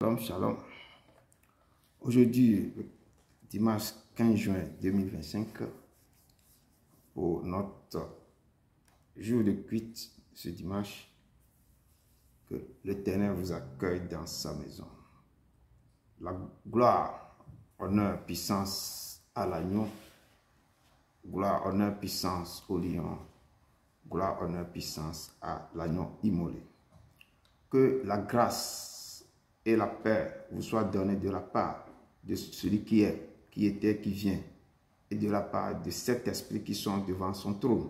Shalom, shalom. Aujourd'hui, dimanche 15 juin 2025, pour notre jour de cuite ce dimanche, que l'Éternel vous accueille dans sa maison. La gloire, honneur, puissance à l'agneau, gloire, honneur, puissance au lion, gloire, honneur, puissance à l'agneau immolé. Que la grâce et la paix vous soient données de la part de celui qui est, qui était, qui vient, et de la part de cet esprit qui sont devant son trône,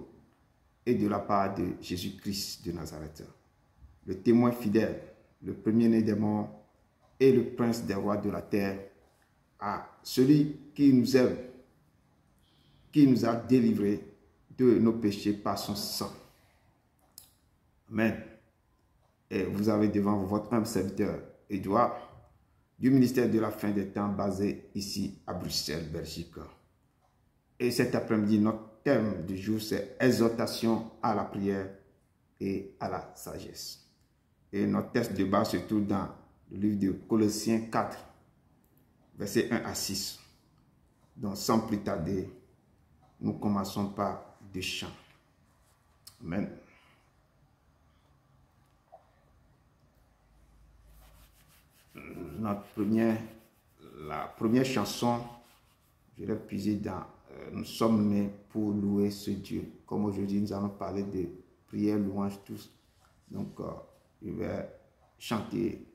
et de la part de Jésus-Christ de Nazareth, le témoin fidèle, le premier-né des morts et le prince des rois de la terre, à celui qui nous aime, qui nous a délivrés de nos péchés par son sang. Amen. Et vous avez devant vous votre humble serviteur Edouard, du ministère de la fin des temps basé ici à Bruxelles, Belgique. Et cet après-midi, notre thème du jour, c'est exhortation à la prière et à la sagesse. Et notre texte de base se trouve dans le livre de Colossiens 4, versets 1 à 6. Donc, sans plus tarder, nous commençons par deux chants. Amen. La première chanson, je l'ai puisée dans nous sommes nés pour louer ce Dieu. Comme aujourd'hui, nous allons parler de prière, louange, tous. Donc, je vais chanter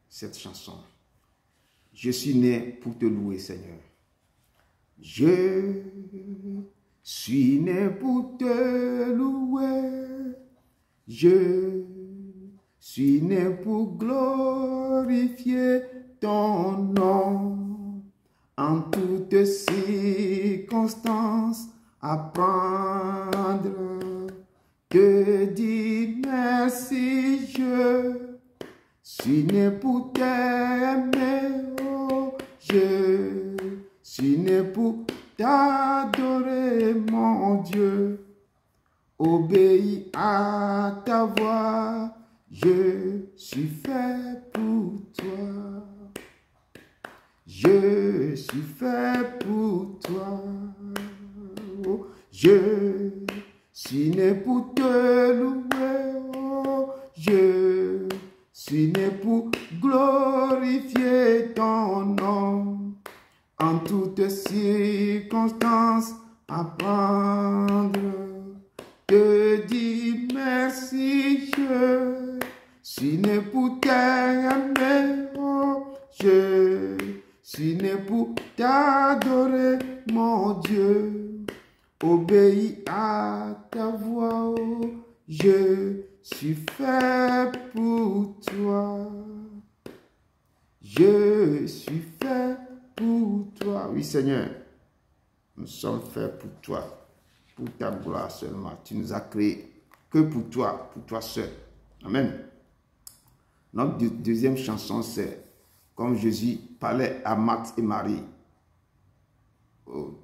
cette chanson. Je suis né pour te louer, Seigneur. Je suis né pour te louer. Je suis né pour glorifier ton nom, en toutes circonstances, apprendre, te dire merci, je suis né pour t'aimer, oh, je suis né pour t'adorer, mon Dieu, obéis à ta voix. Je suis fait pour toi. Je suis fait pour toi. Oh, je suis né pour te louer. Oh, je suis né pour glorifier ton nom. En toutes circonstances, apprendre, te dire merci, je suis né pour t'aimer, oh, je suis né pour t'adorer, mon Dieu, obéis à ta voix, oh, je suis fait pour toi, je suis fait pour toi. Oui, Seigneur, nous sommes faits pour toi, pour ta gloire seulement. Tu nous as créés que pour toi seul. Amen. Notre deuxième chanson, c'est comme Jésus parlait à Marthe et Marie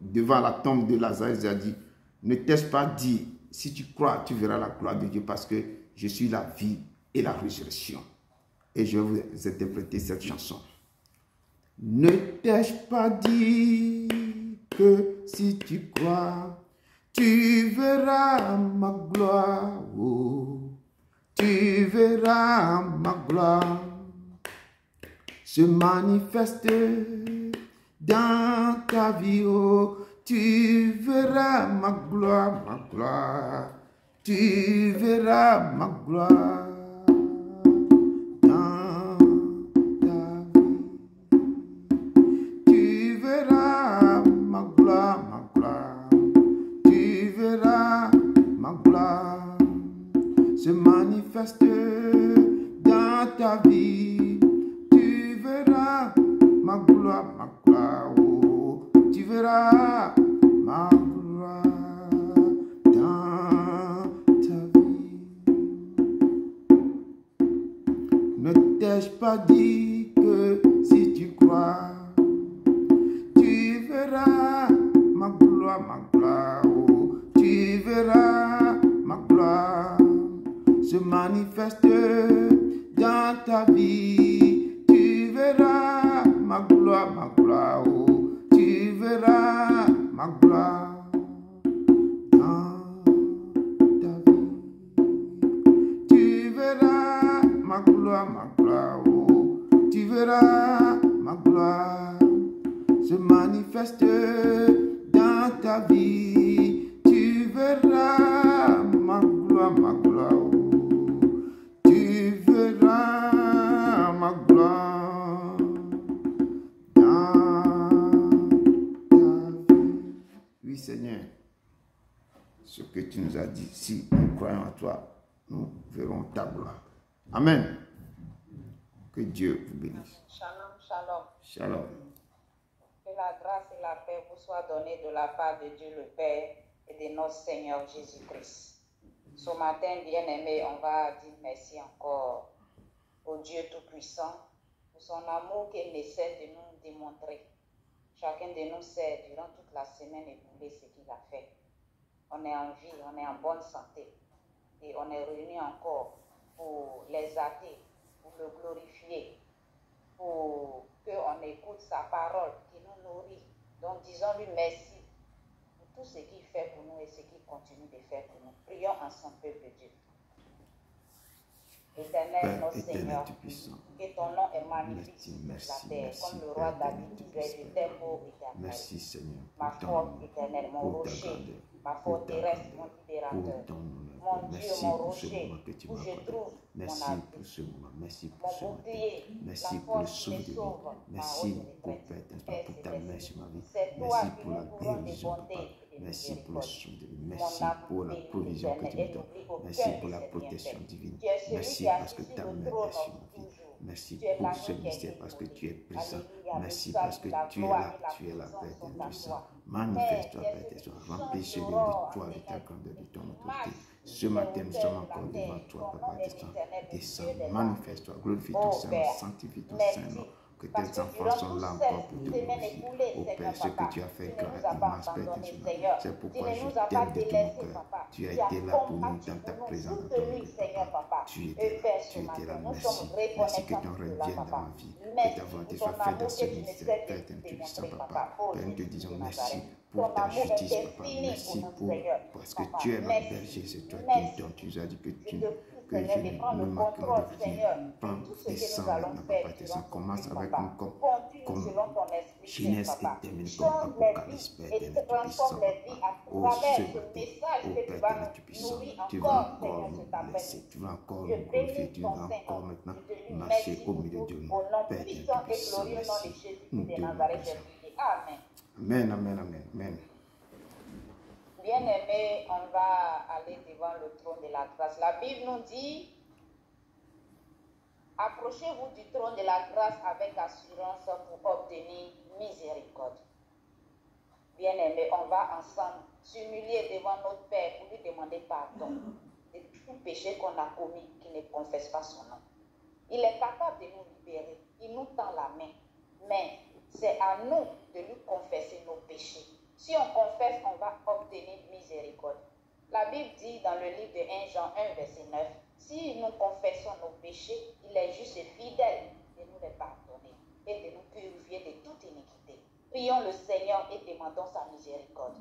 devant la tombe de Lazare. Il a dit, ne t'ai-je pas dit, si tu crois, tu verras la gloire de Dieu, parce que je suis la vie et la résurrection. Et je vais vous interpréter cette chanson. Ne t'ai-je pas dit que si tu crois, tu verras ma gloire, oh, tu verras ma gloire se manifester dans ta vie, oh, tu verras ma gloire, tu verras ma gloire dans ta vie, tu verras ma gloire, tu verras ma gloire se manifeste dans ta vie. Tu verras ma gloire, oh, tu verras ma gloire dans ta vie. Ne t'ai-je pas dit que si tu crois, tu verras ma gloire, oh, tu verras ma gloire se manifeste dans ta vie. Tu verras ma gloire se manifeste dans ta vie. Tu verras ma gloire, ma gloire. Tu verras ma gloire dans ta vie. Oui, Seigneur, ce que tu nous as dit, si nous croyons en toi, nous verrons ta gloire. Amen. Que Dieu vous bénisse. Shalom, shalom. Shalom. Que la grâce et la paix vous soient données de la part de Dieu le Père et de notre Seigneur Jésus-Christ. Ce matin, bien-aimés, on va dire merci encore au Dieu Tout-Puissant pour son amour qu'il ne cesse de nous démontrer. Chacun de nous sait durant toute la semaine écoulée ce qu'il a fait. On est en vie, on est en bonne santé et on est réunis encore pour l'exalter, pour le glorifier, pour qu'on écoute sa parole qui nous nourrit. Donc disons-lui merci pour tout ce qu'il fait pour nous et ce qu'il continue de faire pour nous. Prions ensemble, peuple de Dieu. Éternel, notre Seigneur, que ton nom est magnifique sur la terre, comme le roi David disait, je t'aime, ô Éternel. Merci Seigneur. Ma force éternelle, mon rocher, ma forteresse, mon libérateur. Mon Dieu, mon rocher, où je trouve merci mon abri, pour ce moment, merci mon pour ce matin, bouclier, merci la pour le force qui souffle me de vie, sauve, ma merci route pour de Père, Père pour ta main sur ma vie, c'est toi merci qui pour la nous couronnes de guérison, bonté Papa, et de merci pour le miséricorde. souffle de vie, Mon merci âme pour la bénit provision que tu l'Éternel me et donnes, n'oublie aucun merci de pour la ses protection bienfaits. divine, Tu es celui merci qui parce que assis ta sur le main trône est sur ma vie, toujours. merci Tu es pour l'agneau ce qui est mystère parce que dévolu. tu es présent, Alléluia, merci le parce salut, que la tu es gloire là, et la tu es la puissance paix, sont tu es à puissant, toi. manifeste-toi, Père, Père, tu es tes celui remplis qui ce lieu change de l'aurore toi, en de ta ténèbres. grandeur, de ton Tu autorité. marches Ce matin, nous sommes encore devant toi, ton Papa, nom est descends, l'éternel, le descends, Dieu des manifeste-toi, glorifie ton Oh Saint-Nom, Père, sanctifie ton merci. Saint-Nom, que Parce tes que enfants durant sont toute là cette encore pour te semaine glorifier. écoulée, Oh Seigneur Père, ce que Papa, tu as fait tu ne grand nous et as pas immense, Père abandonnés, éternel. Seigneur. C'est Tu pourquoi ne je nous as pas t'aime de tout mon délaissés, cœur. Papa. Tu as Tu as été là pour nous combattu dans ta pour nous, présence, dans ton soutenu, nom, Seigneur Papa. Papa. Tu Et étais là, Père, ce tu étais là, matin, nous merci. sommes Merci que reconnaissants ton pour règne cela, vienne dans Papa. ma vie. Que Merci ta volonté pour soit ton faite dans amour ce que tu ne ministère, cesses Père de éternel, nous Tout-Puissant, démontrer, Papa. Papa. Oh Père, nous te Jésus disons de merci Nazareth. pour Ton ta amour est justice, Papa. infini Merci pour nous, pour, Seigneur. parce que Papa, tu es notre merci. berger, c'est toi qui Merci. nous donnes. Tu nous as dit que Je tu te prie, que Seigneur, je de prendre ne le manquerai contrôle, de Seigneur, rien. de Prends, tout ce que descends nous allons maintenant, faire Papa, durant descends. ce Commence culte, avec Papa. nous Continue comme selon ton esprit, Saint, Genèse et Papa. termine comme Change les Apocalypse, vies Père et éternel, transforme Tout-Puissant, les vies Papa. à Oh, travers ce ce matin, message oh que Père tu vas éternel, nous Tout-Puissant, nourrir tu vas encore, encore Seigneur, nous cet après-midi. blesser, tu vas encore Je nous glorifier, bénis tu ton vas encore Saint-Nom. maintenant Je te dis marcher merci au pour milieu tout. de nous. Au nom Père puissant éternel, et Tout-Puissant, glorieux nom de merci. Jésus Nous de te Nazareth, j'ai remercions. prié. Amen. Amen, amen, amen, amen. Bien-aimés, on va aller devant le trône de la grâce. La Bible nous dit, approchez-vous du trône de la grâce avec assurance pour obtenir miséricorde. Bien-aimés, on va ensemble s'humilier devant notre Père pour lui demander pardon de tout péché qu'on a commis, qui ne confesse pas son nom. Il est capable de nous libérer. Il nous tend la main. Mais c'est à nous de lui confesser nos péchés. Si on confesse, on va obtenir miséricorde. La Bible dit dans le livre de 1 Jean 1, verset 9, si nous confessons nos péchés, il est juste et fidèle de nous les pardonner et de nous purifier de toute iniquité. Prions le Seigneur et demandons sa miséricorde.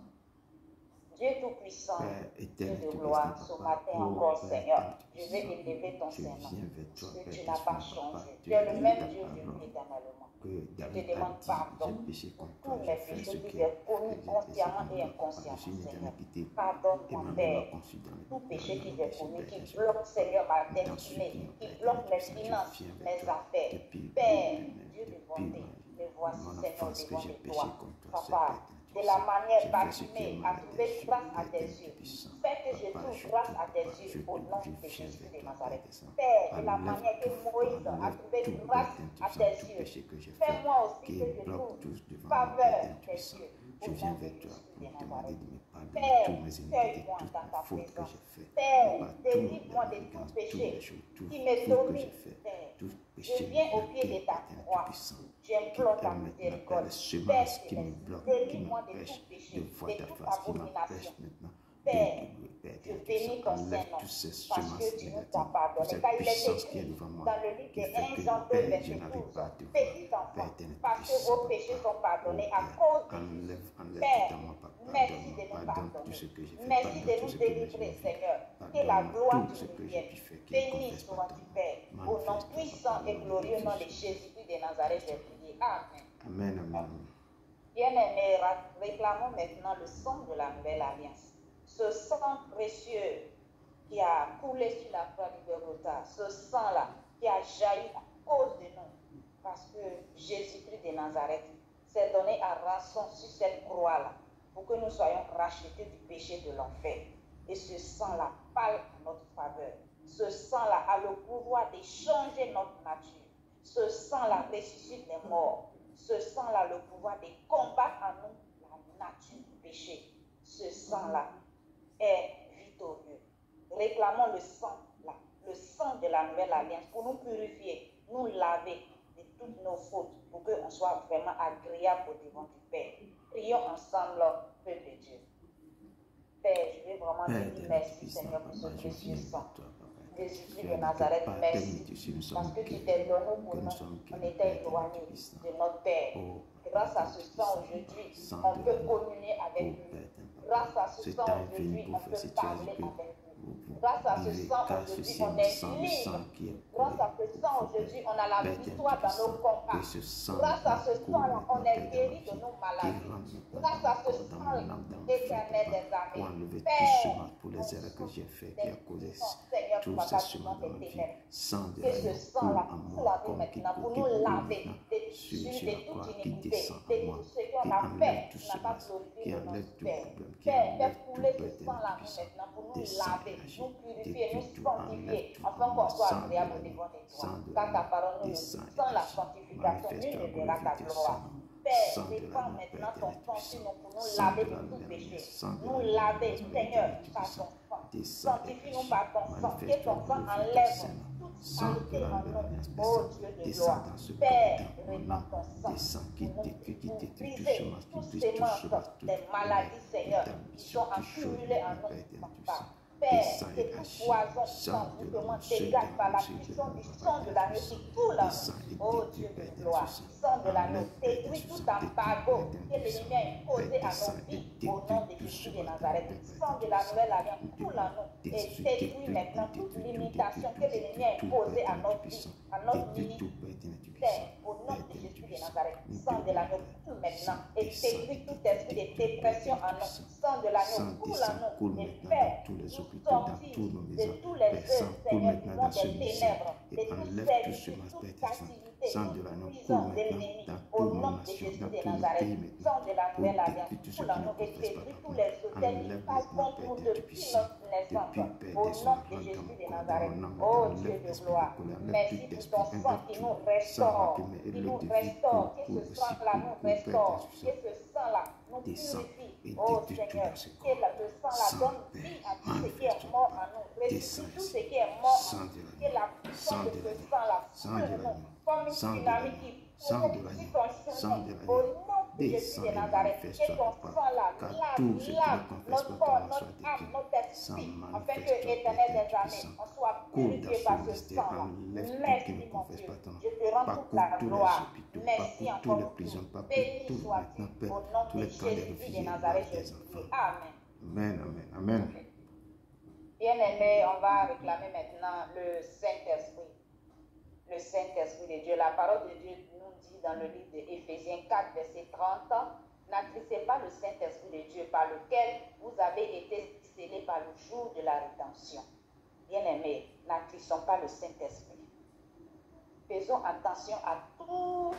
Dieu Tout-Puissant, Dieu de gloire, ce matin encore, Seigneur, je vais élever ton Saint-Nom. Que tu n'as pas changé. Tu es le même Dieu depuis éternellement. Je te demande pardon pour tous mes péchés que j'ai commis consciemment et inconsciemment, Seigneur. Pardonne-moi, Père, tout péché que j'ai commis qui bloque, Seigneur, ma destinée, qui bloque mes finances, mes affaires. Père, Dieu de bonté, me voici, Seigneur, devant de toi. Papa, de la manière parfumée, à trouver grâce à tes yeux. Fais que je trouve grâce à tes yeux au nom de Jésus de Nazareth. Père, de la manière que Moïse a trouvé grâce à tes yeux. Fais-moi aussi que je trouve faveur à tes yeux au nom de Jésus de Nazareth. Père, cueille-moi dans ta présence. Père, délivre-moi de tout péché qui me domine. Père, je viens au pied de ta croix. J'implore ta miséricorde. Père, délivre-moi de tout péché, de toute abomination. Père, je bénis ton Saint-Nom parce que tu nous as pardonné. Car il est écrit dans le livre de 1 Jean 2, verset 12, petits enfants, parce que vos péchés sont pardonnés à cause de Jésus. Père, merci de nous pardonner. Merci de nous délivrer, Seigneur. Que la gloire te revienne. Béni sois-tu, Père, au nom puissant et glorieux nom de Jésus de de Nazareth, j'ai prié. Amen. Amen, amen. Bien-aimés, réclamons maintenant le sang de la nouvelle alliance. Ce sang précieux qui a coulé sur la croix du Golgotha, ce sang-là qui a jailli à cause de nous, parce que Jésus-Christ de Nazareth s'est donné à rançon sur cette croix-là, pour que nous soyons rachetés du péché de l'enfer. Et ce sang-là parle en notre faveur. Ce sang-là a le pouvoir de changer notre nature. Ce sang-là ressuscite les morts. Ce sang-là a le pouvoir de combattre en nous la nature du péché. Ce sang-là est victorieux. Réclamons le sang-là, le sang de la nouvelle alliance pour nous purifier, nous laver de toutes nos fautes, pour qu'on soit vraiment agréable au devant du Père. Prions ensemble, peuple de Dieu. Père, je veux vraiment te dire merci, Seigneur, pour ce précieux sang. Jésus-Christ de Nazareth, merci, parce que tu t'es donné pour nous. On était éloignés de notre Père. Grâce à ce sang aujourd'hui, on peut communier avec lui. Grâce à ce sang aujourd'hui, on peut parler avec lui. Grâce à ce sang aujourd'hui, on est libre. Grâce à ce sang aujourd'hui, on a la victoire dans nos combats. Grâce à ce sang-là, on est guéri de nos maladies. Grâce à ce sang, éternel des armées, Père, pour les erreurs que j'ai faites, qui a causé Seigneur, tout pour ce chemin dans ma vie. Sans de que ce sang-là nous lave maintenant, pour nous laver de toute iniquité, de tout ce qu'on a fait, qui n'a pas glorifié de notre Père. Père, fais couler ce sang-là maintenant pour nous laver, nous purifier, nous sanctifier, afin qu'on soit agréable au devant de toi. Car ta parole nous le dit, sans la sanctification, nul ne verra ta gloire. Père, répands maintenant ton sang sur nous pour nous laver de tout péché. Nous laver, Seigneur, par ton sang. Sanctifie-nous par ton sang. Que ton sang enlève toute saleté en nous. Oh Dieu de gloire. Père, répands ton sang pour briser toutes ces manches des maladies, Seigneur, qui sont accumulées en nous. Père, que tout poison sans doucement dégage par la puissance du sang de l'agneau qui coule en nous. Oh Dieu de gloire, sang de l'agneau, détruis tout embargo que l'ennemi a imposé à nos vies au nom de Jésus de Nazareth. Sang de la nouvelle alliance coule en nous et détruis maintenant toute limitation que l'ennemi a imposée à notre vie, à notre ministère. Au nom de Jésus de Nazareth, sang de l'agneau coule maintenant et détruis tout esprit de dépression en nous. Sang de l'agneau coule en nous et fait nous sortir de tous les œufs, Seigneur, du monde des ténèbres, de toute servitude, toute facilité, toute prison de l'ennemi. Au nom de Jésus de Nazareth, sang de la nouvelle alliance, coule en nous et détruis tous les hôtels qui parlent contre nous depuis notre naissance. Au nom de Jésus de Nazareth, oh Dieu de gloire, merci pour ton sang qui nous restaure, que ce sang-là nous restaure, que ce sang-là nous purifie. Oh Seigneur, que le sang-là donne vie à tout ce qui est mort en nous, ressuscite tout ce qui est mort en nous, que la puissance de ce sang-là coule nous comme une dynamique qui propulse ton chemin. Au nom de Jésus de Nazareth, que ton sang-là lave notre corps, notre âme, notre esprit, afin que, éternel des armées, on soit purifié par ce sang-là. Merci mon Dieu, je te rends toute la gloire. Merci encore beaucoup. Béni sois-tu au nom de Jésus de Nazareth, je prie. Amen. Amen, amen, amen. Bien-aimés, on va réclamer maintenant le Saint-Esprit. Le Saint-Esprit de Dieu. La parole de Dieu nous dit dans le livre d'Éphésiens 4, verset 30, n'attristez pas le Saint-Esprit de Dieu par lequel vous avez été scellés par le jour de la rédemption. Bien-aimés, n'attristons pas le Saint-Esprit. Faisons attention à tout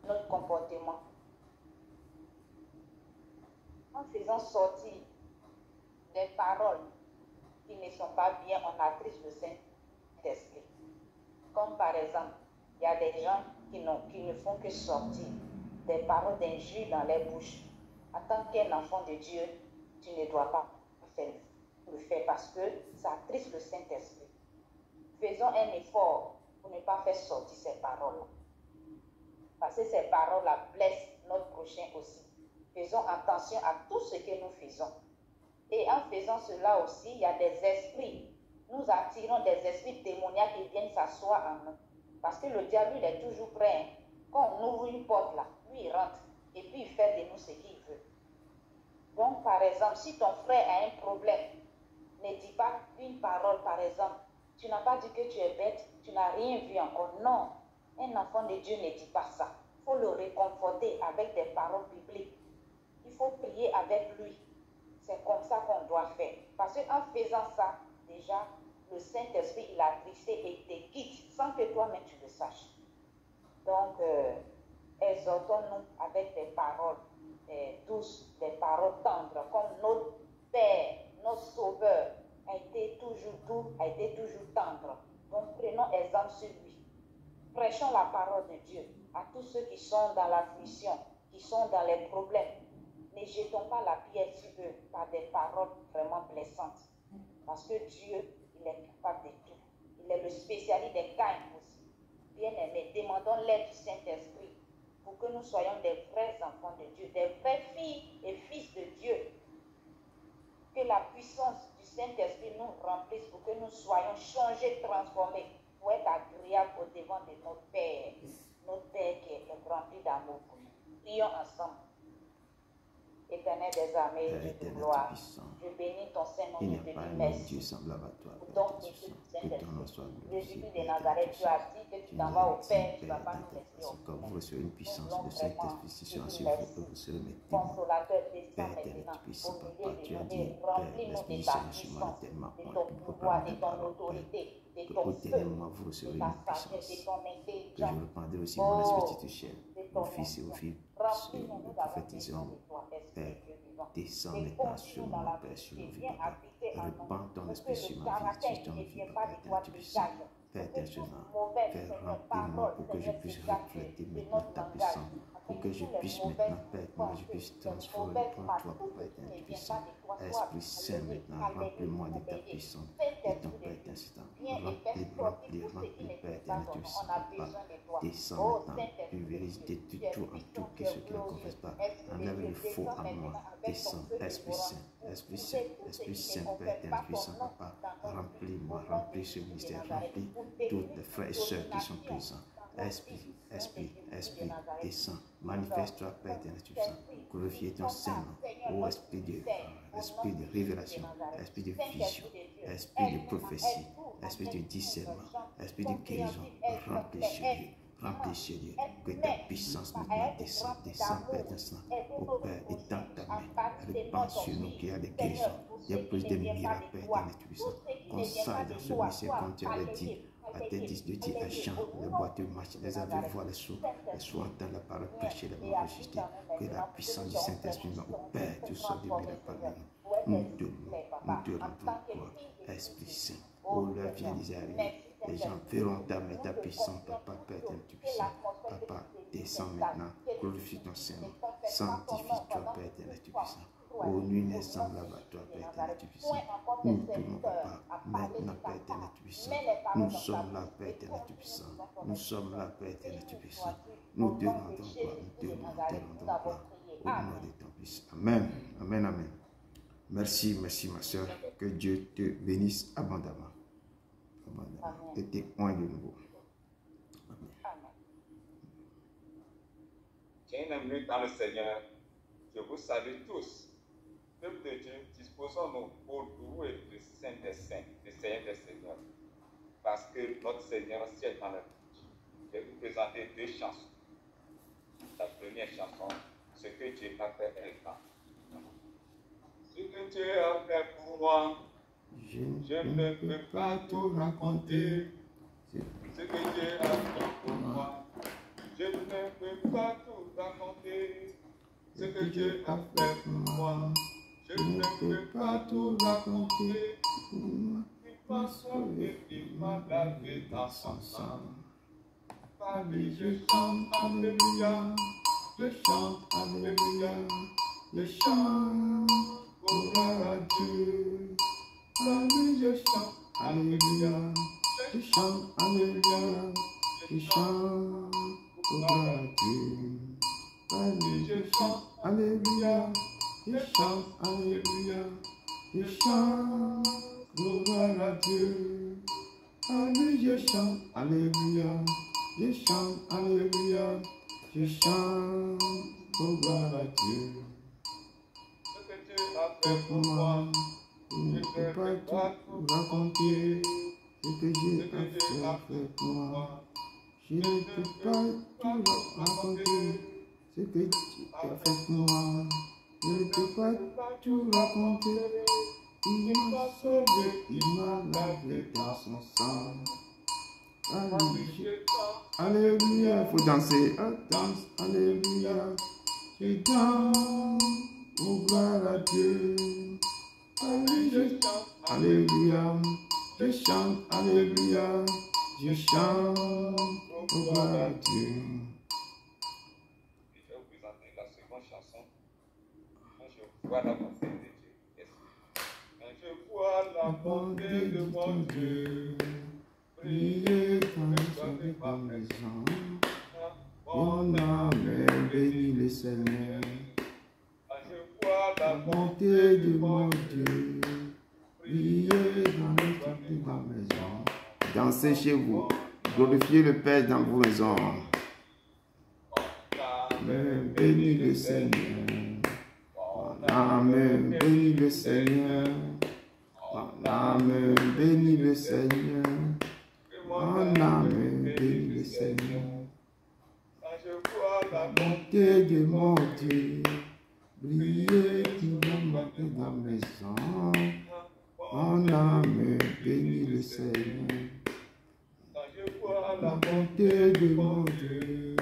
notre comportement. En faisant sortir des paroles qui ne sont pas bien, on attriste le Saint-Esprit. Comme par exemple, il y a des gens qui ne font que sortir des paroles d'injure dans les bouches. En tant qu'un enfant de Dieu, tu ne dois pas le faire parce que ça attriste le Saint-Esprit. Faisons un effort pour ne pas faire sortir ces paroles-là. Parce que ces paroles-là blessent notre prochain aussi. Faisons attention à tout ce que nous faisons. Et en faisant cela aussi, il y a des esprits. Nous attirons des esprits démoniaques qui viennent s'asseoir en nous. Parce que le diable, il est toujours prêt. Quand on ouvre une porte là, lui il rentre. Et puis il fait de nous ce qu'il veut. Donc par exemple, si ton frère a un problème, ne dis pas une parole par exemple. Tu n'as pas dit que tu es bête, tu n'as rien vu encore. Non. Un enfant de Dieu ne dit pas ça. Il faut le réconforter avec des paroles bibliques. Il faut prier avec lui. C'est comme ça qu'on doit faire. Parce qu'en faisant ça, déjà, le Saint-Esprit, il a attristé et te quitte sans que toi-même tu le saches. Donc, exhortons-nous avec des paroles douces, des paroles tendres, comme notre Père, notre Sauveur a été toujours doux, a été toujours tendre. Donc, prenons exemple sur lui. Prêchons la parole de Dieu à tous ceux qui sont dans l'affliction, qui sont dans les problèmes. Ne jetons pas la pierre sur eux par des paroles vraiment blessantes. Parce que Dieu, il est capable de tout. Il est le spécialiste des cas impossibles. Bien-aimés, demandons l'aide du Saint-Esprit pour que nous soyons des vrais enfants de Dieu, des vraies filles et fils de Dieu. Que la puissance du Saint-Esprit nous remplisse pour que nous soyons changés, transformés, pour être agréables au devant de notre Père qui est rempli d'amour. Prions ensemble. Éternel des armées, Dieu de gloire, je bénis ton Saint-Nom, je te dis merci. Pour ton Jésus de Nazareth, tu as dit que tu t'en vas au Père, tu ne vas pas nous laisser au Père. Vous recevez une puissance de Saint-Esprit sur vous, vous serez mes témoins. Consolateur, descend Père maintenant, puissant, au Papa, milieu tu de as nous, dit, et remplis-nous de ta puissance, de ton pouvoir, de ton autorité, de ton feu, vous recevez de ta une sagesse, puissance. de ton Que je intelligence. reprendrai aussi mon esprit de chair, De vos ton fils et vos filles, Remplis-nous, nous avons besoin prophétiseront. de toi, Père, Esprit Dieu vivant. descends Et maintenant sur continue dans moi, la Père, sur vérité, nos vies, viens Papa. habiter en nous. Répands ton Pour esprit que sur le ma vie, caractère sur ton qui ne vie, vient Papa, pas de toi éternel, tu puissant. dégage. Père, Pour que éternel, toute mauvaise, Père, Seigneur, remplis-moi parole, pour que je Seigneur, puisse dégage refléter de maintenant notre ta langage. puissance. Pour Afin que que je toutes les puisse mauvaises maintenant, Père, éternel, je pensées, puisse les transformer mauvaises toi, paroles, Papa, tout ce qui éternel, ne tu vient puissant. pas de toi, soit Esprit Saint, alléluia, maintenant, remplis-moi de ta alléluia. puissance. Et ton Saint-Esprit Père, de Dieu, éternel, viens et fais remplis, sortir tout ce qui remplis, ne Père, vient pas éternel, de tu nous. On puissant, a Papa. besoin de toi. Descends Oh maintenant, Saint-Esprit de pulvérise de Dieu, tu es tout en puissant, tout, tu que es ceux qui ne confessent glorieux. pas. Esprit de Enlève Dieu, le faux descends à moi. maintenant avec ton Descends, feu Esprit dévorant. Saint, Esprit Pour Saint, que tous ceux Esprit qui Saint, ne Père, confessent éternel, pas ton puissant, nom Papa. dans notre vie, Remplis-moi, au nom de remplis ce Jésus de ministère, Nazareth, remplis pour tous détruire les frères et toute sœurs qui sont domination présents. dans nos Esprit, vies, au nom de Esprit, Jésus de Esprit, Nazareth. descends, manifeste-toi, Père, éternel, puissant. Glorifie ton Saint-Nom. Ô Esprit de révélation, Esprit de vision, Esprit de prophétie, Esprit de discernement, Esprit de guérison, remplis ce lieu. Remplis ce lieu, que ta puissance maintenant descende, Père, descend. Ô Père, étends ta main, répand sur nous qu'il y a des guérisons, il y a plus de miracles, Père, éternel, puissant. Consacre dans ce ministère, comme tu avais dit, à tes de dire à Jean, les boiteux marchent, les aveugles voient, les sourds entendent la parole prêchée, les morts ressuscités. Que la puissance du Saint-Esprit, ô Père, tu sois de miracles parmi nous. Nous te rendons gloire, Esprit Saint. Oh, l'heure vient d'Israël. Les gens verront ta main, ta puissance, Papa, Père, tu puissant. Papa, descends maintenant, glorifie ton Seigneur. Sanctifie-toi, Père, tu puissant. Oh, nuit n'est semblable à toi, Père, tu puissant. Nous tournons, Papa, maintenant, Père, tu puissant. Nous sommes là, Père, tu puissant. Nous sommes là, Père, tu puissant. Nous te rendons gloire, nous te rendons gloire. Au nom de ton Fils. Amen, amen, amen. Merci, merci, ma soeur. Que Dieu te bénisse abondamment. Et témoin de nouveau. Amen. J'ai une amie dans le Seigneur. Je vous salue tous. Peuple de Dieu, disposons-nous pour louer le Saint des Saints, le Seigneur des Seigneurs. Parce que notre Seigneur siège dans la vie. Je vais vous présenter deux chansons. La première chanson, ce que Dieu a fait est grand. Ce que Dieu a fait pour moi, je ne peux pas tout raconter. Ce que Dieu a fait pour moi, je ne peux pas tout raconter. Ce que Dieu a fait pour moi, je ne peux pas tout raconter. Il m'a sauvé, il m'a lavé dans son sang. Par lui je chante Alléluia, je chante Alléluia, je chante gloire à Dieu. Par lui je chante Alléluia, je chante Alléluia, je chante gloire à Dieu. Par lui je chante Alléluia, je chante Alléluia, je chante gloire à Dieu. Par lui je chante Alléluia, je chante Alléluia, je chante gloire à Dieu. Ce que Dieu a fait pour moi, je ne peux pas tout raconter. Ce que Dieu a fait pour moi, Je ne peux pas tout raconter ce que tu as fait pour moi. Je ne peux pas tout raconter. Il m'a sauvé, il m'a lavé dans son sang. Alléluia, alléluia, il faut danser. Danse, alléluia. Je danse, oh gloire à Dieu. Alléluia, je chante, alléluia. Je chante, oh gloire à Dieu. Je vais vous présenter la seconde chanson. Quand je vois la bonté de Dieu. Quand je vois la bonté de mon Dieu, Priez quand je suis dans ma maison. Mon âme bénit le Seigneur. quand je vois la La bonté de mon Dieu. Priez quand je suis dans ma maison. Dansez chez vous. Glorifiez le Père dans vos maisons. Bénis le Seigneur. Mon âme bénit le Seigneur. Mon âme bénit le Seigneur. Mon âme bénit le Seigneur. quand je vois la Bonté de mon Dieu. Brillez qui va monter dans la maison. Mon âme bénit le Seigneur. quand je vois La bonté de mon Dieu.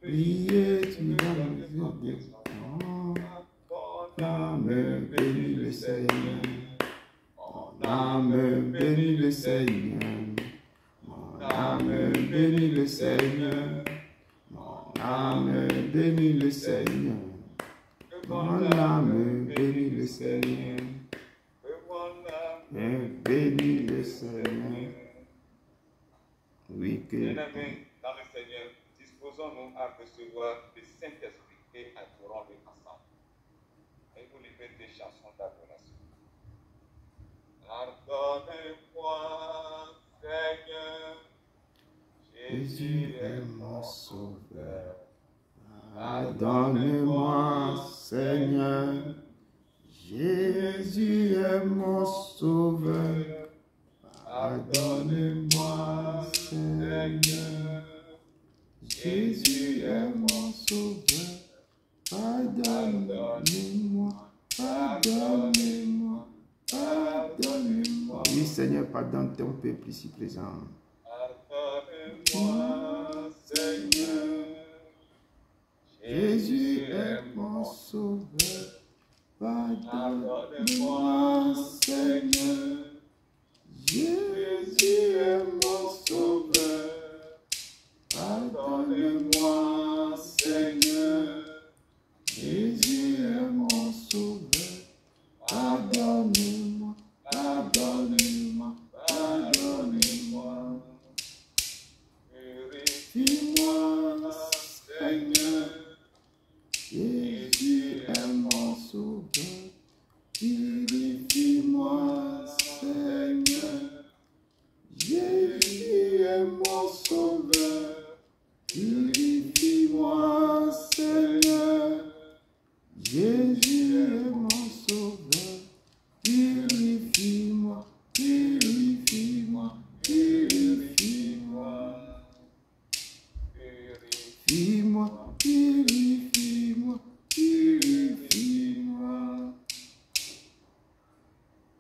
Priez, tu vas me dire. Mon âme bénit le Seigneur. Mon âme bénit le Seigneur. Mon âme bénit le Seigneur. Mon âme bénit le Seigneur. Mon âme bénit le Seigneur. Bénis le Seigneur. Oui, que Bien-aimés dans le Seigneur, disposons-nous à recevoir le Saint-Esprit et adorons-le ensemble. Et vous livrez des chansons d'adoration. Pardonne-moi, Seigneur, Jésus est mon sauveur. Pardonne-moi, Seigneur. Jésus est mon sauveur. Pardonne-moi, Seigneur. Jésus est mon sauveur. Pardonne-moi, pardonne-moi, pardonne-moi. Oui, Seigneur, pardonne ton peuple ici présent. pardonne-moi, Seigneur. Jésus est mon sauveur. Pardonne-moi, Seigneur. Jésus est mon sauveur. Pardonne-moi, Seigneur. Jésus est mon sauveur. Pardonne-moi, pardonne-moi, pardonne-moi. Purifie-moi, Seigneur. Jésus est mon sauveur. Purifie-moi, Seigneur. Jésus est mon sauveur. Purifie-moi, Seigneur. Jésus est mon sauveur. Purifie-moi, purifie-moi, purifie-moi. Purifie-moi, purifie-moi, purifie-moi.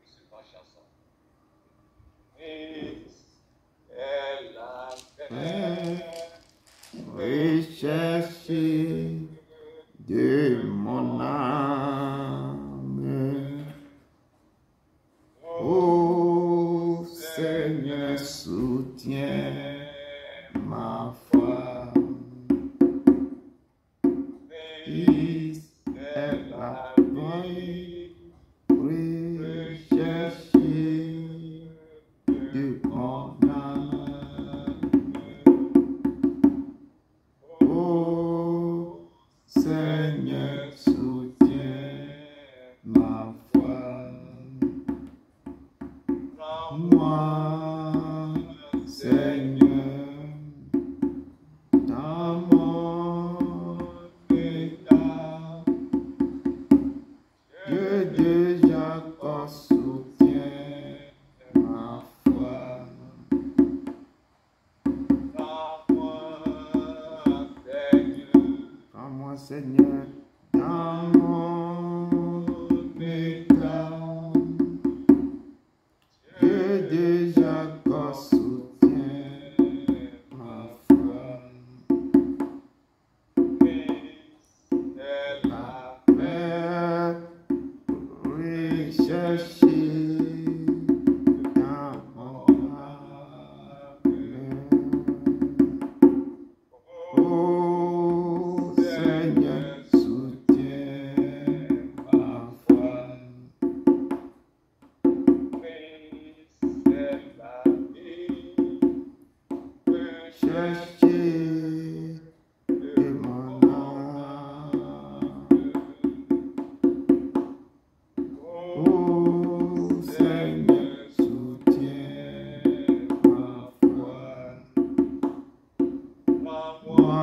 C'est ma chanson. Et la paix. Rechercher de mon âme. Ô Seigneur, soutiens ma foi. Christ est la paix. Rechercher de mon âme. Ô Seigneur, soutiens ma foi. Moi, Seigneur, dans mon état, Dieu de Jacob soutient ma foi. Seigneur, dans mon état, Dieu de Jacob soutient ma foi. La paix recherchée dans mon âme. Oh Seigneur, soutiens ma foi. Chercher de mon âme. Oh Seigneur, soutiens ma foi. Moi,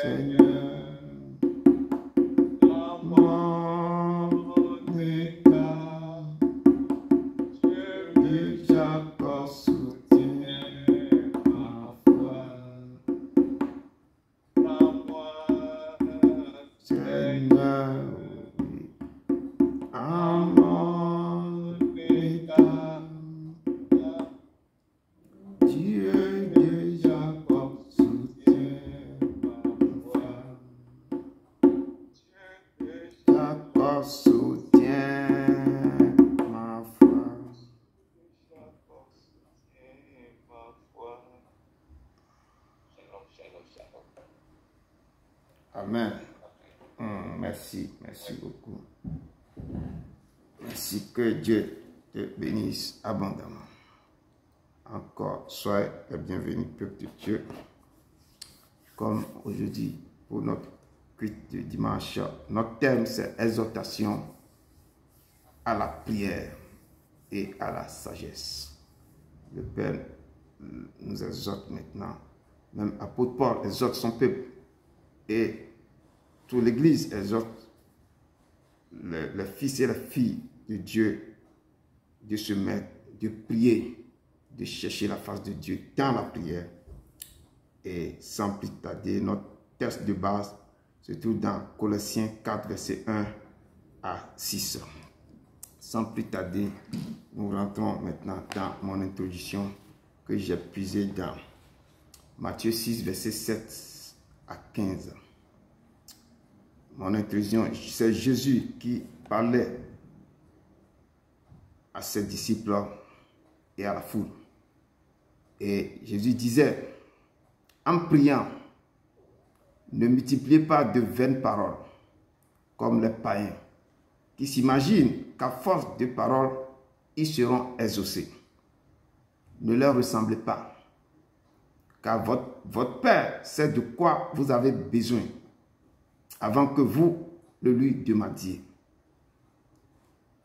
Seigneur, mon état, Dieu Jacob soutient ma foi. Seigneur, à mon état, Dieu de Jacob soutient ma foi. Jacob soutient ma foi. Amen. Merci beaucoup. Merci, que Dieu te bénisse abondamment. Encore, soyez les bienvenus, peuple de Dieu. Comme aujourd'hui, pour notre culte de dimanche, notre thème c'est exhortation à la prière et à la sagesse. Le Père nous exhorte maintenant. Même apôtre Paul exhorte son peuple. Et toute l'Église exhorte les fils et les filles de Dieu de se mettre, de prier, de chercher la face de Dieu dans la prière. Et sans plus tarder, notre texte de base se trouve dans Colossiens 4, verset 1 à 6. Sans plus tarder, nous rentrons maintenant dans mon introduction que j'ai puisée dans Matthieu 6, verset 7 à 15. Mon introduction, c'est Jésus qui parlait à ses disciples et à la foule. Et Jésus disait, en priant, ne multipliez pas de vaines paroles, comme les païens, qui s'imaginent qu'à force de paroles, ils seront exaucés. Ne leur ressemblez pas, car votre Père sait de quoi vous avez besoin, avant que vous le lui demandiez.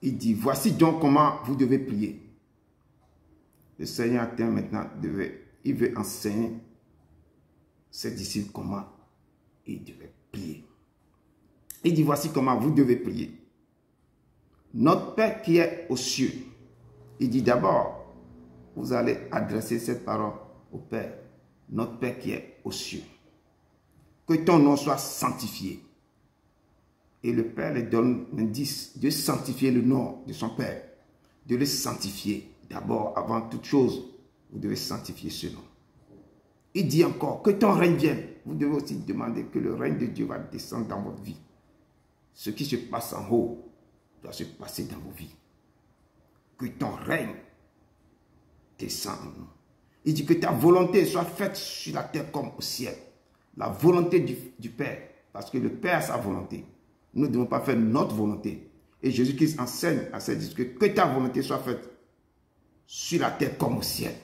Il dit, voici donc comment vous devez prier. Le Seigneur atteint maintenant, il veut enseigner ses disciples comment ils devaient prier. Il dit, voici comment vous devez prier. Notre Père qui est aux cieux. Il dit d'abord, vous allez adresser cette parole au Père. Notre Père qui est aux cieux. Que ton nom soit sanctifié. Et le Père lui donne l'indice de sanctifier le nom de son Père. De le sanctifier. D'abord, avant toute chose, vous devez sanctifier ce nom. Il dit encore, que ton règne vienne. Vous devez aussi demander que le règne de Dieu va descendre dans votre vie. Ce qui se passe en haut doit se passer dans vos vies. Que ton règne descende en nous. Il dit que ta volonté soit faite sur la terre comme au ciel. La volonté du Père. Parce que le Père a sa volonté. Nous ne devons pas faire notre volonté. Et Jésus-Christ enseigne à ses disciples que ta volonté soit faite sur la terre comme au ciel.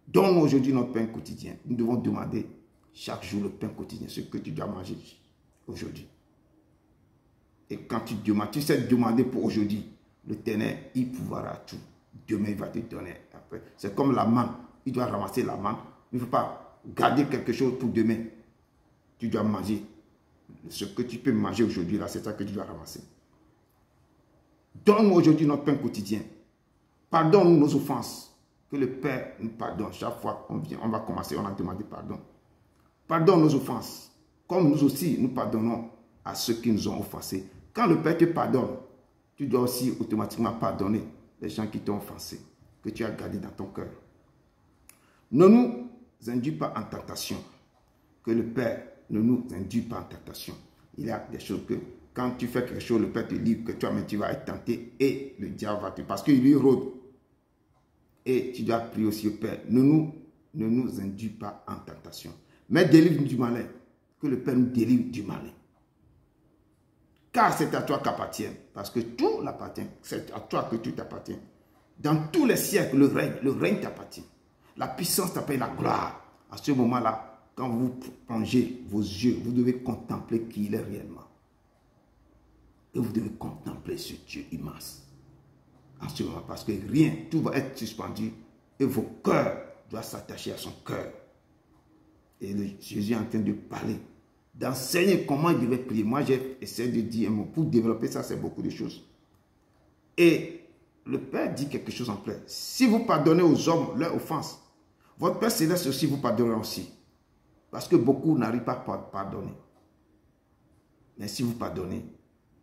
Donne-nous aujourd'hui notre pain quotidien. Nous devons demander chaque jour le pain quotidien, ce que tu dois manger aujourd'hui. Et quand tu demandes, tu sais demander pour aujourd'hui, l'Éternel, il pourra tout. Demain, il va te donner après. C'est comme la manne. Il doit ramasser la manne. Il ne faut pas garder quelque chose pour demain. Tu dois manger. Ce que tu peux manger aujourd'hui, là, c'est ça que tu dois ramasser. Donne-nous aujourd'hui notre pain quotidien. Pardonne-nous nos offenses. Que le Père nous pardonne. Chaque fois qu'on vient, on va commencer, on a demandé pardon. Pardonne nos offenses. comme nous aussi, nous pardonnons à ceux qui nous ont offensés. Quand le Père te pardonne, tu dois aussi automatiquement pardonner les gens qui t'ont offensé, que tu as gardé dans ton cœur. Ne nous induis pas en tentation, que le Père ne nous induit pas en tentation. Il y a des choses que, quand tu fais quelque chose, le Père te livre, que toi-même tu vas être tenté et le diable va te... Parce qu'il lui rôde. Et tu dois prier aussi au Père. Ne nous induis pas en tentation. Mais délivre-nous du malin. Que le Père nous délivre du malin. Car c'est à toi qu'appartient. Parce que tout l'appartient. C'est à toi que tout t'appartient. Dans tous les siècles, le règne t'appartient. La puissance t'appelle la gloire. À ce moment-là, quand vous plongez vos yeux, vous devez contempler qui il est réellement. Et vous devez contempler ce Dieu immense. En ce moment, parce que rien, tout va être suspendu et vos cœurs doivent s'attacher à son cœur. Et Jésus est en train de parler, d'enseigner comment il devait prier. Moi, j'ai essayé de dire un mot. Pour développer ça, c'est beaucoup de choses. Et le Père dit quelque chose en plein. Si vous pardonnez aux hommes leurs offenses, votre Père Céleste aussi vous pardonnera aussi. Parce que beaucoup n'arrivent pas à pardonner. Mais si vous pardonnez,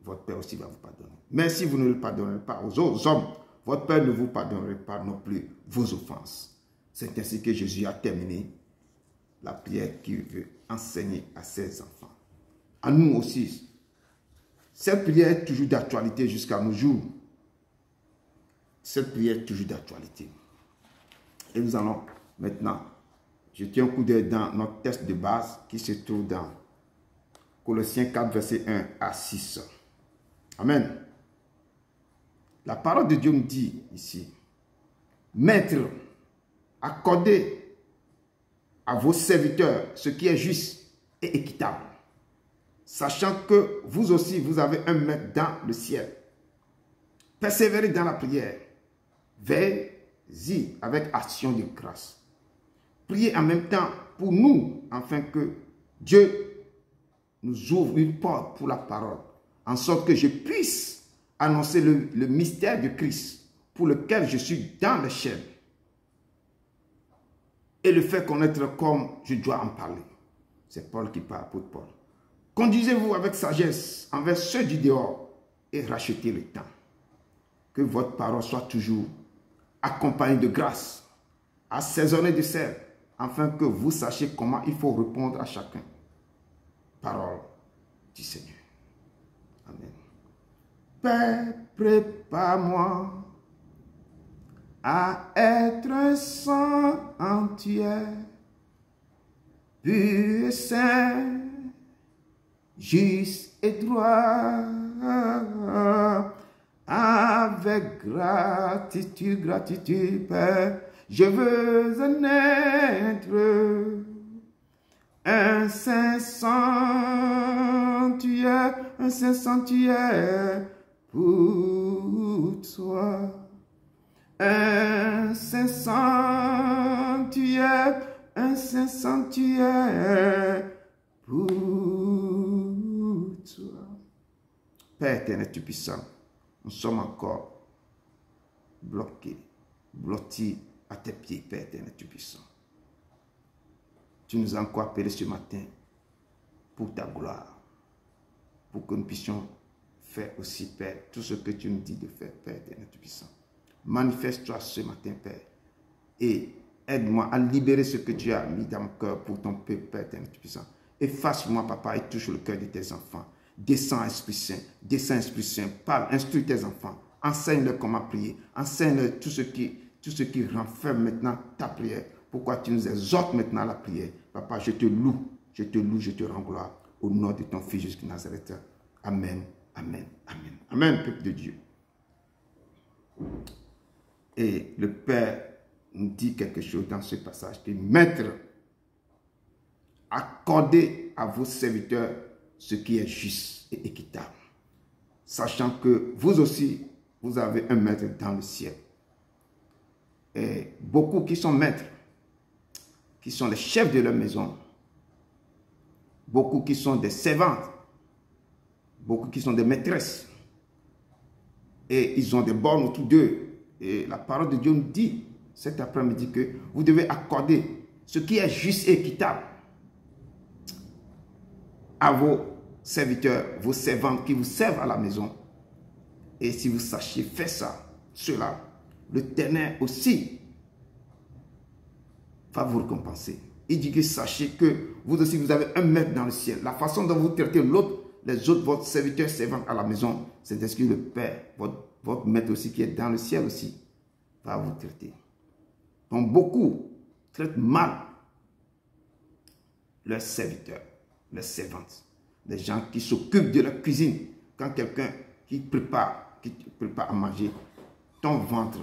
votre Père aussi va vous pardonner. Mais si vous ne le pardonnez pas aux autres hommes, votre Père ne vous pardonnera pas non plus vos offenses. C'est ainsi que Jésus a terminé la prière qu'il veut enseigner à ses enfants. À nous aussi. Cette prière est toujours d'actualité jusqu'à nos jours. Cette prière est toujours d'actualité. Et nous allons maintenant jeter un coup d'œil dans notre texte de base qui se trouve dans Colossiens 4, verset 1 à 6. Amen. La parole de Dieu nous dit ici, Maître, accordez à vos serviteurs ce qui est juste et équitable, sachant que vous aussi, vous avez un maître dans le ciel. Persévérez dans la prière, veillez-y avec action de grâce. Priez en même temps pour nous, afin que Dieu nous ouvre une porte pour la parole, en sorte que je puisse annoncer le mystère de Christ, pour lequel je suis dans les chaînes, et le faire connaître comme je dois en parler. C'est Paul qui parle, apôtre Paul. Conduisez-vous avec sagesse envers ceux du dehors et rachetez le temps. Que votre parole soit toujours accompagnée de grâce, assaisonnée de sel, afin que vous sachiez comment il faut répondre à chacun. Parole du Seigneur. Amen. Père, prépare-moi à être un sanctuaire, pur et saint, juste et droit, avec gratitude, Père, je veux en être un saint sanctuaire pour toi. Un saint sanctuaire pour toi. Père éternel, tu puissant, nous sommes encore bloqués, blottis à tes pieds, Père éternel, tu puissant. Tu nous as encore appelés ce matin pour ta gloire, pour que nous puissions faire aussi, Père, tout ce que tu nous dis de faire, Père éternel, tu puissant. Manifeste-toi ce matin, Père, et aide-moi à libérer ce que tu as mis dans mon cœur pour ton peuple, Père éternel, tu puissant. Efface-moi, Papa, et touche le cœur de tes enfants. Descends, Esprit Saint, parle, instruis tes enfants, enseigne-leur comment prier, enseigne-leur tout ce qui renferme maintenant ta prière. Pourquoi tu nous exhortes maintenant à la prière? Papa, je te loue, je te rends gloire au nom de ton Fils Jésus Nazareth. Amen, amen, amen. Amen, peuple de Dieu. Et le Père nous dit quelque chose dans ce passage, que Maître, accordez à vos serviteurs ce qui est juste et équitable, sachant que vous aussi, vous avez un maître dans le ciel. Et beaucoup qui sont maîtres, qui sont les chefs de leur maison, beaucoup qui sont des servantes, beaucoup qui sont des maîtresses, et ils ont des bornes autour d'eux. Et la parole de Dieu nous dit cet après-midi que vous devez accorder ce qui est juste et équitable. à vos serviteurs, vos servantes qui vous servent à la maison. Et si vous sachiez faire ça, cela, l'Éternel aussi va vous récompenser. Il dit que sachez que vous aussi, vous avez un maître dans le ciel. La façon dont vous traitez l'autre, les autres, votre serviteur, servante à la maison, c'est ce que le Père, votre maître aussi qui est dans le ciel aussi, va vous traiter. Donc beaucoup traitent mal leurs serviteurs, leurs servantes, les gens qui s'occupent de la cuisine. Quand quelqu'un qui prépare à manger, ton ventre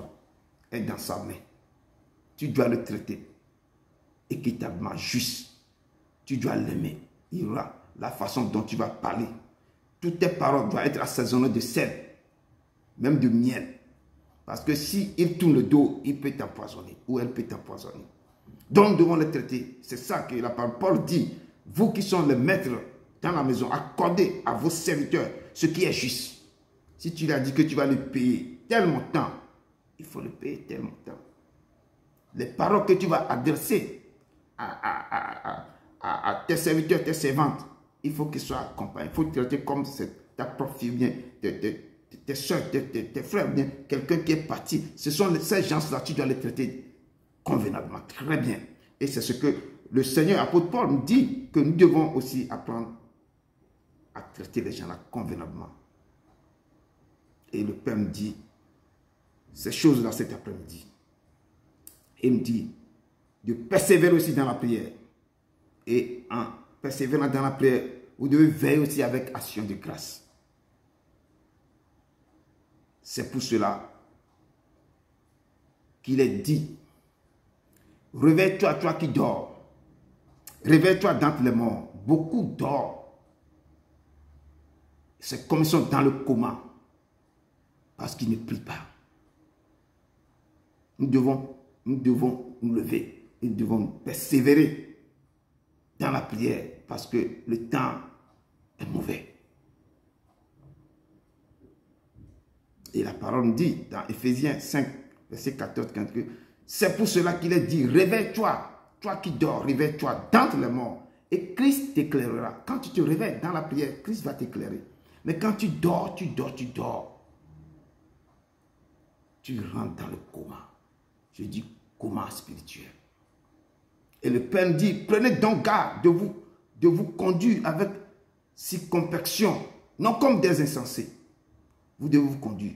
est dans sa main. Tu dois le traiter équitablement, juste. Tu dois l'aimer. Il y aura la façon dont tu vas parler. Toutes tes paroles doivent être assaisonnées de sel, même de miel. Parce que s'il tourne le dos, il peut t'empoisonner ou elle peut t'empoisonner. Donc nous devons le traiter. C'est ça que la parole Paul dit. Vous qui sont les maîtres dans la maison, accordez à vos serviteurs ce qui est juste. Si tu lui as dit que tu vas le payer tel montant, il faut le payer tel montant. Les paroles que tu vas adresser à tes serviteurs, tes servantes, il faut qu'ils soient accompagnés. Il faut te traiter comme ta propre fille, bien, tes soeurs, tes frères, bien, quelqu'un qui est parti. Ce sont ces gens-là, tu dois les traiter convenablement, très bien. Et c'est ce que le Seigneur, apôtre Paul, nous dit, que nous devons aussi apprendre à traiter les gens-là convenablement. Et le Père me dit ces choses-là cet après-midi. Il me dit de persévérer aussi dans la prière. Et en persévérant dans la prière, vous devez veiller aussi avec action de grâce. C'est pour cela qu'il est dit, réveille-toi, toi qui dors. Réveille-toi d'entre les morts. Beaucoup dorment. C'est comme ils sont dans le coma. Parce qu'ils ne prient pas. Nous devons nous lever. Nous devons persévérer dans la prière. Parce que le temps est mauvais. Et la parole nous dit dans Éphésiens 5, verset 14, 15, c'est pour cela qu'il est dit, réveille-toi, toi qui dors, réveille-toi d'entre les morts. Et Christ t'éclairera. Quand tu te réveilles dans la prière, Christ va t'éclairer. Mais quand tu dors, tu rentres dans le coma. Je dis coma spirituel. Et le Père dit, prenez donc garde de vous conduire avec circonspection, non comme des insensés. Vous devez vous conduire.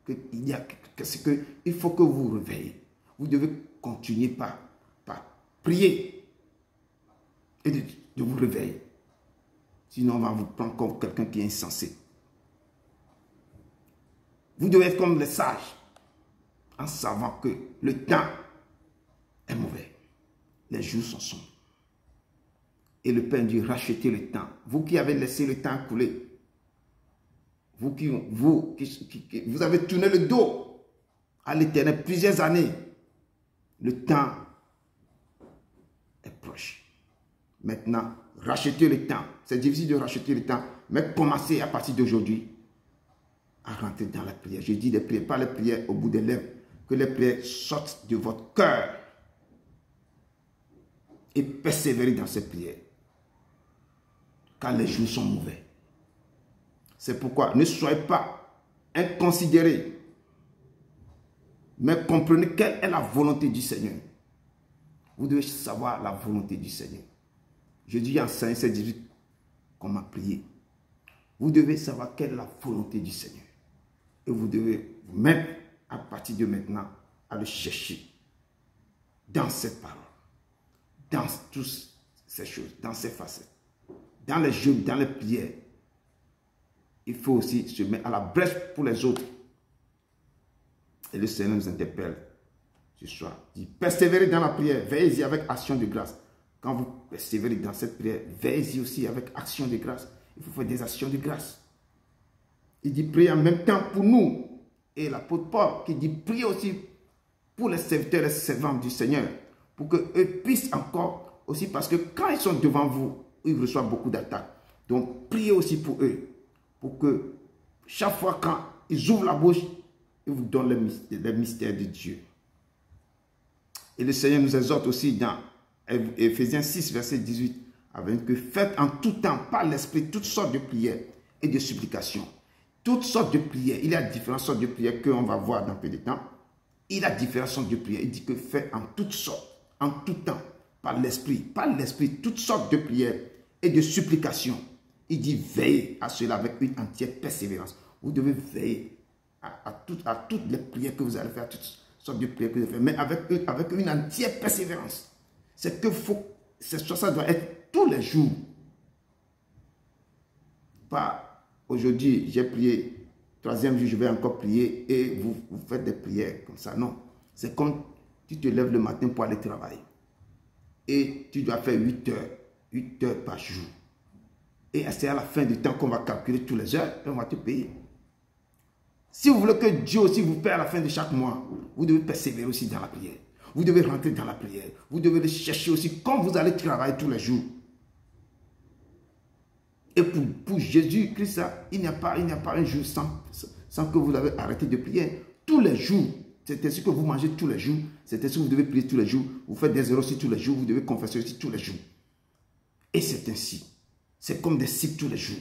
Il faut que vous vous réveillez. Vous devez continuer par prier et de vous réveiller. Sinon, on va vous prendre comme quelqu'un qui est insensé. Vous devez être comme les sages, en savant que le temps est mauvais. Les jours sont sombres. Et le Père dit, rachetez le temps. Vous qui avez laissé le temps couler, vous avez tourné le dos à l'Éternel plusieurs années, le temps est proche. Maintenant, rachetez le temps. C'est difficile de racheter le temps, mais commencez à partir d'aujourd'hui à rentrer dans la prière. Je dis les prières, pas les prières au bout des lèvres, que les prières sortent de votre cœur et persévérez dans ces prières, car les jours sont mauvais. C'est pourquoi ne soyez pas inconsidérés, mais comprenez quelle est la volonté du Seigneur. Vous devez savoir la volonté du Seigneur. Je dis en Saint 18 comment prier. Vous devez savoir quelle est la volonté du Seigneur. Et vous devez vous mettre à partir de maintenant à le chercher dans cette parole, dans toutes ces choses, dans ces facettes, dans les jeûnes, dans les prières. Il faut aussi se mettre à la brèche pour les autres. Et le Seigneur nous interpelle ce soir. Il dit, persévérez dans la prière, veillez-y avec action de grâce. Quand vous persévérez dans cette prière, veillez-y aussi avec action de grâce. Il faut faire des actions de grâce. Il dit, priez en même temps pour nous. Et l'apôtre Paul qui dit, priez aussi pour les serviteurs et les servantes du Seigneur. Pour qu'eux puissent encore aussi, parce que quand ils sont devant vous, ils reçoivent beaucoup d'attaques. Donc, priez aussi pour eux. Pour que chaque fois quand ils ouvrent la bouche, ils vous donnent les mystères de Dieu. Et le Seigneur nous exhorte aussi dans Éphésiens 6, verset 18 avec que faites en tout temps par l'esprit toutes sortes de prières et de supplications. Toutes sortes de prières. Il y a différentes sortes de prières qu'on va voir dans peu de temps. Il y a différentes sortes de prières. Il dit que faites en toutes sortes, en tout temps, par l'esprit, toutes sortes de prières et de supplications. Il dit veillez à cela avec une entière persévérance. Vous devez veiller à toutes les prières que vous allez faire, toutes sortes de prières que vous allez faire, mais avec une entière persévérance. C'est que ça doit être tous les jours. Pas aujourd'hui, j'ai prié, troisième jour, je vais encore prier et vous faites des prières comme ça. Non, c'est comme tu te lèves le matin pour aller travailler et tu dois faire 8 heures par jour. Et c'est à la fin du temps qu'on va calculer toutes les heures et on va te payer. Si vous voulez que Dieu aussi vous paie à la fin de chaque mois, vous devez persévérer aussi dans la prière. Vous devez rentrer dans la prière. Vous devez le chercher aussi quand vous allez travailler tous les jours. Et pour Jésus-Christ, il n'y a pas un jour sans que vous avez arrêté de prier. Tous les jours, c'est ainsi que vous mangez tous les jours. C'est ainsi que vous devez prier tous les jours. Vous faites des erreurs aussi tous les jours. Vous devez confesser aussi tous les jours. Et c'est ainsi. C'est comme des cycles tous les jours.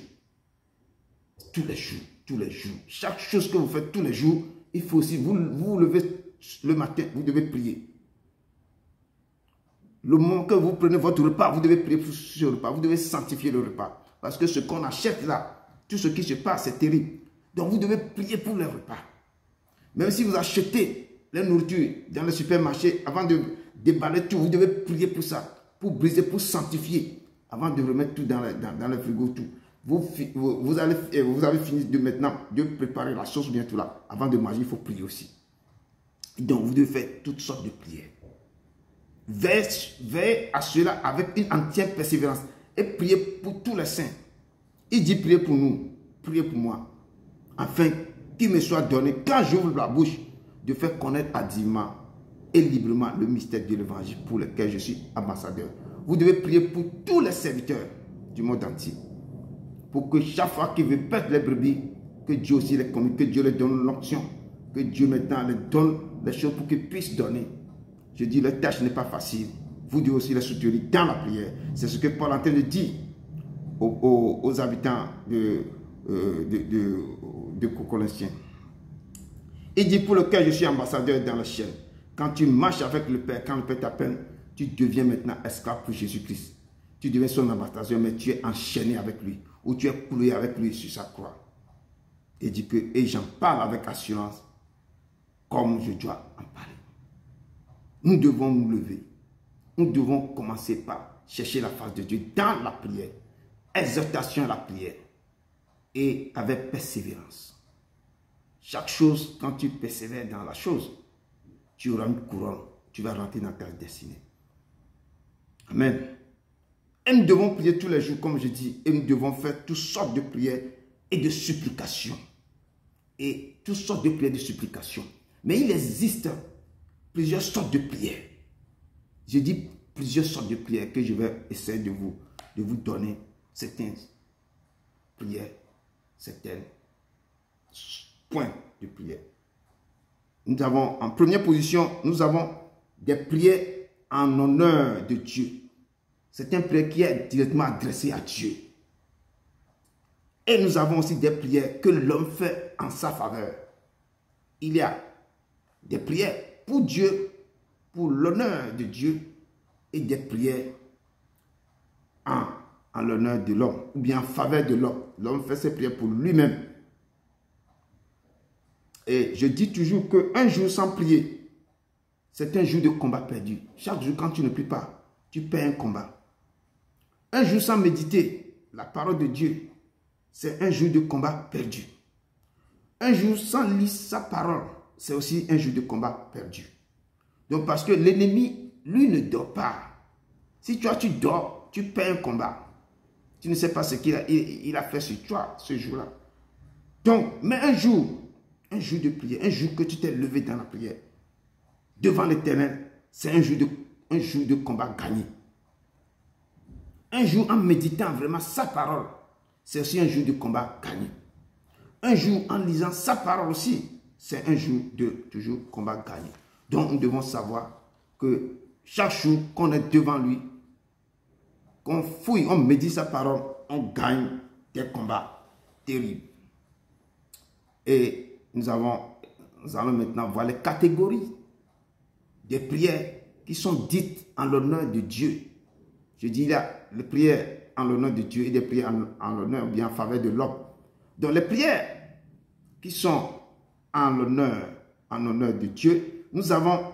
Tous les jours, tous les jours. Chaque chose que vous faites tous les jours, il faut aussi, vous vous levez le matin, vous devez prier. Le moment que vous prenez votre repas, vous devez prier sur le repas. Vous devez sanctifier le repas. Parce que ce qu'on achète là, tout ce qui se passe, c'est terrible. Donc vous devez prier pour le repas. Même si vous achetez les nourritures dans le supermarché, avant de déballer tout, vous devez prier pour ça. Pour briser, pour sanctifier. Avant de remettre tout dans le frigo, tout. Vous avez fini de préparer la sauce bientôt là. Avant de manger, il faut prier aussi. Donc vous devez faire toutes sortes de prières. Veillez à cela avec une entière persévérance. Et priez pour tous les saints. Il dit priez pour nous, priez pour moi. Afin qu'il me soit donné, quand j'ouvre la bouche, de faire connaître hardiment et librement le mystère de l'évangile pour lequel je suis ambassadeur. Vous devez prier pour tous les serviteurs du monde entier. Pour que chaque fois qu'ils veulent perdre les brebis, que Dieu aussi les communique, que Dieu les donne l'onction, que Dieu maintenant les donne les choses pour qu'ils puissent donner. Je dis, la tâche n'est pas facile. Vous devez aussi les soutenir dans la prière. C'est ce que Paul est en train de dire aux habitants de Colossiens. Il dit, pour lequel je suis ambassadeur dans le ciel. Quand tu marches avec le Père, quand le Père t'appelle, tu deviens maintenant esclave pour Jésus-Christ. Tu deviens son ambassadeur, mais tu es enchaîné avec lui. Ou tu es cloué avec lui sur sa croix. Il dit que, et j'en parle avec assurance, comme je dois en parler. Nous devons nous lever. Nous devons commencer par chercher la face de Dieu dans la prière. Exhortation à la prière. Et avec persévérance. Chaque chose, quand tu persévères dans la chose, tu auras une couronne. Tu vas rentrer dans ta destinée. Amen. Et nous devons prier tous les jours, comme je dis. Et nous devons faire toutes sortes de prières et de supplications. Et toutes sortes de prières et de supplications. Mais il existe plusieurs sortes de prières. Je dis plusieurs sortes de prières que je vais essayer de vous donner certaines prières, certains points de prière. Nous avons, en première position, nous avons des prières en honneur de Dieu. C'est une prière qui est directement adressée à Dieu. Et nous avons aussi des prières que l'homme fait en sa faveur. Il y a des prières pour Dieu, pour l'honneur de Dieu, et des prières en l'honneur de l'homme, ou bien en faveur de l'homme. L'homme fait ses prières pour lui-même. Et je dis toujours qu'un jour sans prier, c'est un jour de combat perdu. Chaque jour, quand tu ne pries pas, tu perds un combat. Un jour sans méditer la parole de Dieu, c'est un jour de combat perdu. Un jour sans lire sa parole, c'est aussi un jour de combat perdu. Donc parce que l'ennemi, lui, ne dort pas. Si toi, tu dors, tu perds un combat. Tu ne sais pas ce qu'il a fait sur toi, ce jour-là. Donc, mais un jour de prière, un jour que tu t'es levé dans la prière, devant l'Éternel, c'est un jour de combat gagné. Un jour en méditant vraiment sa parole, c'est aussi un jour de combat gagné. Un jour en lisant sa parole aussi, c'est un jour de toujours combat gagné. Donc nous devons savoir que chaque jour qu'on est devant lui, qu'on fouille, on médite sa parole, on gagne des combats terribles. Et nous allons maintenant voir les catégories des prières qui sont dites en l'honneur de Dieu. Je dis là, les prières en l'honneur de Dieu et des prières en l'honneur bien en faveur de l'homme. Donc les prières qui sont en l'honneur de Dieu, nous avons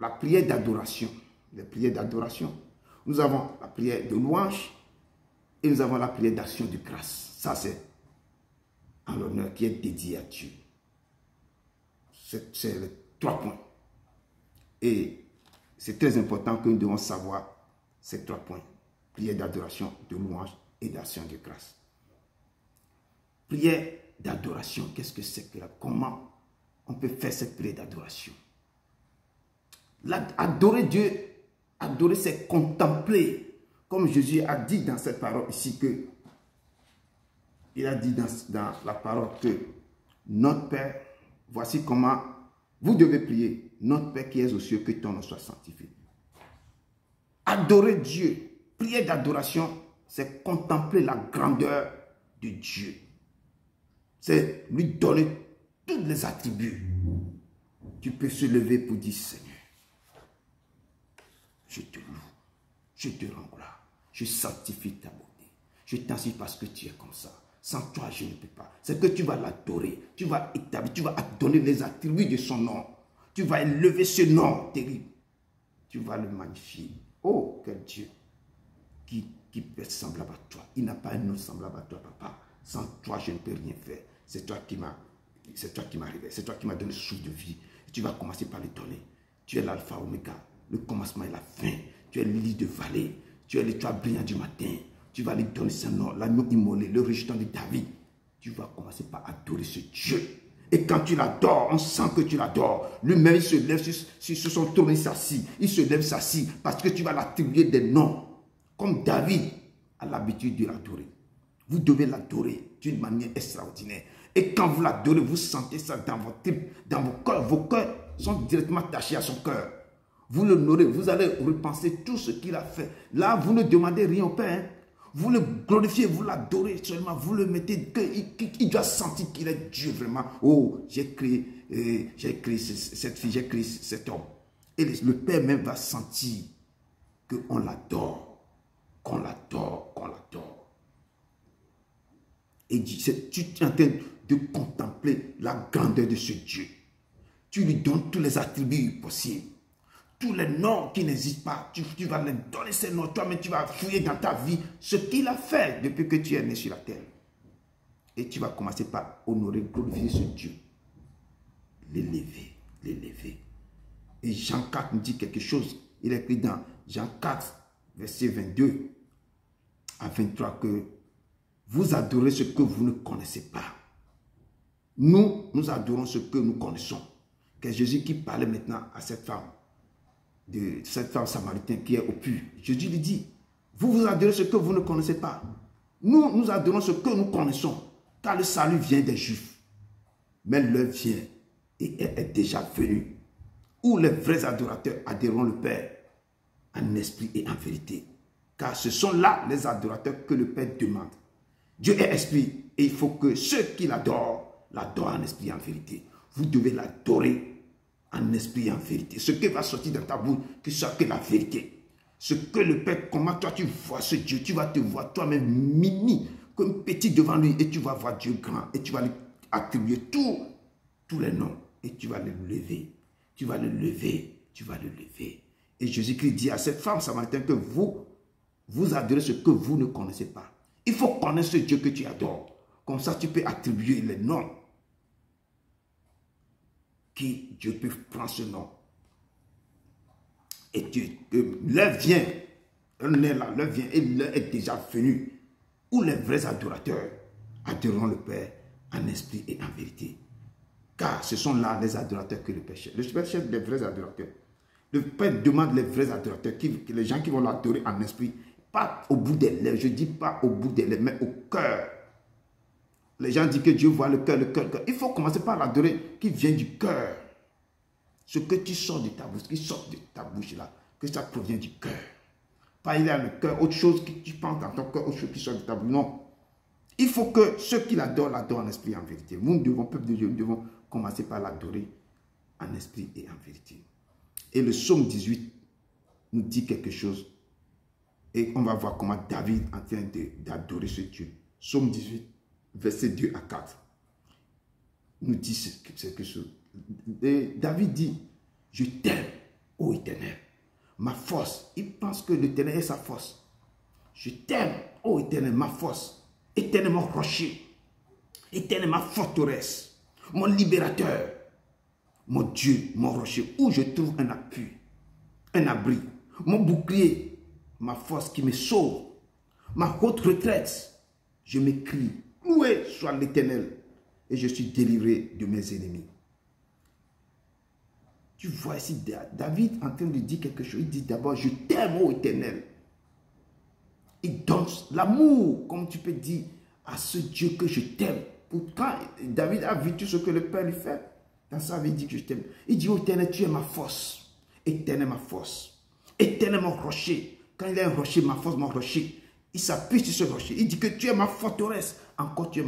la prière d'adoration. Les prières d'adoration. Nous avons la prière de louange et nous avons la prière d'action de grâce. Ça, c'est en l'honneur qui est dédié à Dieu. C'est les 3 points. Et c'est très important que nous devons savoir ces 3 points. Prière d'adoration, de louange et d'action de grâce. Prière d'adoration, qu'est-ce que c'est que là? Comment on peut faire cette prière d'adoration? Adorer Dieu, adorer, c'est contempler. Comme Jésus a dit dans cette parole ici que, il a dit dans la parole que notre Père, voici comment vous devez prier. Notre Père qui est aux cieux, que ton nom soit sanctifié. Adorer Dieu, prière d'adoration, c'est contempler la grandeur de Dieu. C'est lui donner tous les attributs. Tu peux se lever pour dire, Seigneur, je te loue, je te rends gloire, je sanctifie ta beauté. Je t'en parce que tu es comme ça. Sans toi, je ne peux pas. C'est que tu vas l'adorer, tu vas établir, tu vas donner les attributs de son nom. Tu vas élever ce nom terrible. Tu vas le magnifier. Oh, quel Dieu qui peut être semblable à toi. Il n'a pas un autre semblable à toi, papa. Sans toi, je ne peux rien faire. C'est toi qui m'as réveillé. C'est toi qui m'as donné le souffle de vie. Tu vas commencer par le donner. Tu es l'alpha oméga, le commencement et la fin. Tu es l'île de vallée. Tu es l'étoile brillante du matin. Tu vas lui donner son nom, l'agneau immolé, le rejeton de David. Tu vas commencer par adorer ce Dieu. Et quand tu l'adores, on sent que tu l'adores. Lui-même, il se lève sur son trône, il s'assit. Il se lève, s'assit, parce que tu vas l'attribuer des noms. Comme David a l'habitude de l'adorer. Vous devez l'adorer d'une manière extraordinaire. Et quand vous l'adorez, vous sentez ça dans vos tripes, dans vos cœurs. Vos cœurs sont directement attachés à son cœur. Vous l'honorez, vous allez repenser tout ce qu'il a fait. Là, vous ne demandez rien au Père. Hein. Vous le glorifiez, vous l'adorez seulement, vous le mettez, qu'il doit sentir qu'il est Dieu vraiment. Oh, j'ai créé cette fille, j'ai créé cet homme. Et le Père même va sentir qu'on l'adore, qu'on l'adore, qu'on l'adore. Et tu es en train de contempler la grandeur de ce Dieu. Tu lui donnes tous les attributs possibles. Tous les noms qui n'existent pas, tu vas leur donner ces noms. Toi-même, tu vas fouiller dans ta vie ce qu'il a fait depuis que tu es né sur la terre. Et tu vas commencer par honorer, glorifier ce Dieu. L'élever, l'élever. Et Jean 4 nous dit quelque chose. Il est écrit dans Jean 4, verset 22 à 23 que vous adorez ce que vous ne connaissez pas. Nous adorons ce que nous connaissons. C'est Jésus qui parlait maintenant à cette femme. De cette femme samaritaine qui est au puits. Jésus lui dit, vous adorez ce que vous ne connaissez pas. Nous adorons ce que nous connaissons, car le salut vient des Juifs. Mais l'heure vient et elle est déjà venue, où les vrais adorateurs adoreront le Père en esprit et en vérité. Car ce sont là les adorateurs que le Père demande. Dieu est esprit et il faut que ceux qui l'adorent en esprit et en vérité. Vous devez l'adorer en esprit et en vérité. Ce qui va sortir dans ta bouche, que ce soit que la vérité. Ce que le Père, comment toi tu vois ce Dieu, tu vas te voir toi-même mini, comme petit devant lui, et tu vas voir Dieu grand, et tu vas lui attribuer tous les noms, et tu vas le lever, tu vas le lever, tu vas le lever. Et Jésus-Christ dit à cette femme samaritaine que vous adorez ce que vous ne connaissez pas. Il faut connaître ce Dieu que tu adores. Comme ça, tu peux attribuer les noms. Qui Dieu peut prendre ce nom. Et l'heure vient, on est là, l'heure vient et l'heure est déjà venue, où les vrais adorateurs adoreront le Père en esprit et en vérité. Car ce sont là les adorateurs que le Père cherche. Le Père cherche les vrais adorateurs. Le Père demande les vrais adorateurs, les gens qui vont l'adorer en esprit, pas au bout des lèvres, je dis pas au bout des lèvres, mais au cœur. Les gens disent que Dieu voit le cœur, le cœur, le cœur. Il faut commencer par l'adorer qui vient du cœur. Ce que tu sors de ta bouche, qui sort de ta bouche là, que ça provient du cœur. Pas il a le cœur, autre chose que tu penses dans ton cœur, autre chose qui soit de ta bouche. Non. Il faut que ceux qui l'adorent en esprit et en vérité. Nous devons, peuple de Dieu, nous devons commencer par l'adorer en esprit et en vérité. Et le psaume 18 nous dit quelque chose. Et on va voir comment David est en train d'adorer ce Dieu. Psaume 18, versets 2 à 4. Nous dit quelque chose. Et David dit, je t'aime, ô Éternel, ma force. Il pense que l'Éternel est sa force. Je t'aime, ô Éternel, ma force. Éternel, mon rocher. Éternel, ma forteresse. Mon libérateur. Mon Dieu, mon rocher, où je trouve un appui, un abri. Mon bouclier, ma force qui me sauve. Ma haute retraite. Je m'écrie, loué soit l'Éternel. Et je suis délivré de mes ennemis. Tu vois ici David en train de dire quelque chose. Il dit d'abord, je t'aime, ô Éternel. Il donne l'amour, comme tu peux dire, à ce Dieu que je t'aime. Quand David a vu tout ce que le Père lui fait, dans sa vie, il dit que je t'aime. Il dit, ô Éternel, tu es ma force. Éternel, ma force. Éternel, mon rocher. Quand il est un rocher, ma force, mon rocher, il s'appuie sur ce rocher. Il dit que tu es ma forteresse. Encore, tu es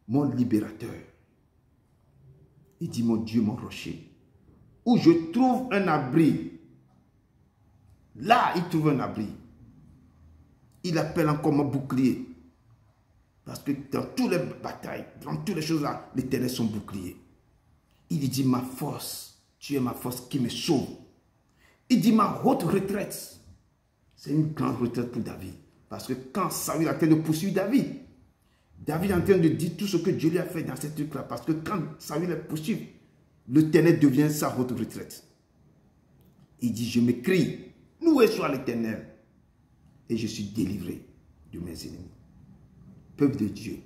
mon libérateur. Il dit, mon Dieu, mon rocher, où je trouve un abri. Là, il trouve un abri. Il appelle encore mon bouclier. Parce que dans toutes les batailles, dans toutes les choses là, l'Éternel est son bouclier. Il dit, ma force, tu es ma force qui me sauve. Il dit, ma haute retraite. C'est une grande retraite pour David. Parce que quand Saül a en train de poursuivre David, David est en train de dire tout ce que Dieu lui a fait dans cette truc-là. Parce que quand Saül le poursuit, l'Éternel devient sa haute retraite. Il dit, je m'écrie, loué soit l'Éternel. Et je suis délivré de mes ennemis. Peuple de Dieu,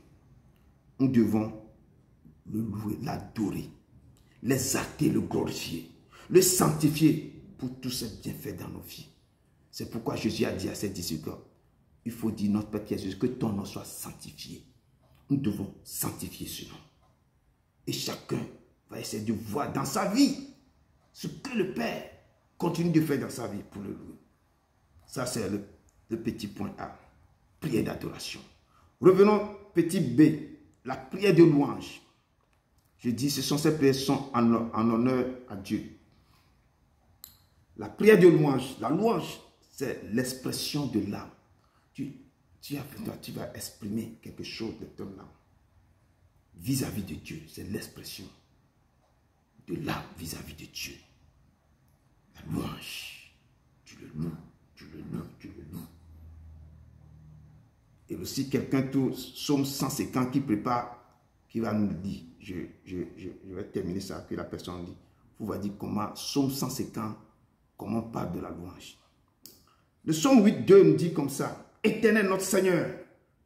nous devons le louer, l'adorer, l'exalter, le glorifier, le sanctifier pour tous ces bienfaits dans nos vies. C'est pourquoi Jésus a dit à ses disciples, il faut dire notre Père qui est Jésus, que ton nom soit sanctifié. Nous devons sanctifier ce nom. Et chacun va essayer de voir dans sa vie ce que le Père continue de faire dans sa vie pour le louer. Ça, c'est le petit point A, prière d'adoration. Revenons, petit B, la prière de louange. Je dis, ce sont ces prières qui sont en honneur à Dieu. La prière de louange, la louange, c'est l'expression de l'âme. Tu vas exprimer quelque chose de ton âme vis-à-vis de Dieu. C'est l'expression de l'âme vis-à-vis de Dieu. La louange, tu le loues, tu le loues, tu le loues. Et aussi quelqu'un, tout psaume 150 qui prépare, qui va nous dire, je vais terminer ça, que la personne dit, vous va dire comment, psaume 150, comment on parle de la louange. Le psaume 8.2 nous dit comme ça, Éternel notre Seigneur,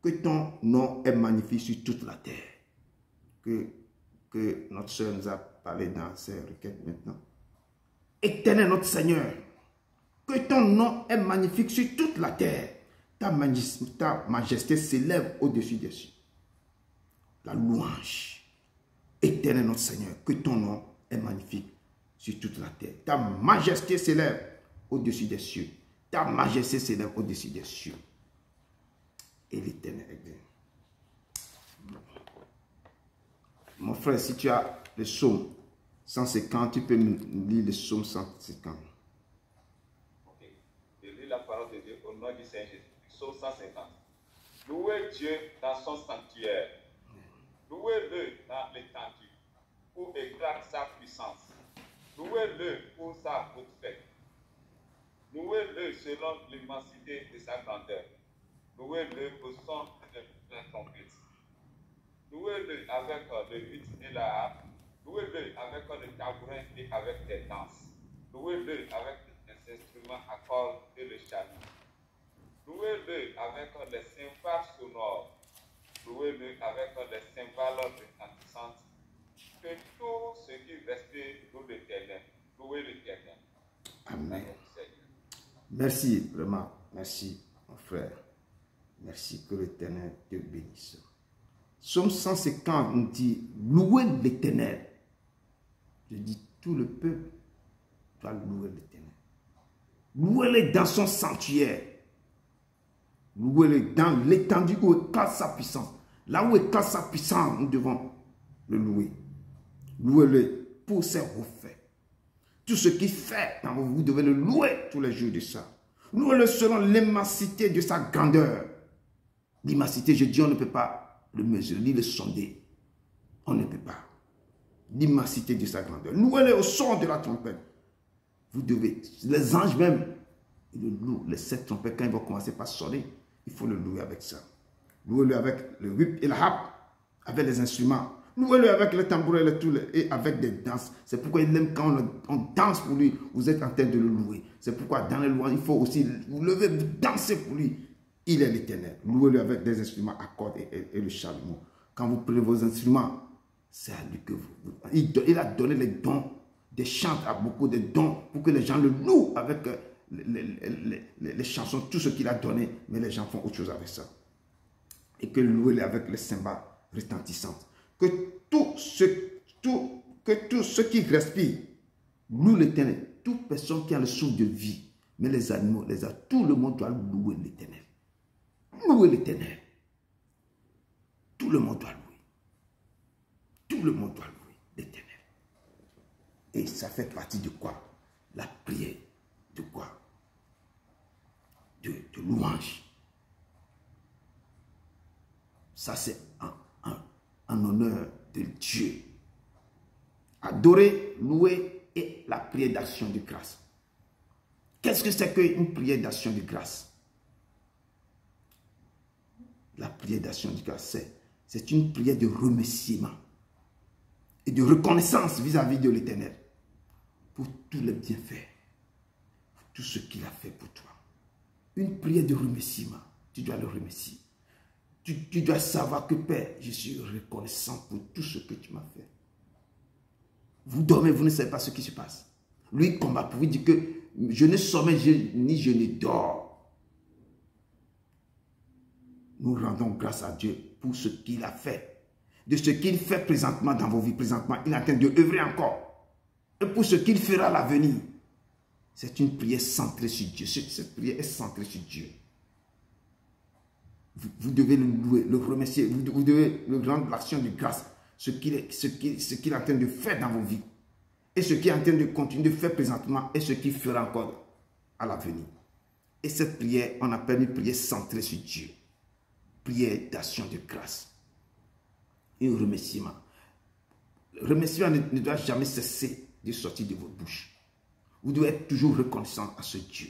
que ton nom est magnifique sur toute la terre. Que notre soeur nous a parlé dans ses requêtes maintenant. Éternel notre Seigneur, que ton nom est magnifique sur toute la terre. Ta majesté s'élève au-dessus des cieux. La louange. Éternel notre Seigneur, que ton nom est magnifique sur toute la terre. Ta majesté s'élève au-dessus des cieux. Ta majesté s'élève au-dessus des cieux. Et l'Éternel est bien. Mon frère, si tu as le psaume 150, tu peux me lire le psaume 150. Ok. Je lis la parole de Dieu au nom du Seigneur Jésus. Psaume 150. Louez Dieu dans son sanctuaire. Louez-le dans l'étendue, où éclate sa puissance. Louez-le pour sa haute fête. Louez-le selon l'immensité de sa grandeur. Louez-le au son de la trompette. Louez-le avec le luth et la harpe. Louez-le avec le tabourin et avec des danses. Louez-le avec les instruments à cordes et le chalumeau. Louez-le avec les cymbales sonores. Louez-le avec les cymbales retentissantes. Que tout ce qui respire loue l'Éternel. Louez l'Éternel. Amen. Merci, vraiment. Merci, mon frère. Merci, que l'Éternel te bénisse. Psaume 150 nous dit, louez l'Éternel. Je dis, tout le peuple doit louer l'Éternel. Louez-le dans son sanctuaire. Louez-le dans l'étendue où éclate sa puissance. Là où éclate sa puissance, nous devons le louer. Louez-le pour ses refaits. Tout ce qu'il fait, vous devez le louer tous les jours de ça. Louez-le selon l'immensité de sa grandeur. L'immensité, je dis, on ne peut pas le mesurer, ni le sonder. On ne peut pas. L'immensité de sa grandeur. Louez-le au son de la trompette. Vous devez, les anges même, ils le louent. Les 7 trompettes, quand ils vont commencer par sonner, il faut le louer avec ça. Louez-le avec le whip et la harpe, avec les instruments. Louez-le avec le tambour et avec des danses. C'est pourquoi il aime quand on danse pour lui, vous êtes en train de le louer. C'est pourquoi dans les louanges, il faut aussi vous lever, vous danser pour lui. Il est l'Éternel. Louez-le avec des instruments à cordes et le chalumeau. Quand vous prenez vos instruments, c'est à lui que vous... Il a donné les dons, des chants à beaucoup de dons pour que les gens le louent avec les chansons, tout ce qu'il a donné. Mais les gens font autre chose avec ça. Et que louez-le avec les cymbales retentissantes. Que tout ce qui respire loue l'Éternel. Toute personne qui a le souffle de vie, mais les animaux, tout le monde doit louer l'Éternel. Louer l'Éternel. Tout le monde doit louer. Tout le monde doit louer l'Éternel. Et ça fait partie de quoi? La prière. De quoi? De louange. Ça, c'est en honneur de Dieu. Adorer, louer et la prière d'action de grâce. Qu'est-ce que c'est qu'une prière d'action de grâce? La prière d'action de grâce, c'est une prière de remerciement et de reconnaissance vis-à-vis de l'Éternel pour tous les bienfaits, pour tout ce qu'il a fait pour toi. Une prière de remerciement, tu dois le remercier. Tu dois savoir que Père, je suis reconnaissant pour tout ce que tu m'as fait. Vous dormez, vous ne savez pas ce qui se passe. Lui combat pour vous dire que je ne sommeille ni je ne dors. Nous rendons grâce à Dieu pour ce qu'il a fait. De ce qu'il fait présentement dans vos vies. Présentement, il est en train de œuvrer encore. Et pour ce qu'il fera à l'avenir. C'est une prière centrée sur Dieu. Cette prière est centrée sur Dieu. Vous devez le louer, le remercier. Vous devez le rendre l'action de grâce. Ce qu'il est en train de faire dans vos vies. Et ce qu'il est en train de continuer de faire présentement. Et ce qu'il fera encore à l'avenir. Et cette prière, on appelle une prière centrée sur Dieu. Prière d'action de grâce. Et un remerciement. Le remerciement ne doit jamais cesser de sortir de votre bouche. Vous devez être toujours reconnaissant à ce Dieu.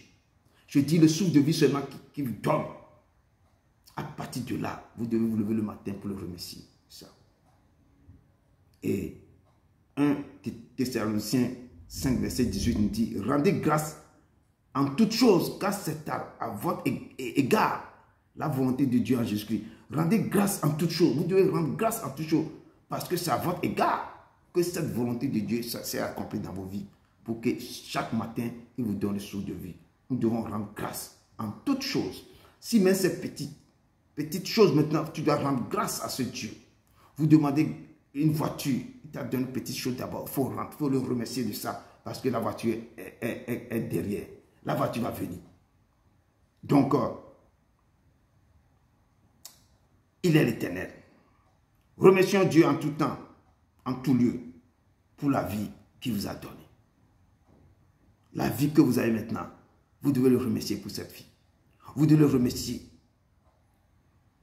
Je dis le souffle de vie seulement qui vous donne. À partir de là, vous devez vous lever le matin pour le remercier. Ça. Et 1 Thessaloniciens 5, verset 18 nous dit, rendez grâce en toutes choses, car c'est à votre égard la volonté de Dieu en Jésus-Christ. Rendez grâce en toutes choses. Vous devez rendre grâce en toutes choses, parce que c'est à votre égard que cette volonté de Dieu s'est accomplie dans vos vies, pour que chaque matin, il vous donne le souffle de vie. Nous devons rendre grâce en toutes choses. Si même c'est petite chose maintenant, tu dois rendre grâce à ce Dieu. Vous demandez une voiture, il t'a donné une petite chose d'abord, il faut le remercier de ça, parce que la voiture est derrière. La voiture va venir. Donc, il est l'Éternel. Remercions Dieu en tout temps, en tout lieu, pour la vie qu'il vous a donnée. La vie que vous avez maintenant, vous devez le remercier pour cette vie. Vous devez le remercier.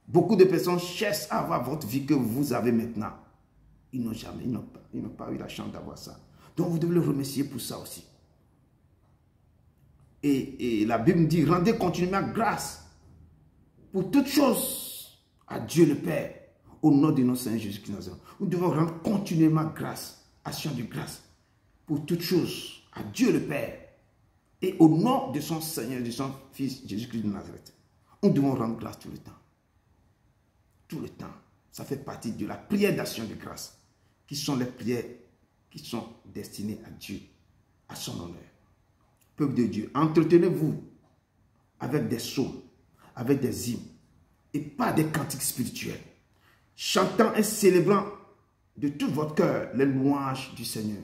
Beaucoup de personnes cherchent à avoir votre vie que vous avez maintenant. Ils n'ont pas eu la chance d'avoir ça. Donc vous devez le remercier pour ça aussi. Et la Bible dit, rendez continuellement grâce pour toutes choses à Dieu le Père, au nom de notre Seigneur Jésus-Christ. Nous devons rendre continuellement grâce, action de grâce, pour toutes choses à Dieu le Père, et au nom de son Seigneur, de son Fils Jésus-Christ de Nazareth. Nous devons rendre grâce tout le temps. Tout le temps. Ça fait partie de la prière d'action de grâce, qui sont les prières qui sont destinées à Dieu, à son honneur. Peuple de Dieu, entretenez-vous avec des psaumes, avec des hymnes, et pas des cantiques spirituels, chantant et célébrant de tout votre cœur les louanges du Seigneur.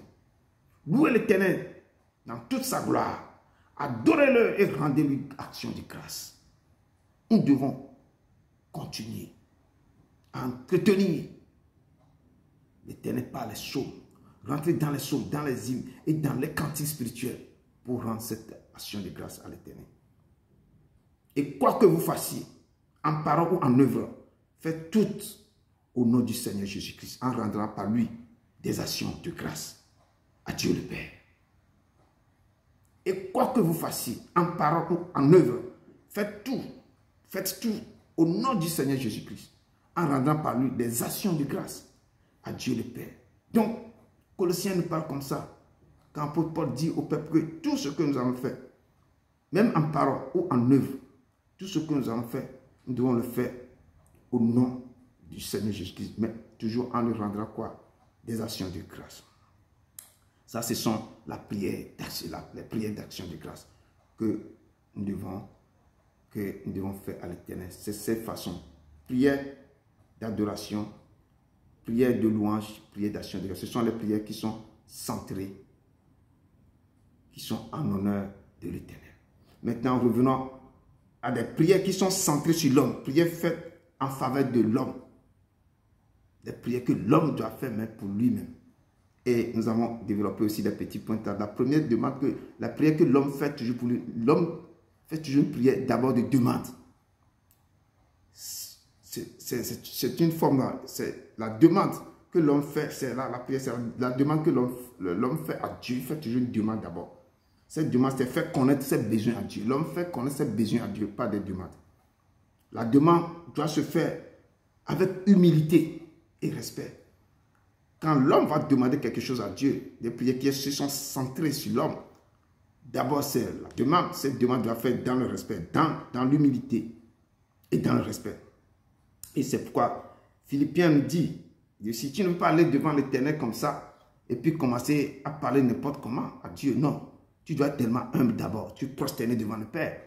Louez l'Éternel dans toute sa gloire, adorez-le et rendez-lui action de grâce. nous devons continuer à entretenir l'Éternel par les psaumes, rentrer dans les psaumes, dans les hymnes et dans les cantiques spirituels pour rendre cette action de grâce à l'Éternel. Et quoi que vous fassiez, en parole ou en œuvre, faites tout au nom du Seigneur Jésus-Christ, en rendant par lui des actions de grâce à Dieu le Père. Et quoi que vous fassiez, en parole ou en œuvre, faites tout au nom du Seigneur Jésus-Christ, en rendant par lui des actions de grâce à Dieu le Père. Donc, Colossiens nous parle comme ça, quand l'apôtre Paul dit au peuple que tout ce que nous avons fait, même en parole ou en œuvre, tout ce que nous avons fait, nous devons le faire au nom du Seigneur Jésus-Christ, mais toujours en lui rendant quoi? Des actions de grâce. Ça, ce sont les prières d'action de grâce que nous devons faire à l'Éternel. C'est cette façon. Prière d'adoration, prière de louange, prière d'action de grâce. Ce sont les prières qui sont centrées, qui sont en honneur de l'Éternel. Maintenant, revenons à des prières qui sont centrées sur l'homme. Prières faites en faveur de l'homme. Des prières que l'homme doit faire même pour lui-même. Et nous avons développé aussi des petits points. La première demande, que la prière que l'homme fait toujours pour lui, l'homme fait toujours une prière d'abord de demande. C'est une forme, c'est la demande que l'homme fait, c'est la prière, c'est la demande que l'homme fait à Dieu. Il fait toujours une demande d'abord. Cette demande, c'est faire connaître ses besoins à Dieu. L'homme fait connaître ses besoins à Dieu, pas des demandes. La demande doit se faire avec humilité et respect. Quand l'homme va demander quelque chose à Dieu, des prières qui se sont centrées sur l'homme, d'abord c'est la demande. Cette demande doit faire dans le respect, dans l'humilité et dans le respect. Et c'est pourquoi Philippiens nous dit, si tu ne veux pas aller devant l'Éternel comme ça, et puis commencer à parler n'importe comment à Dieu, non. Tu dois être tellement humble d'abord. Tu prosterner devant le Père.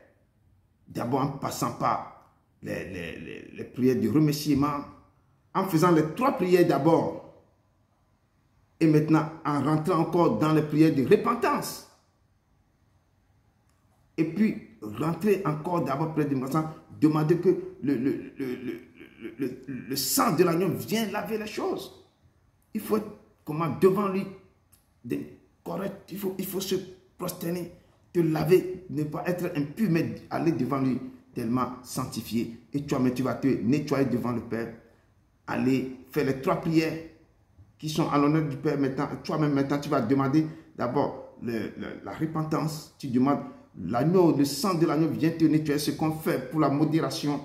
D'abord en passant par les prières de remerciement, en faisant les 3 prières d'abord. Et maintenant, en rentrant encore dans les prières de repentance. Et puis, rentrer encore d'abord près de moi, demander que le sang de l'agneau vienne laver les choses. Il faut être comment, devant lui, correct. Il faut se prosterner, te laver, ne pas être impur, mais aller devant lui tellement sanctifié. Et toi-même, tu vas te nettoyer devant le Père. Aller faire les 3 prières qui sont à l'honneur du Père maintenant. Toi-même maintenant, tu vas demander d'abord la repentance. Tu demandes l'agneau, le sang de l'agneau vient te nettoyer. Ce qu'on fait pour la modération,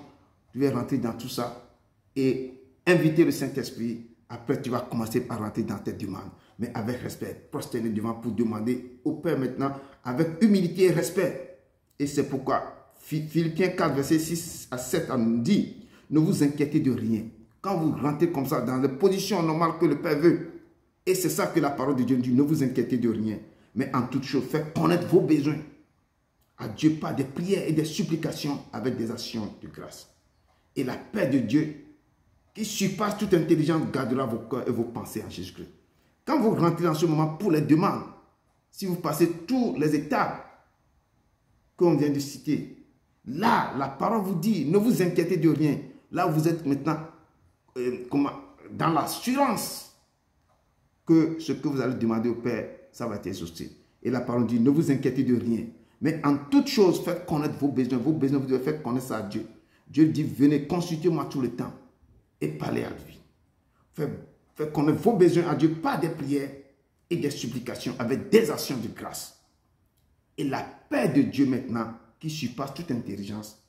tu vas rentrer dans tout ça et inviter le Saint-Esprit. Après, tu vas commencer par rentrer dans tes demandes, mais avec respect, prosterner devant pour demander au Père maintenant, avec humilité et respect. Et c'est pourquoi Philippiens 4, verset 6 à 7 nous dit, ne vous inquiétez de rien. Quand vous rentrez comme ça dans les positions normales que le Père veut, et c'est ça que la parole de Dieu dit, ne vous inquiétez de rien, mais en toute chose, faites connaître vos besoins à Dieu par des prières et des supplications avec des actions de grâce. Et la paix de Dieu, qui surpasse toute intelligence, gardera vos cœurs et vos pensées en Jésus-Christ. Quand vous rentrez en ce moment pour les demandes, si vous passez tous les étapes qu'on vient de citer, là, la parole vous dit, ne vous inquiétez de rien. Là, vous êtes maintenant dans l'assurance que ce que vous allez demander au Père, ça va être exaucé. Et la parole dit, ne vous inquiétez de rien. Mais en toute chose, faites connaître vos besoins. Vos besoins, vous devez faire connaître ça à Dieu. Dieu dit, venez, consultez-moi tout le temps et parlez à lui. Faites connaître vos besoins à Dieu par des prières et des supplications avec des actions de grâce. Et la paix de Dieu maintenant, qui surpasse toute intelligence,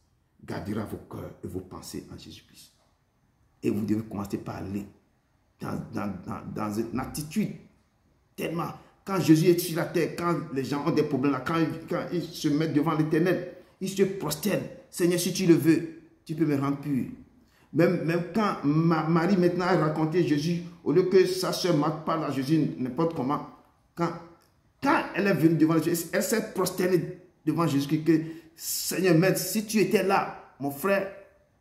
gardera vos cœurs et vos pensées en Jésus-Christ. Et vous devez commencer par aller dans une attitude tellement... Quand Jésus est sur la terre, quand les gens ont des problèmes, là, quand ils se mettent devant l'Éternel, ils se prosternent. Seigneur, si tu le veux, tu peux me rendre pur. Même quand Marie maintenant a raconté Jésus, au lieu que sa soeur Marthe parle à Jésus n'importe comment, quand elle est venue devant Jésus, elle s'est prosternée devant Jésus, que Seigneur, Maître, si tu étais là, mon frère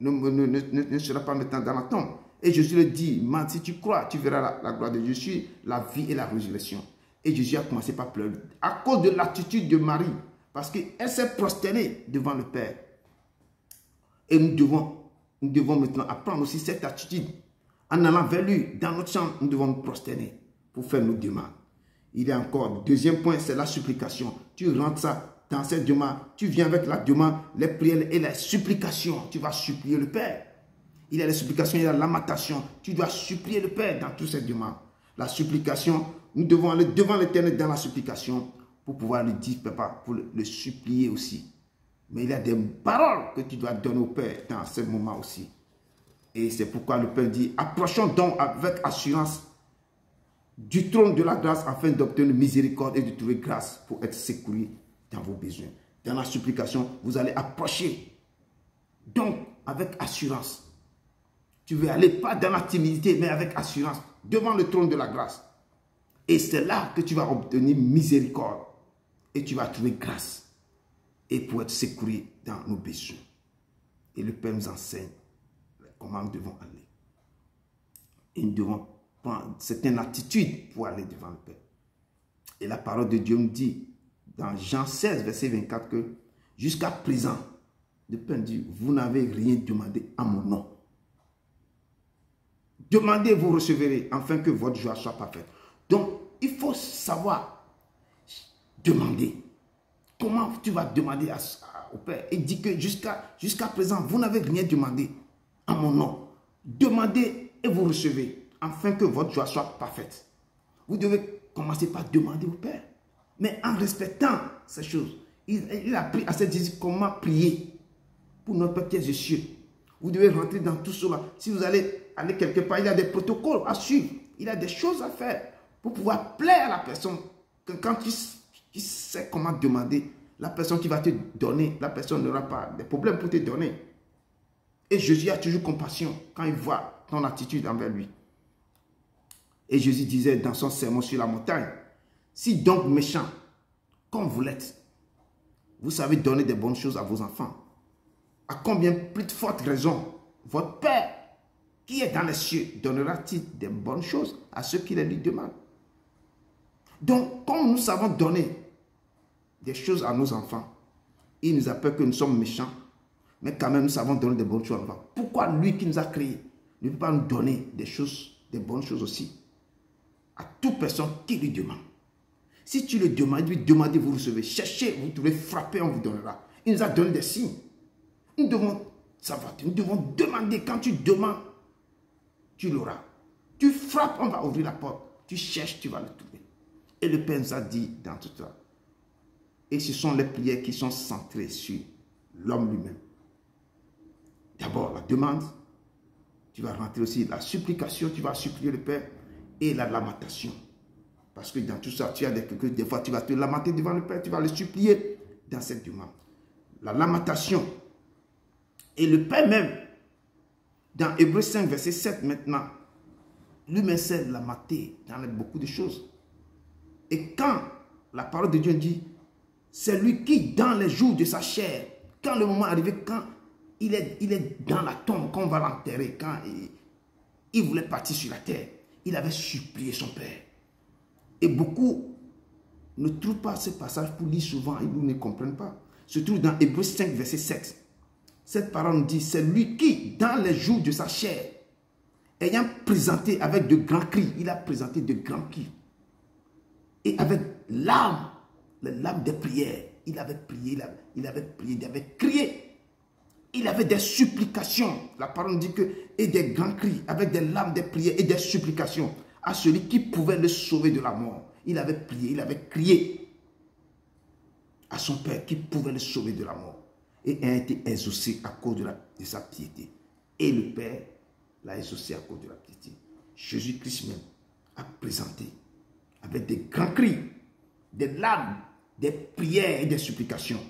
ne sera pas maintenant dans la tombe. Et Jésus le dit, Marthe, si tu crois, tu verras la gloire de Dieu. Je suis la vie et la résurrection. Et Jésus a commencé par pleurer à cause de l'attitude de Marie, parce qu'elle s'est prosternée devant le Père. Et nous devons maintenant apprendre aussi cette attitude. En allant vers lui, dans notre chambre, nous devons nous prosterner pour faire nos demandes. Il y a encore, deuxième point, c'est la supplication. Tu rentres ça dans cette demande, tu viens avec la demande, les prières et les supplications. Tu vas supplier le Père. Il y a les supplications, il y a la lamentation. Tu dois supplier le Père dans toutes ces demandes. La supplication, nous devons aller devant l'Éternel dans la supplication pour pouvoir lui dire, papa, pour le supplier aussi. Mais il y a des paroles que tu dois donner au Père dans ce moment aussi. Et c'est pourquoi le Père dit, approchons donc avec assurance du trône de la grâce afin d'obtenir miséricorde et de trouver grâce pour être secouru dans vos besoins. Dans la supplication, vous allez approcher. Donc, avec assurance. Tu veux aller pas dans la timidité, mais avec assurance, devant le trône de la grâce. Et c'est là que tu vas obtenir miséricorde. Et tu vas trouver grâce. Et pour être secouru dans nos besoins. Et le Père nous enseigne comment nous devons aller. Et nous devons prendre certaines attitudes pour aller devant le Père. Et la parole de Dieu nous dit, dans Jean 16, verset 24, que jusqu'à présent, le Père dit, vous n'avez rien demandé à mon nom. Demandez, vous recevrez, afin que votre joie soit parfaite. Donc, il faut savoir demander. Comment tu vas demander au Père? Il dit que jusqu'à présent, vous n'avez rien demandé à mon nom. Demandez et vous recevez, afin que votre joie soit parfaite. Vous devez commencer par demander au Père. Mais en respectant ces choses, il a appris à se dire comment prier pour notre Père qui est aux cieux. Vous devez rentrer dans tout cela. Si vous allez aller quelque part, il y a des protocoles à suivre. Il y a des choses à faire pour pouvoir plaire à la personne. Que quand tu sais comment demander, la personne qui va te donner, la personne n'aura pas de problème pour te donner. Et Jésus a toujours compassion quand il voit ton attitude envers lui. Et Jésus disait dans son sermon sur la montagne, si donc méchant, comme vous l'êtes, vous savez donner des bonnes choses à vos enfants, à combien plus de forte raison, votre Père qui est dans les cieux donnera-t-il des bonnes choses à ceux qui les lui demandent. Donc, comme nous savons donner des choses à nos enfants, il nous a peur que nous sommes méchants, mais quand même nous savons donner des bonnes choses à nos enfants. Pourquoi lui qui nous a créés ne peut pas nous donner des bonnes choses aussi à toute personne qui lui demande? Si tu le demandes, lui demandez, vous recevez. Cherchez, vous trouvez, frappez, on vous donnera. Il nous a donné des signes. Nous devons savoir, nous devons demander. Quand tu demandes, tu l'auras. Tu frappes, on va ouvrir la porte. Tu cherches, tu vas le trouver. Et le Père nous a dit dans tout ça. Et ce sont les prières qui sont centrées sur l'homme lui-même. D'abord, la demande. Tu vas rentrer aussi la supplication, tu vas supplier le Père. Et la lamentation. Parce que dans tout ça, tu as des fois, tu vas te lamenter devant le Père, tu vas le supplier dans cette demande. La lamentation. Et le Père même, dans Hébreux 5, verset 7 maintenant, lui-même sait lamenter dans beaucoup de choses. Et quand la parole de Dieu dit, c'est lui qui, dans les jours de sa chair, quand le moment est arrivé, quand il est dans la tombe, quand on va l'enterrer, quand il voulait partir sur la terre, il avait supplié son Père. Et beaucoup ne trouvent pas ce passage pour lire souvent, ils ne comprennent pas. Se trouve dans Hébreux 5, verset 7. Cette parole nous dit, c'est lui qui, dans les jours de sa chair, ayant présenté avec de grands cris, il a présenté de grands cris. Et avec l'âme, les larmes des prières, il avait prié, il avait prié, il avait crié. Il avait des supplications. La parole nous dit que, et des grands cris, avec des larmes, des prières et des supplications à celui qui pouvait le sauver de la mort. Il avait prié, il avait crié à son Père qui pouvait le sauver de la mort. Et a été exaucé à cause de sa piété. Et le Père l'a exaucé à cause de la piété. Jésus-Christ même a présenté avec des grands cris, des larmes, des prières et des supplications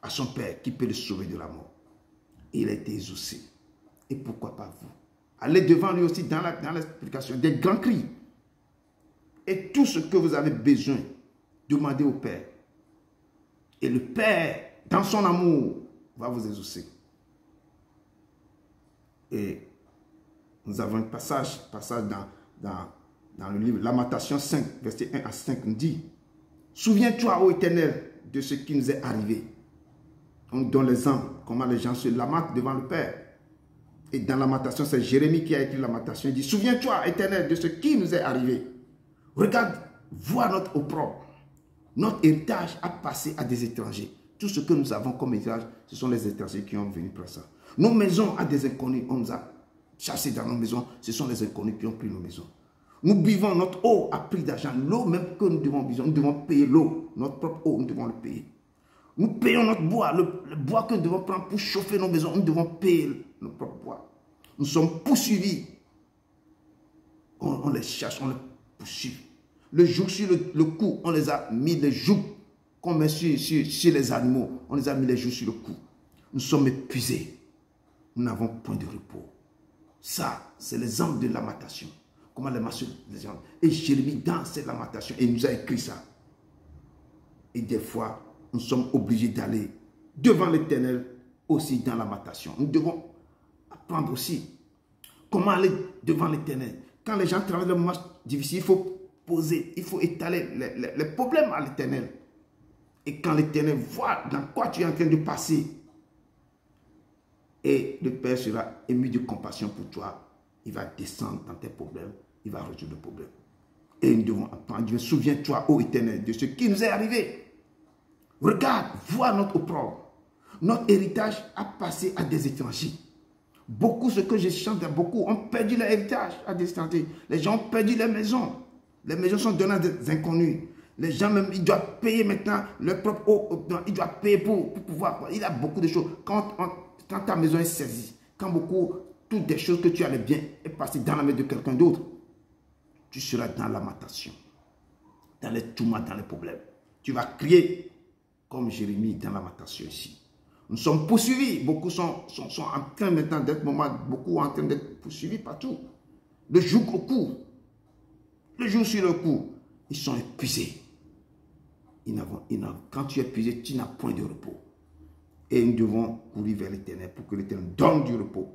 à son Père qui peut le sauver de la mort. Et il a été exaucé. Et pourquoi pas vous? Allez devant lui aussi dans l'explication, des grands cris. Et tout ce que vous avez besoin, demandez au Père. Et le Père, dans son amour, va vous exaucer. Et nous avons un passage dans le livre Lamentation 5, verset 1 à 5, nous dit, souviens-toi, ô Éternel, de ce qui nous est arrivé. On donne l'exemple, comment les gens se lamentent devant le Père. Et dans Lamentation, c'est Jérémie qui a écrit Lamentation. Il dit, souviens-toi, Éternel, de ce qui nous est arrivé. Regarde, vois notre opprobre. Notre héritage a passé à des étrangers. Tout ce que nous avons comme héritage, ce sont les étrangers qui ont venu prendre ça. Nos maisons à des inconnus, on nous a chassés dans nos maisons. Ce sont les inconnus qui ont pris nos maisons. Nous buvons notre eau à prix d'argent. L'eau même que nous devons payer l'eau. Notre propre eau, nous devons le payer. Nous payons notre bois, le bois que nous devons prendre pour chauffer nos maisons. Nous devons payer notre propre bois. Nous sommes poursuivis. On les cherche, on les poursuit. Le joug sur le cou, on les a mis les jougs qu'on met sur les animaux. On les a mis les jougs sur le cou. Nous sommes épuisés. Nous n'avons point de repos. Ça, c'est l'exemple de lamentation. Comment les gens. Et Jérémie, dans cette lamentation, il nous a écrit ça. Et des fois, nous sommes obligés d'aller devant l'Éternel aussi dans la lamentation. Nous devons apprendre aussi comment aller devant l'Éternel. Quand les gens traversent le moment difficile, il faut poser, il faut étaler les problèmes à l'Éternel. Et quand l'Éternel voit dans quoi tu es en train de passer, et le Père sera ému de compassion pour toi, il va descendre dans tes problèmes, il va résoudre le problème. Et nous devons apprendre, souviens-toi, ô Éternel, de ce qui nous est arrivé. Regarde, vois notre opprobre. Notre héritage a passé à des étrangers. Beaucoup, ce que je chante, beaucoup ont perdu leur héritage à des étrangers. Les gens ont perdu leurs maisons. Les maisons sont données à des inconnus. Les gens même, ils doivent payer maintenant leur propre eau. Ils doivent payer pour pouvoir. Il y a beaucoup de choses. Quand ta maison est saisie, quand toutes des choses que tu avais bien est passé dans la main de quelqu'un d'autre, tu seras dans la lamentation, dans les tourments, dans les problèmes. Tu vas crier comme Jérémie dans la lamentation ici. Nous sommes poursuivis. Beaucoup sont en train maintenant d'être beaucoup en train d'être poursuivis partout. Le joug au cou. Le joug sur le cou. Ils sont épuisés. Quand tu es épuisé, tu n'as point de repos. Et nous devons courir vers l'Éternel pour que l'Éternel donne du repos.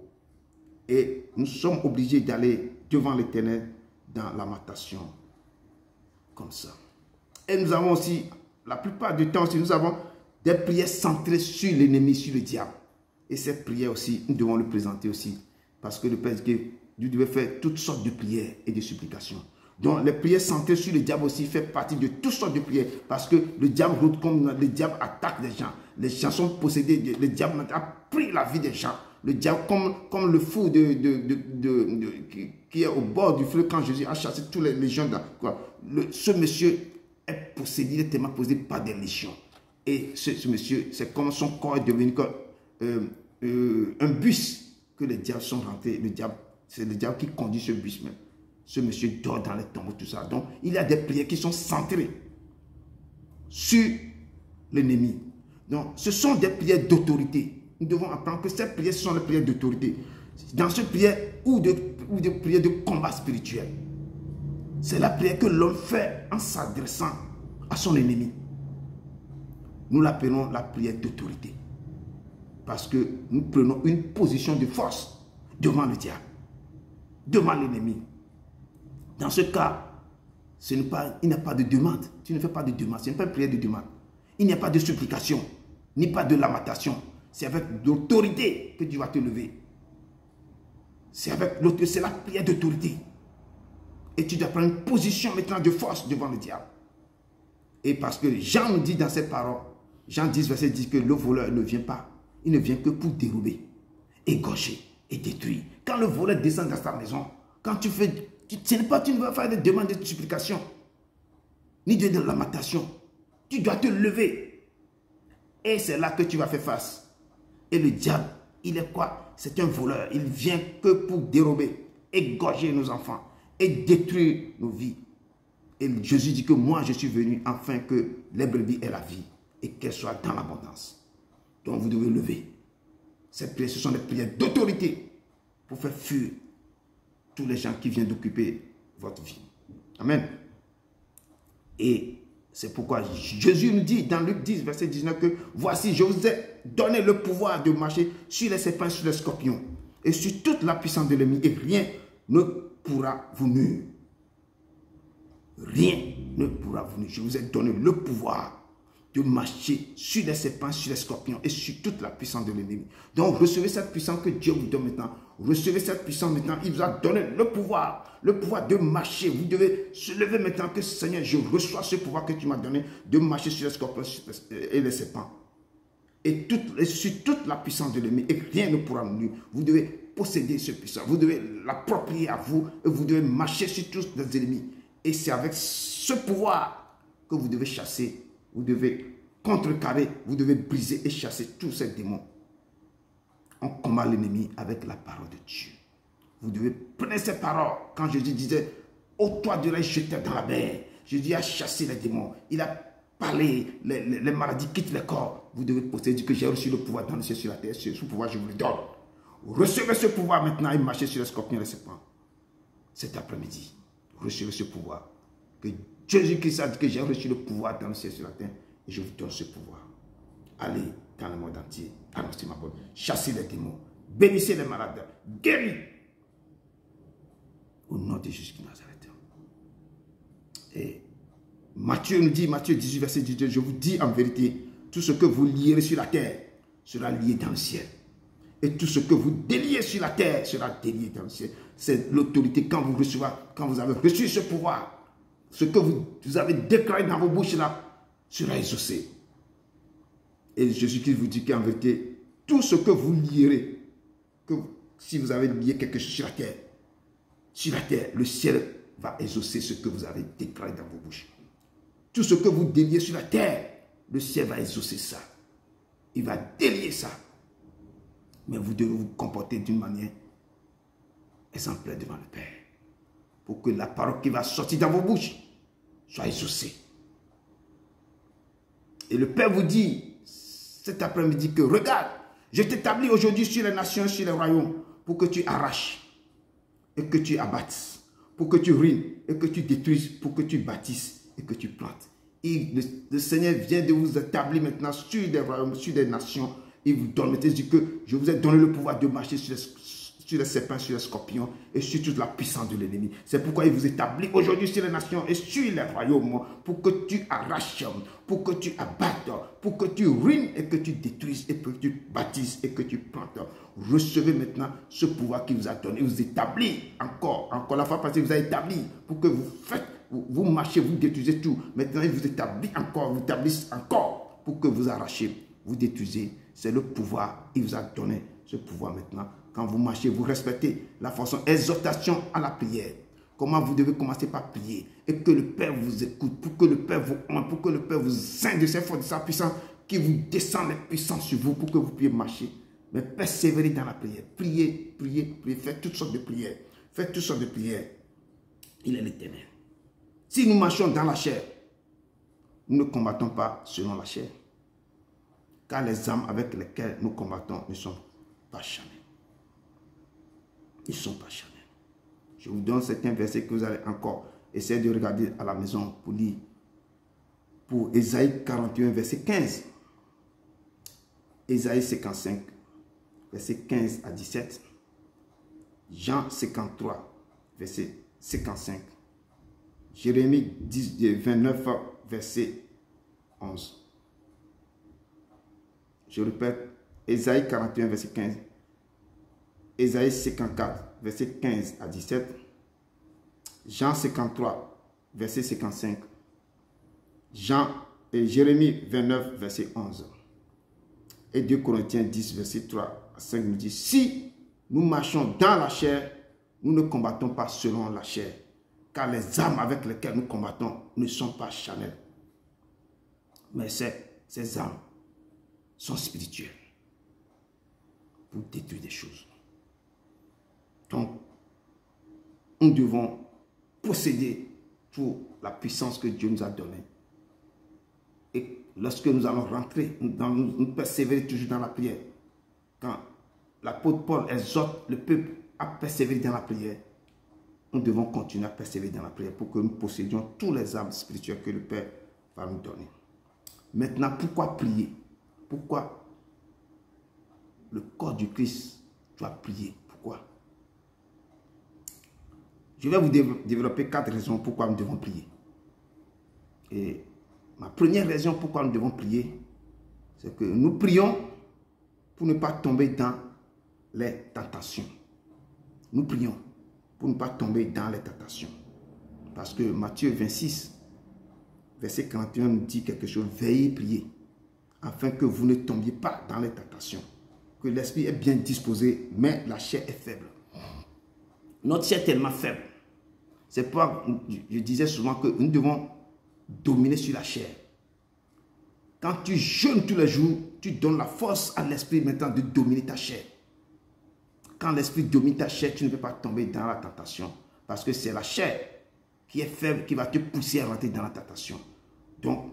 Et nous sommes obligés d'aller devant l'Éternel dans la lamentation. Comme ça. Et nous avons aussi, la plupart du temps aussi, nous avons des prières centrées sur l'ennemi, sur le diable. Et cette prière aussi, nous devons le présenter aussi. Parce que le Père dit que nous devons faire toutes sortes de prières et de supplications. Donc les prières centrées sur le diable aussi fait partie de toutes sortes de prières. Parce que le diable, comme le diable attaque les gens. Les gens sont possédés. Le diable a pris la vie des gens. Le diable, comme le fou qui est au bord du fleuve quand Jésus a chassé tous les légions. Ce monsieur est possédé, il est tellement possédé par des légions. Et ce monsieur, c'est comme son corps est devenu un bus que les diables sont rentrés. C'est le diable qui conduit ce bus même. Ce monsieur dort dans les tombeaux, tout ça. Donc, il y a des prières qui sont centrées sur l'ennemi. Donc, ce sont des prières d'autorité. Nous devons apprendre que ces prières, ce sont des prières d'autorité. Dans ce prière ou des prières de combat spirituel. C'est la prière que l'homme fait en s'adressant à son ennemi. Nous l'appelons la prière d'autorité. Parce que nous prenons une position de force devant le diable, devant l'ennemi. Dans ce cas, il n'y a pas de demande. Tu ne fais pas de demande. Ce n'est pas une prière de demande. Il n'y a pas de supplication, ni pas de lamentation. C'est avec l'autorité que tu vas te lever. C'est la prière d'autorité. Et tu dois prendre une position maintenant de force devant le diable. Et parce que Jean nous dit dans cette parole, Jean 10, verset 10, que le voleur ne vient pas. Il ne vient que pour dérober, égorger et détruire. Quand le voleur descend dans ta maison, quand tu ne vas faire de demande de supplication, ni de lamentation. Tu dois te lever. Et c'est là que tu vas faire face. Et le diable, il est quoi? C'est un voleur. Il vient que pour dérober, égorger nos enfants et détruire nos vies. Et Jésus dit que moi, je suis venu afin que les brebis aient la vie et qu'elles soient dans l'abondance. Donc, vous devez lever. Ces prières, ce sont des prières d'autorité pour faire fuir tous les gens qui viennent d'occuper votre vie. Amen. Et c'est pourquoi Jésus nous dit dans Luc 10, verset 19 que voici, je vous ai donné le pouvoir de marcher sur les serpents, sur les scorpions et sur toute la puissance de l'ennemi et rien ne pourra vous nuire. Rien ne pourra vous nuire. Je vous ai donné le pouvoir de marcher sur les serpents, sur les scorpions et sur toute la puissance de l'ennemi. Donc, recevez cette puissance que Dieu vous donne maintenant. Recevez cette puissance maintenant. Il vous a donné le pouvoir de marcher. Vous devez se lever maintenant que Seigneur, je reçois ce pouvoir que tu m'as donné de marcher sur les scorpions et les serpents. Et sur toute la puissance de l'ennemi. Et rien ne pourra nous nuire. Vous devez posséder ce puissance. Vous devez l'approprier à vous. Et vous devez marcher sur tous les ennemis. Et c'est avec ce pouvoir que vous devez chasser. Vous devez contrecarrer. Vous devez briser et chasser tous ces démons. On combat l'ennemi avec la parole de Dieu. Vous devez prendre ces paroles. Quand Jésus disait, ô toi de les jeter dans la mer. Jésus a chassé les démons. Il a parlé, les maladies quittent le corps. Vous devez posséder que j'ai reçu le pouvoir dans le ciel sur la terre. Ce pouvoir, je vous le donne. Recevez ce pouvoir maintenant et marchez sur les scorpions et les serpents. Cet après-midi, recevez ce pouvoir. Que Jésus-Christ a dit que j'ai reçu le pouvoir dans le ciel sur la terre. Et je vous donne ce pouvoir. Allez dans le monde entier. Annoncez ma parole. Chassez les démons. Bénissez les malades. Guéris. Au nom de Jésus de Nazareth. Et Matthieu nous dit, Matthieu 18, verset 18, je vous dis en vérité, tout ce que vous lierez sur la terre sera lié dans le ciel. Et tout ce que vous déliez sur la terre sera délié dans le ciel. C'est l'autorité quand vous recevez, quand vous avez reçu ce pouvoir. Ce que vous avez déclaré dans vos bouches là sera exaucé. Et Jésus-Christ vous dit qu'en vérité, tout ce que vous lierez, si vous avez lié quelque chose sur la terre, le ciel va exaucer ce que vous avez déclaré dans vos bouches. Tout ce que vous déliez sur la terre, le ciel va exaucer ça. Il va délier ça. Mais vous devez vous comporter d'une manière exemplaire devant le Père. Pour que la parole qui va sortir dans vos bouches soit exaucée. Et le Père vous dit cet après-midi que regarde, je t'établis aujourd'hui sur les nations, sur les royaumes, pour que tu arraches et que tu abattes, pour que tu ruines et que tu détruises, pour que tu bâtisses et que tu plantes. Et le Seigneur vient de vous établir maintenant sur des royaumes, sur des nations. Il vous donne, il dit que je vous ai donné le pouvoir de marcher sur les serpents, sur les scorpions et sur toute la puissance de l'ennemi. C'est pourquoi il vous établit aujourd'hui sur les nations et sur les royaumes pour que tu arraches, pour que tu abattes, pour que tu ruines et que tu détruises et que tu bâtisses et que tu plantes. Recevez maintenant ce pouvoir qu'il vous a donné. Il vous établit encore la fois passée, il vous a établi pour que vous faites, vous marchez, vous détruisez tout. Maintenant, il vous établit encore, vous établisse encore pour que vous arrachiez, vous détruisez. C'est le pouvoir, il vous a donné ce pouvoir maintenant. Quand vous marchez, vous respectez la façon, exhortation à la prière. Comment vous devez commencer par prier et que le Père vous écoute, pour que le Père vous honte, pour que le Père vous scinde de ses forces, de sa puissance, qui vous descend les puissances sur vous pour que vous puissiez marcher. Mais persévérez dans la prière. Priez, priez, priez. Faites toutes sortes de prières. Faites toutes sortes de prières. Il est l'Éternel. Si nous marchons dans la chair, nous ne combattons pas selon la chair. Car les armes avec lesquelles nous combattons ne sont pas charnelles. Ils ne sont pas charnels. Je vous donne certains versets que vous allez encore essayer de regarder à la maison pour lire. Pour Ésaïe 41, verset 15. Ésaïe 55, verset 15 à 17. Jean 53, verset 55. Jérémie 29, verset 11. Je répète, Ésaïe 41, verset 15. Ésaïe 54, verset 15 à 17. Jean 53, verset 55. Jérémie 29, verset 11. Et 2 Corinthiens 10, verset 3 à 5 nous dit, si nous marchons dans la chair, nous ne combattons pas selon la chair, car les armes avec lesquelles nous combattons ne sont pas charnelles. Mais ces armes sont spirituelles pour détruire des choses. Donc, nous devons posséder toute la puissance que Dieu nous a donnée. Et lorsque nous allons rentrer, nous persévérer toujours dans la prière. Quand l'apôtre Paul exhorte le peuple à persévérer dans la prière, nous devons continuer à persévérer dans la prière pour que nous possédions tous les armes spirituelles que le Père va nous donner. Maintenant, pourquoi prier? Pourquoi le corps du Christ doit prier? Pourquoi? Je vais vous développer 4 raisons pourquoi nous devons prier. Et ma première raison pourquoi nous devons prier, c'est que nous prions pour ne pas tomber dans les tentations. Nous prions pour ne pas tomber dans les tentations. Parce que Matthieu 26, verset 41 nous dit quelque chose. Veillez, priez, afin que vous ne tombiez pas dans les tentations. Que l'esprit est bien disposé, mais la chair est faible. Notre chair est tellement faible. C'est pourquoi je disais souvent que nous devons dominer sur la chair. Quand tu jeûnes tous les jours, tu donnes la force à l'esprit maintenant de dominer ta chair. Quand l'esprit domine ta chair, tu ne peux pas tomber dans la tentation. Parce que c'est la chair qui est faible qui va te pousser à rentrer dans la tentation. Donc,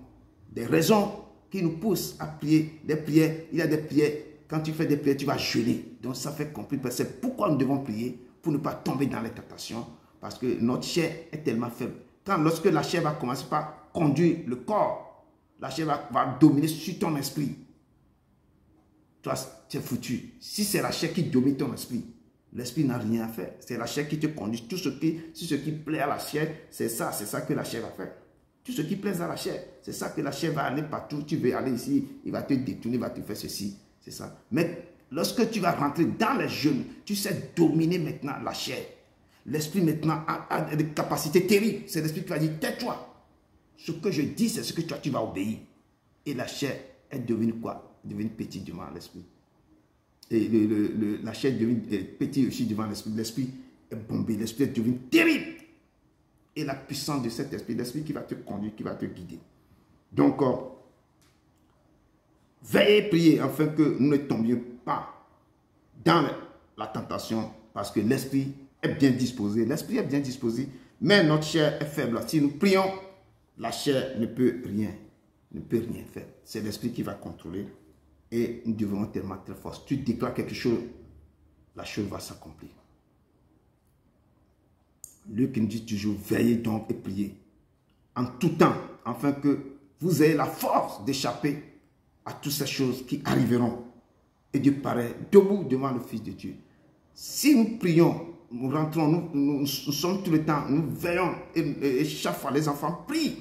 des raisons qui nous poussent à prier, des prières, il y a des prières, quand tu fais des prières, tu vas jeûner. Donc ça fait compliqué. C'est pourquoi nous devons prier, pour ne pas tomber dans les tentations. Parce que notre chair est tellement faible. Lorsque la chair va commencer par conduire le corps, la chair va dominer sur ton esprit. Toi, tu es foutu. Si c'est la chair qui domine ton esprit, l'esprit n'a rien à faire. C'est la chair qui te conduit. Tout ce qui plaît à la chair, c'est ça que la chair va faire. Tout ce qui plaît à la chair, c'est ça que la chair va aller partout. Tu veux aller ici, il va te détourner, il va te faire ceci. C'est ça. Mais lorsque tu vas rentrer dans les jeûnes, tu sais dominer maintenant la chair. L'esprit maintenant a des capacités terribles. C'est l'esprit qui va dire, tais-toi. Ce que je dis, c'est ce que toi, tu vas obéir. Et la chair est devenue quoi? Devenue petite devant l'esprit. Et la chair devient petite aussi devant l'esprit. L'esprit est bombé. L'esprit est devenu terrible. Et la puissance de cet esprit, l'esprit qui va te conduire, qui va te guider. Donc, veillez, priez, afin que nous ne tombions pas dans la tentation, parce que l'esprit est bien disposé. L'esprit est bien disposé, mais notre chair est faible. Si nous prions, la chair ne peut rien faire. C'est l'esprit qui va contrôler. Et nous devons tellement très fort. Si tu déclares quelque chose, la chose va s'accomplir. Lui qui nous dit toujours, veillez donc et priez en tout temps, afin que vous ayez la force d'échapper à toutes ces choses qui arriveront et de paraître debout devant le Fils de Dieu. Si nous prions, nous rentrons, nous sommes tout le temps, nous veillons et chaque fois les enfants prient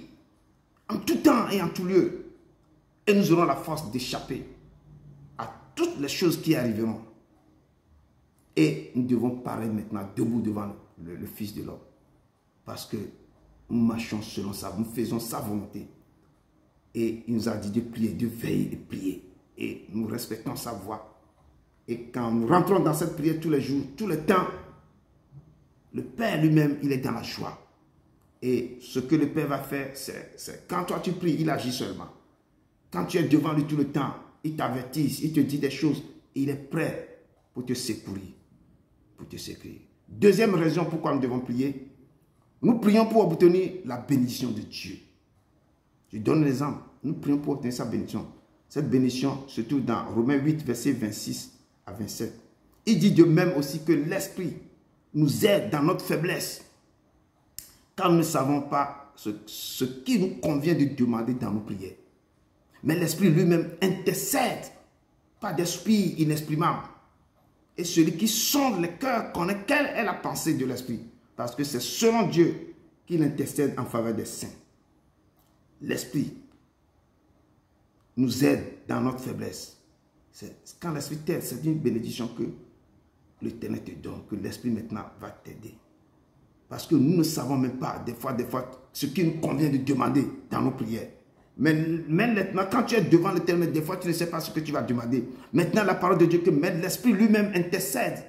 en tout temps et en tout lieu. Et nous aurons la force d'échapper à toutes les choses qui arriveront. Et nous devons paraître maintenant debout devant le Fils de l'homme. Parce que nous marchons selon ça, nous faisons sa volonté. Et il nous a dit de prier, de veiller et prier. Et nous respectons sa voix. Et quand nous rentrons dans cette prière tous les jours, tout le temps, le Père lui-même, il est dans la joie. Et ce que le Père va faire, c'est quand toi tu pries, il agit seulement. Quand tu es devant lui tout le temps, il t'avertise, il te dit des choses, et il est prêt pour te secourir. Deuxième raison pourquoi nous devons prier, nous prions pour obtenir la bénédiction de Dieu. Je donne l'exemple, nous prions pour obtenir sa bénédiction. Cette bénédiction se trouve dans Romains 8, versets 26 à 27. Il dit de même aussi que l'Esprit nous aide dans notre faiblesse, car nous ne savons pas ce qui nous convient de demander dans nos prières. Mais l'Esprit lui-même intercède par d'esprit inexprimable. Et celui qui sonde les cœurs connaît quelle est la pensée de l'Esprit. Parce que c'est selon Dieu qu'il intercède en faveur des saints. L'Esprit nous aide dans notre faiblesse. Quand l'Esprit t'aide, c'est une bénédiction que l'Éternel te donne, que l'Esprit maintenant va t'aider. Parce que nous ne savons même pas, des fois, ce qui nous convient de demander dans nos prières. Mais maintenant, quand tu es devant l'Éternel, des fois, tu ne sais pas ce que tu vas demander. Maintenant, la parole de Dieu, que l'Esprit lui-même intercède.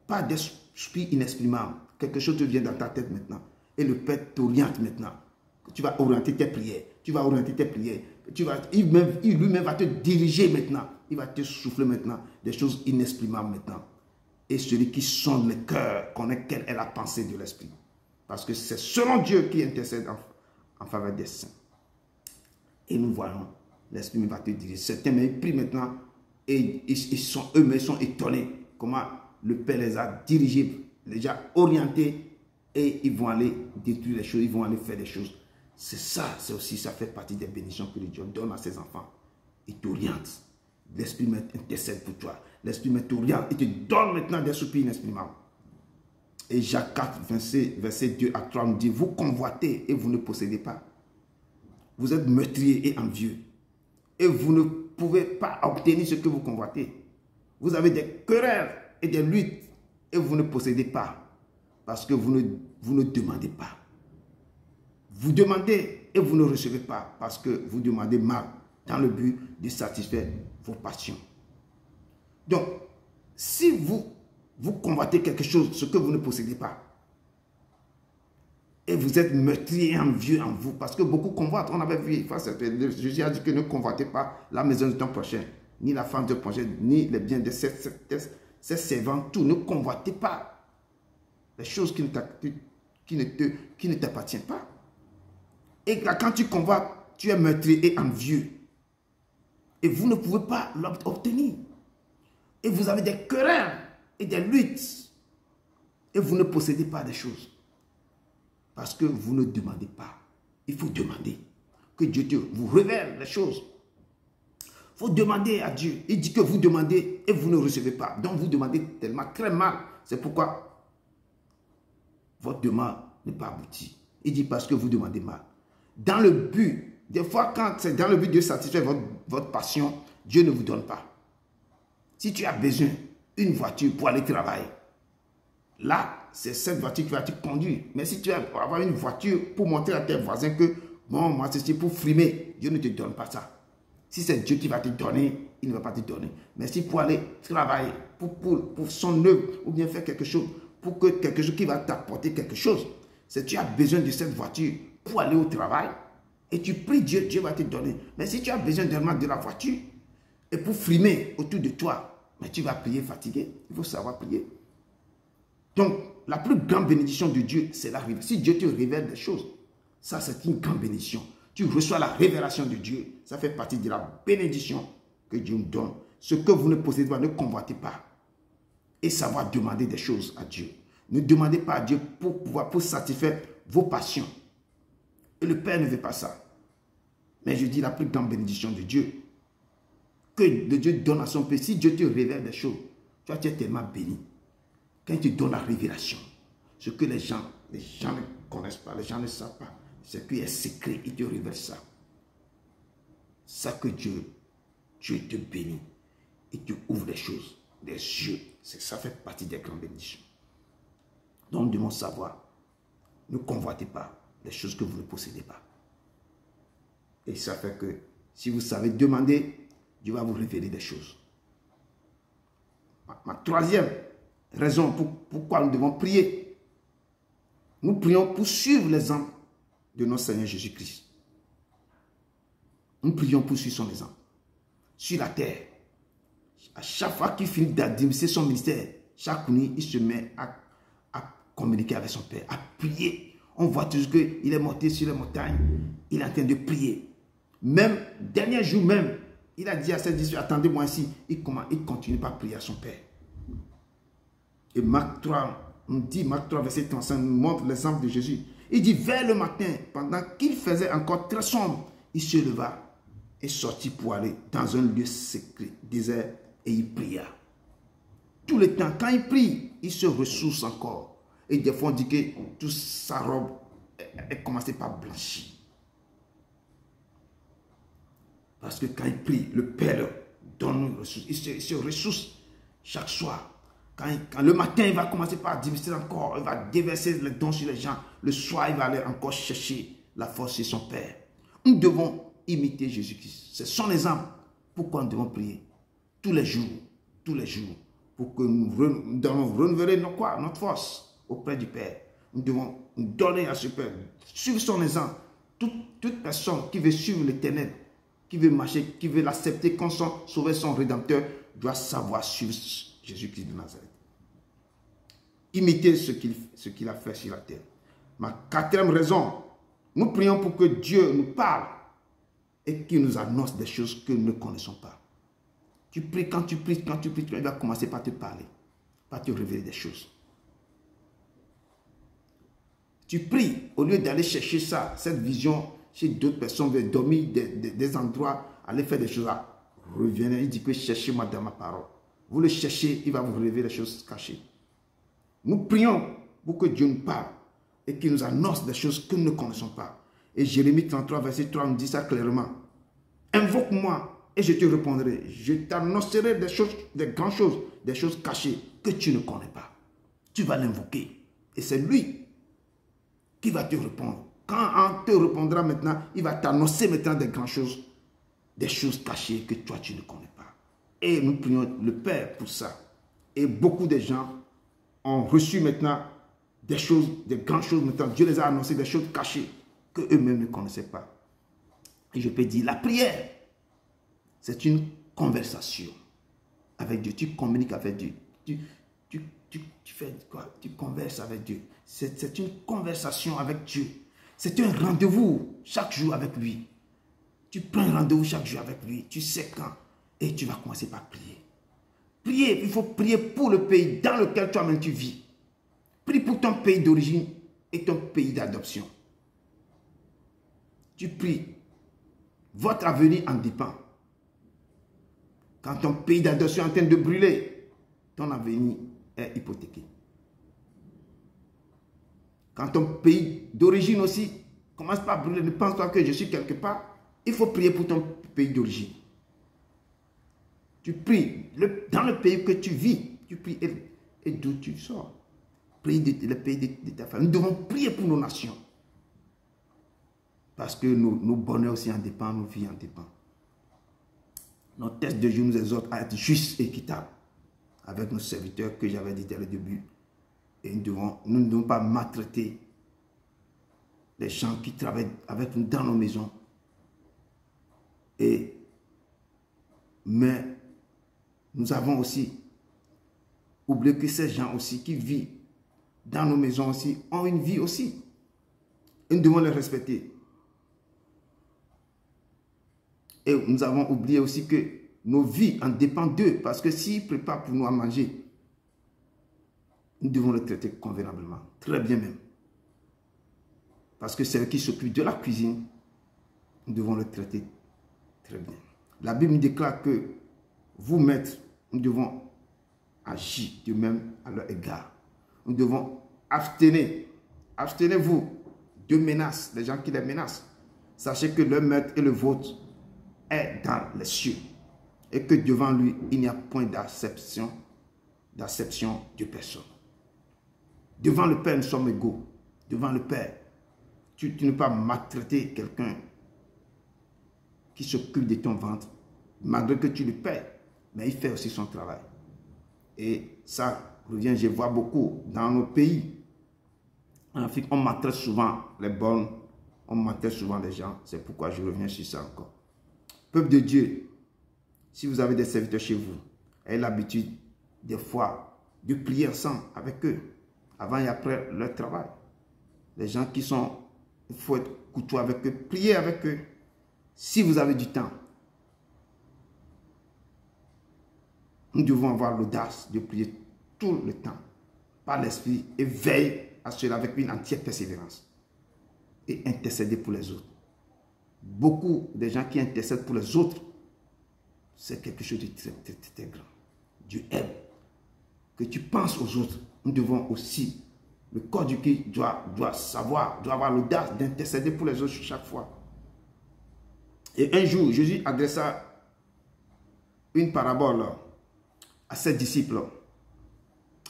Pas d'esprit inexprimable. Quelque chose te vient dans ta tête maintenant. Et le Père t'oriente maintenant. Tu vas orienter tes prières. Il lui-même va te diriger maintenant. Il va te souffler maintenant des choses inexprimables maintenant. Et celui qui sonde le cœur connaît quelle est la pensée de l'Esprit. Parce que c'est selon Dieu qui intercède en faveur des saints. Et nous voyons, l'Esprit va te diriger. Certains mais ils prient maintenant et eux-mêmes sont étonnés comment le Père les a dirigés, les a orientés et ils vont aller détruire les choses, ils vont aller faire des choses. C'est ça, ça fait partie des bénédictions que Dieu donne à ses enfants. Il t'oriente. L'Esprit intercède pour toi. L'Esprit t'oriente. Il te donne maintenant des soupirs inexprimables. Et Jacques 4, verset 2 à 3 nous dit, vous convoitez et vous ne possédez pas. vous êtes meurtrier et envieux. Et vous ne pouvez pas obtenir ce que vous convoitez. Vous avez des querelles et des luttes et vous ne possédez pas parce que vous ne demandez pas. Vous demandez et vous ne recevez pas parce que vous demandez mal dans le but de satisfaire vos passions. Donc, si vous convoitez quelque chose, ce que vous ne possédez pas, et vous êtes meurtrier et envieux en vous, parce que beaucoup convoitent. On avait vu, Jésus a dit que ne convoitez pas la maison de ton prochain, ni la femme de ton prochain, ni les biens de ses servants, tout. Ne convoitez pas les choses qui ne t'appartiennent pas. Et là, quand tu convoites, tu es meurtrier et envieux. Et vous ne pouvez pas l'obtenir. Et vous avez des querelles et des luttes. Et vous ne possédez pas des choses. Parce que vous ne demandez pas. Il faut demander. Que Dieu vous révèle les choses. Il faut demander à Dieu. Il dit que vous demandez et vous ne recevez pas. Donc vous demandez tellement, très mal. C'est pourquoi votre demande n'est pas aboutie. Il dit parce que vous demandez mal. Dans le but, des fois quand c'est dans le but de satisfaire votre passion, Dieu ne vous donne pas. Si tu as besoin d'une voiture pour aller travailler, là, c'est cette voiture qui va te conduire. Mais si tu vas avoir une voiture pour montrer à tes voisins que, bon, moi, c'est pour frimer, Dieu ne te donne pas ça. Si c'est Dieu qui va te donner, il ne va pas te donner. Mais si pour aller travailler, pour son œuvre, ou bien faire quelque chose, pour que quelque chose qui va t'apporter quelque chose, c'est tu as besoin de cette voiture pour aller au travail, et tu pries Dieu, Dieu va te donner. Mais si tu as besoin de la voiture, et pour frimer autour de toi, mais tu vas prier fatigué. Il faut savoir prier. Donc, la plus grande bénédiction de Dieu, c'est la révélation. Si Dieu te révèle des choses, ça c'est une grande bénédiction. Tu reçois la révélation de Dieu. Ça fait partie de la bénédiction que Dieu nous donne. Ce que vous ne possédez pas, ne convoitez pas. Et savoir demander des choses à Dieu. Ne demandez pas à Dieu pour satisfaire vos passions. Et le Père ne veut pas ça. Mais je dis la plus grande bénédiction de Dieu, que Dieu donne à son peuple. Si Dieu te révèle des choses, tu es tellement béni. Quand il te donne la révélation, ce que les gens ne connaissent pas, les gens ne savent pas, c'est qu'il est secret, il te révèle ça. Ça que Dieu te bénit, il te ouvre les choses, des yeux, ça fait partie des grandes bénédictions. Donc, nous devons savoir, ne convoitez pas les choses que vous ne possédez pas. Et ça fait que, si vous savez demander, Dieu va vous révéler des choses. Ma troisième raison pourquoi nous devons prier. Nous prions pour suivre l'exemple de notre Seigneur Jésus-Christ. Nous prions pour suivre son exemple. Sur la terre, à chaque fois qu'il finit d'administrer son ministère, chaque nuit, il se met à communiquer avec son Père, à prier. On voit toujours qu'il est monté sur les montagnes, il est en train de prier. Même, dernier jour même, il a dit à ses disciples, attendez-moi ici, il continue par prier à son Père. Et Marc 3, on dit, Marc 3, verset 35, nous montre l'exemple de Jésus. Il dit, vers le matin, pendant qu'il faisait encore très sombre, il se leva et sortit pour aller dans un lieu secret, désert, et il pria. Tout le temps, quand il prie, il se ressource encore. Et des fois, on dit que toute sa robe est commencée par blanchir. Parce que quand il prie, le Père donne une ressource. Il se ressource chaque soir. Quand le matin, il va commencer par administrer encore, il va déverser les dons sur les gens. Le soir, il va aller encore chercher la force chez son Père. Nous devons imiter Jésus-Christ. C'est son exemple. Pourquoi nous devons prier tous les jours, pour que nous devons renouveler notre force auprès du Père. Nous devons nous donner à ce Père, suivre son exemple. Toute personne qui veut suivre l'Éternel, qui veut marcher, qui veut l'accepter comme son sauveur, son rédempteur, doit savoir suivre Jésus-Christ de Nazareth. Imiter ce qu'il a fait sur la terre. Ma quatrième raison, nous prions pour que Dieu nous parle et qu'il nous annonce des choses que nous ne connaissons pas. Tu pries, quand tu pries, il va commencer par te parler, par te révéler des choses. Tu pries, au lieu d'aller chercher ça, cette vision, chez d'autres personnes, veulent dormir des endroits, aller faire des choses là. Revenez, il dit que cherchez-moi dans ma parole. Vous le cherchez, il va vous révéler les choses cachées. Nous prions pour que Dieu nous parle et qu'il nous annonce des choses que nous ne connaissons pas. Et Jérémie 33, verset 3 nous dit ça clairement. Invoque-moi et je te répondrai. Je t'annoncerai des choses, des grandes choses, des choses cachées que tu ne connais pas. Tu vas l'invoquer. Et c'est lui qui va te répondre. Quand on te répondra maintenant, il va t'annoncer maintenant des grandes choses, des choses cachées que toi tu ne connais pas. Et nous prions le Père pour ça. Et beaucoup de gens ont reçu maintenant des choses, des grandes choses maintenant. Dieu les a annoncé des choses cachées que eux-mêmes ne connaissaient pas. Et je peux dire, la prière, c'est une conversation avec Dieu. Tu communiques avec Dieu. Tu fais quoi? Tu converses avec Dieu. C'est une conversation avec Dieu. C'est un rendez-vous chaque jour avec lui. Tu prends un rendez-vous chaque jour avec lui. Tu sais quand. Et tu vas commencer par prier. Prier, il faut prier pour le pays dans lequel toi-même tu vis. Prie pour ton pays d'origine et ton pays d'adoption. Tu pries. Votre avenir en dépend. Quand ton pays d'adoption est en train de brûler, ton avenir est hypothéqué. Quand ton pays d'origine aussi commence par brûler, ne pense pas que je suis quelque part. Il faut prier pour ton pays d'origine. Tu pries dans le pays que tu vis. Tu pries et d'où tu sors. Prie le pays de ta famille. Nous devons prier pour nos nations. Parce que nos bonheurs aussi en dépendent, nos vies en dépendent. Notre texte de Dieu nous exhorte à être juste et équitable avec nos serviteurs que j'avais dit dès le début. Et nous ne devons pas maltraiter les gens qui travaillent avec nous dans nos maisons. Mais nous avons aussi oublié que ces gens aussi qui vivent dans nos maisons aussi ont une vie aussi. Et nous devons les respecter. Et nous avons oublié aussi que nos vies en dépendent d'eux. Parce que s'ils préparent pour nous à manger, nous devons les traiter convenablement. Très bien même. Parce que c'est eux qui s'occupent de la cuisine. Nous devons les traiter très bien. La Bible nous déclare que vous, maîtres, nous devons agir de même à leur égard. Nous devons abstenir. Abstenez-vous de menaces, les gens qui les menacent. Sachez que leur maître et le vôtre est dans les cieux. Et que devant lui, il n'y a point d'acception de personne. Devant le Père, nous sommes égaux. Devant le Père, tu ne peux pas maltraiter quelqu'un qui s'occupe de ton ventre, malgré que tu le paies, mais il fait aussi son travail. Et ça revient, je vois beaucoup dans nos pays. En Afrique, on maltraite souvent les bonnes, on maltraite souvent les gens. C'est pourquoi je reviens sur ça encore. Peuple de Dieu, si vous avez des serviteurs chez vous, ayez l'habitude des fois de prier ensemble avec eux, avant et après leur travail. Les gens qui sont, il faut être courtois avec eux, priez avec eux. Si vous avez du temps, nous devons avoir l'audace de prier tout le temps, par l'esprit, et veiller à cela avec une entière persévérance. Et intercéder pour les autres. Beaucoup de gens qui intercèdent pour les autres, c'est quelque chose de très, très, très grand. Dieu aime que tu penses aux autres. Nous devons aussi, le corps du Christ doit avoir l'audace d'intercéder pour les autres chaque fois. Et un jour, Jésus adressa une parabole à ses disciples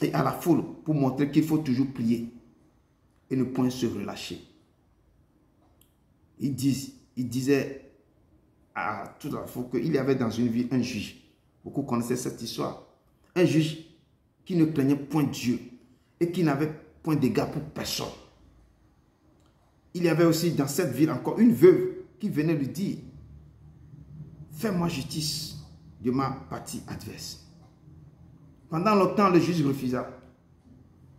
et à la foule pour montrer qu'il faut toujours prier et ne point se relâcher. Il disait à toute la foule qu'il y avait dans une ville un juge. Beaucoup connaissaient cette histoire. Un juge qui ne craignait point Dieu et qui n'avait point d'égard pour personne. Il y avait aussi dans cette ville encore une veuve qui venait lui dire: fais-moi justice de ma partie adverse. Pendant longtemps, le juge refusa.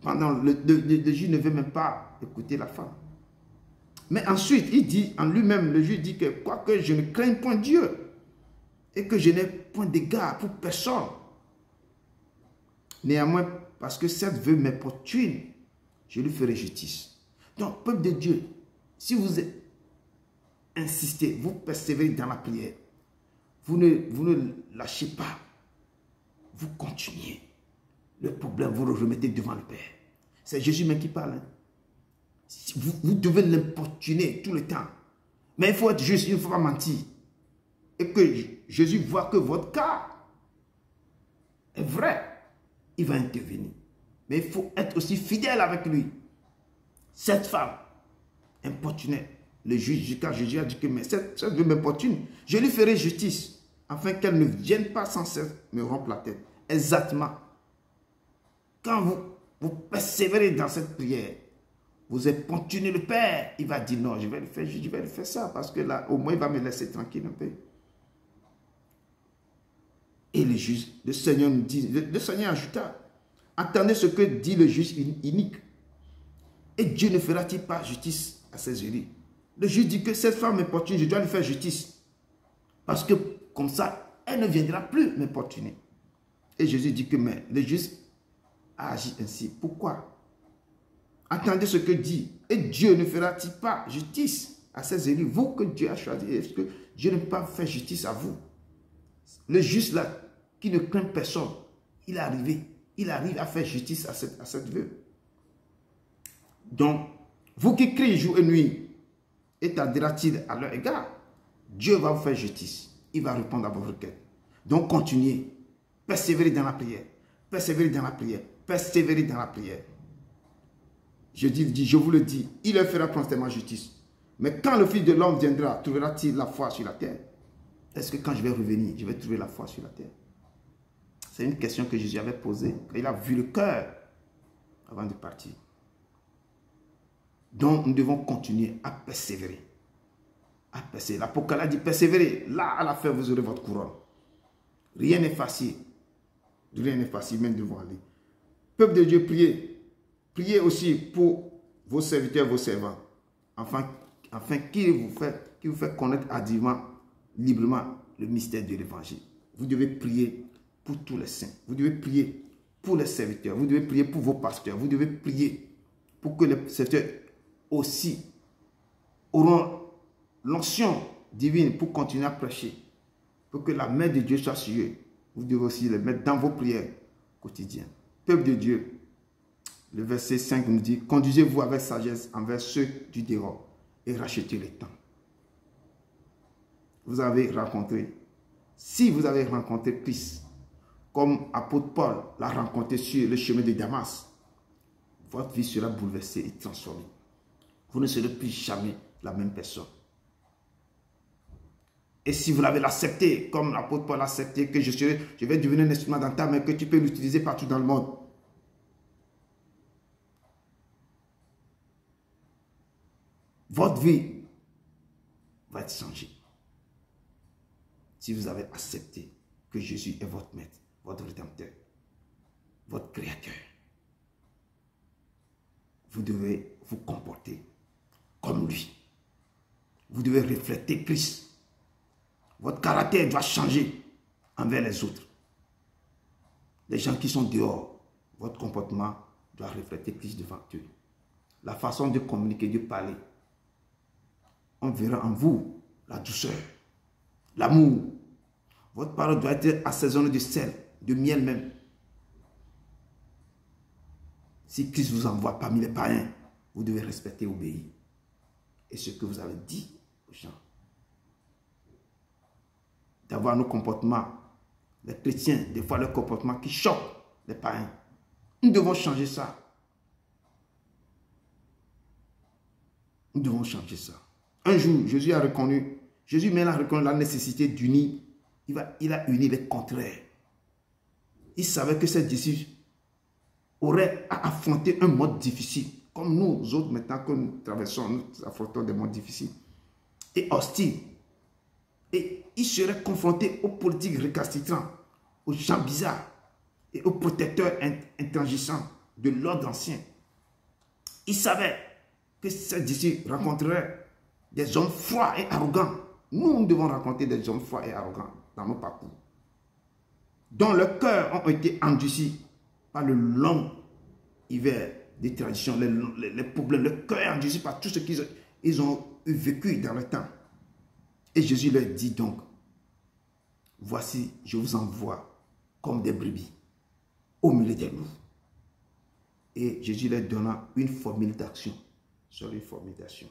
Le juge ne veut même pas écouter la femme. Mais ensuite, il dit en lui-même, le juge dit que quoique je ne craigne point Dieu et que je n'ai point d'égard pour personne, néanmoins, parce que cette veuve m'importune, je lui ferai justice. Donc, peuple de Dieu, si vous insistez, vous persévérez dans la prière, vous ne lâchez pas, vous continuez. Le problème, vous le remettez devant le Père. C'est Jésus même qui parle. Hein? Vous devez l'importuner tout le temps. Mais il faut être juste, il ne faut pas mentir. Et que Jésus voit que votre cas est vrai, il va intervenir. Mais il faut être aussi fidèle avec lui. Cette femme importunait le juge jusqu'à Jésus a dit que mais cette femme m'importune, je lui ferai justice afin qu'elle ne vienne pas sans cesse me rompre la tête. Exactement. Quand vous persévérez dans cette prière, vous importunez le Père, il va dire non, je vais lui faire ça parce que là, au moins, il va me laisser tranquille un peu. Et le juge, le Seigneur nous dit, le Seigneur ajouta, attendez ce que dit le juge inique. Et Dieu ne fera-t-il pas justice à ses élus? Le juge dit que cette femme m'importune, je dois lui faire justice. Parce que comme ça, elle ne viendra plus m'importuner. Et Jésus dit que mais le juge a agi ainsi. Pourquoi? Attendez ce que dit. Et Dieu ne fera-t-il pas justice à ses élus? Vous que Dieu a choisi, est-ce que Dieu ne peut pas faire justice à vous? Le juste là, qui ne craint personne, il arrive à faire justice à cette veuve. Donc, vous qui criez jour et nuit, étendra-t-il à leur égard? Dieu va vous faire justice. Il va répondre à vos requêtes. Donc, continuez. Persévérez dans la prière. Persévérez dans la prière. Persévérez dans la prière. Je vous le dis, il leur fera promptement justice. Mais quand le Fils de l'homme viendra, trouvera-t-il la foi sur la terre? Est-ce que quand je vais revenir, je vais trouver la foi sur la terre? C'est une question que Jésus avait posée quand il a vu le cœur avant de partir. Donc, nous devons continuer à persévérer. À persévérer. L'Apocalypse dit persévérer. Là, à la fin, vous aurez votre couronne. Rien n'est facile. Rien n'est facile, même devant aller. Peuple de Dieu, priez. Priez aussi pour vos serviteurs, vos servants. Afin qu'ils vous fassent connaître hardiment, librement, le mystère de l'évangile. Vous devez prier pour tous les saints. Vous devez prier pour les serviteurs. Vous devez prier pour vos pasteurs. Vous devez prier pour que les serviteurs aussi auront l'onction divine pour continuer à prêcher. Pour que la main de Dieu soit sur eux. Vous devez aussi les mettre dans vos prières quotidiennes. Peuple de Dieu, le verset 5 nous dit, conduisez-vous avec sagesse envers ceux du dehors et rachetez le temps. Vous avez rencontré, si vous avez rencontré Christ, comme apôtre Paul l'a rencontré sur le chemin de Damas, votre vie sera bouleversée et transformée. Vous ne serez plus jamais la même personne. Et si vous l'avez accepté, comme l'apôtre Paul l'a accepté, que je vais devenir un instrument dans ta main, que tu peux l'utiliser partout dans le monde. Votre vie va être changée. Si vous avez accepté que Jésus est votre maître, votre rédempteur, votre créateur, vous devez vous comporter comme lui. Vous devez refléter Christ. Votre caractère doit changer envers les autres. Les gens qui sont dehors, votre comportement doit refléter Christ devant eux. La façon de communiquer, de parler, on verra en vous la douceur, l'amour. Votre parole doit être assaisonnée de sel, de miel même. Si Christ vous envoie parmi les païens, vous devez respecter et obéir. Et ce que vous avez dit aux gens. D'avoir nos comportements, les chrétiens, des fois leurs comportements qui choquent les païens. Nous devons changer ça. Nous devons changer ça. Un jour, Jésus a reconnu la nécessité d'unir. Il a uni les contraires. Il savait que ses disciples auraient à affronter un monde difficile. Comme nous autres, maintenant que nous traversons, nous affrontons des mondes difficiles et hostiles. Et il serait confronté aux politiques récalcitrants, aux gens bizarres et aux protecteurs intransigeants de l'ordre ancien. Il savait que ses disciples rencontreraient des hommes froids et arrogants. Nous devons rencontrer des hommes froids et arrogants dans nos parcours, dont leurs cœurs ont été endurcis par le long hiver des traditions, les problèmes, le cœur endurci par tout ce qu'ils ont vécu dans le temps. Et Jésus leur dit donc, voici, je vous envoie comme des brebis au milieu des loups. Et Jésus leur donna une formule d'action sur une formulation.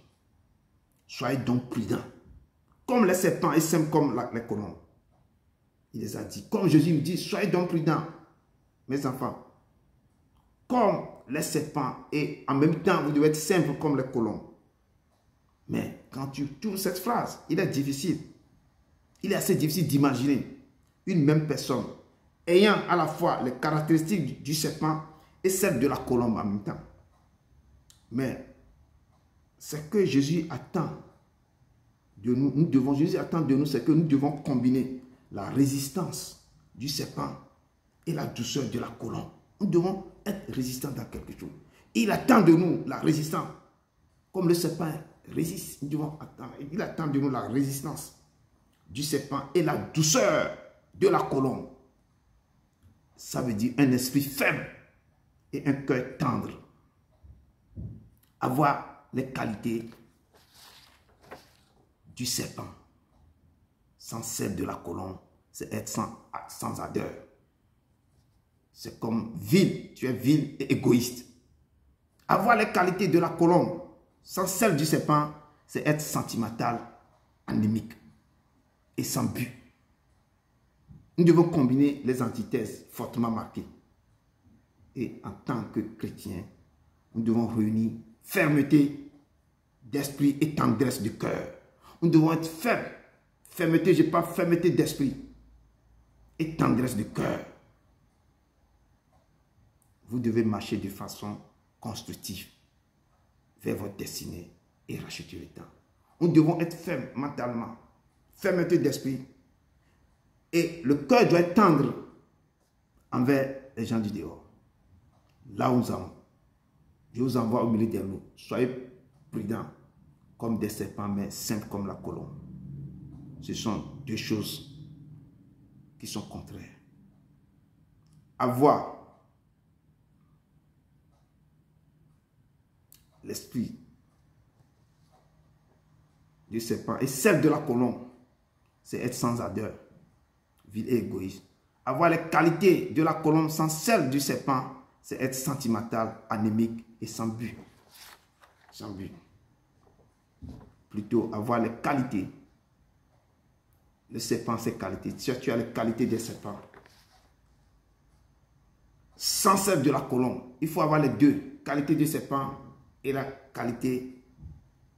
Soyez donc prudents. Comme les serpents et simples comme les colombes. Il les a dit. Comme Jésus nous dit, soyez donc prudents, mes enfants. Comme les serpents et en même temps, vous devez être simples comme les colombes. Mais quand tu tournes cette phrase, il est difficile. Il est assez difficile d'imaginer une même personne ayant à la fois les caractéristiques du serpent et celles de la colombe en même temps. Mais c'est que Jésus attend de nous. Jésus attend de nous, c'est que nous devons combiner la résistance du serpent et la douceur de la colombe. Nous devons être résistants dans quelque chose. Il attend de nous la résistance. Comme le serpent résiste, nous devons attendre. Il attend de nous la résistance du serpent et la douceur de la colombe. Ça veut dire un esprit faible et un cœur tendre. Avoir les qualités du serpent sans celle de la colombe, c'est être sans ardeur. C'est comme vil, tu es vil et égoïste. Avoir les qualités de la colombe sans celle du serpent, c'est être sentimental, anémique et sans but. Nous devons combiner les antithèses fortement marquées. Et en tant que chrétiens, nous devons réunir fermeté d'esprit et tendresse de cœur. Nous devons être faibles. Fermeté, je parle fermeté d'esprit et tendresse de cœur. Vous devez marcher de façon constructive vers votre destinée et racheter le temps. Nous devons être fermes mentalement, fermeté d'esprit. Et le cœur doit être tendre envers les gens du dehors. Là où nous allons, je vous envoie au milieu des loups. Soyez prudents comme des serpents, mais simples comme la colombe. Ce sont deux choses qui sont contraires. Avoir l'esprit du serpent et celle de la colombe, c'est être sans ardeur, vil et égoïste. Avoir les qualités de la colombe sans celle du serpent, c'est être sentimental, anémique et sans but. Sans but. Plutôt avoir les qualités. Le serpent, ses qualités. Tu as les qualités des serpents. Sans celle de la colombe. Il faut avoir les deux. Qualité du serpent et la qualité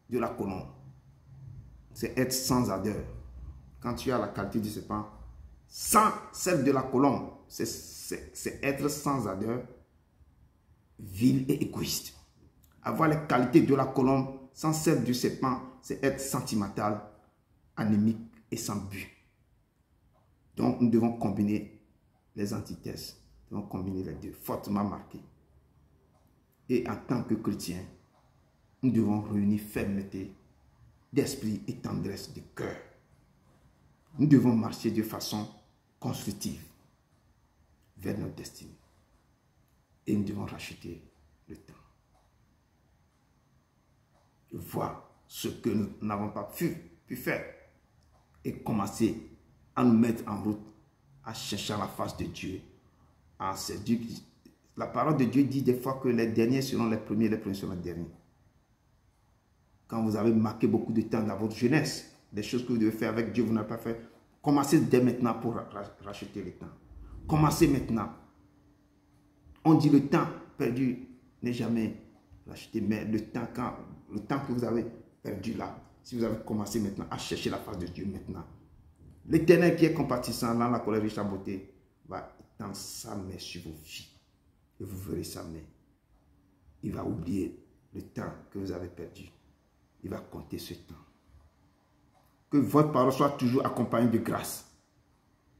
de la colombe. C'est être sans ardeur. Quand tu as la qualité du serpent, sans celle de la colombe, c'est être sans ardeur, vil et égoïste. Avoir les qualités de la colombe sans celle du serpent, c'est être sentimental, anémique et sans but. Donc, nous devons combiner les antithèses. Nous devons combiner les deux, fortement marqués. Et en tant que chrétiens, nous devons réunir fermeté d'esprit et tendresse de cœur. Nous devons marcher de façon constructive vers notre destinée. Et nous devons racheter le temps. Voir ce que nous n'avons pas pu faire et commencer à nous mettre en route, à chercher la face de Dieu. La parole de Dieu dit des fois que les derniers seront les premiers seront les derniers. Quand vous avez marqué beaucoup de temps dans votre jeunesse, des choses que vous devez faire avec Dieu, vous n'avez pas fait, commencez dès maintenant pour racheter le temps. Commencez maintenant. On dit le temps perdu n'est jamais racheté, mais le temps que vous avez perdu là, si vous avez commencé maintenant à chercher la face de Dieu maintenant, l'Éternel qui est compatissant, dans la colère riche en beauté, va étendre sa main sur vos vies. Et vous verrez sa main. Il va oublier le temps que vous avez perdu. Il va compter ce temps. Que votre parole soit toujours accompagnée de grâce.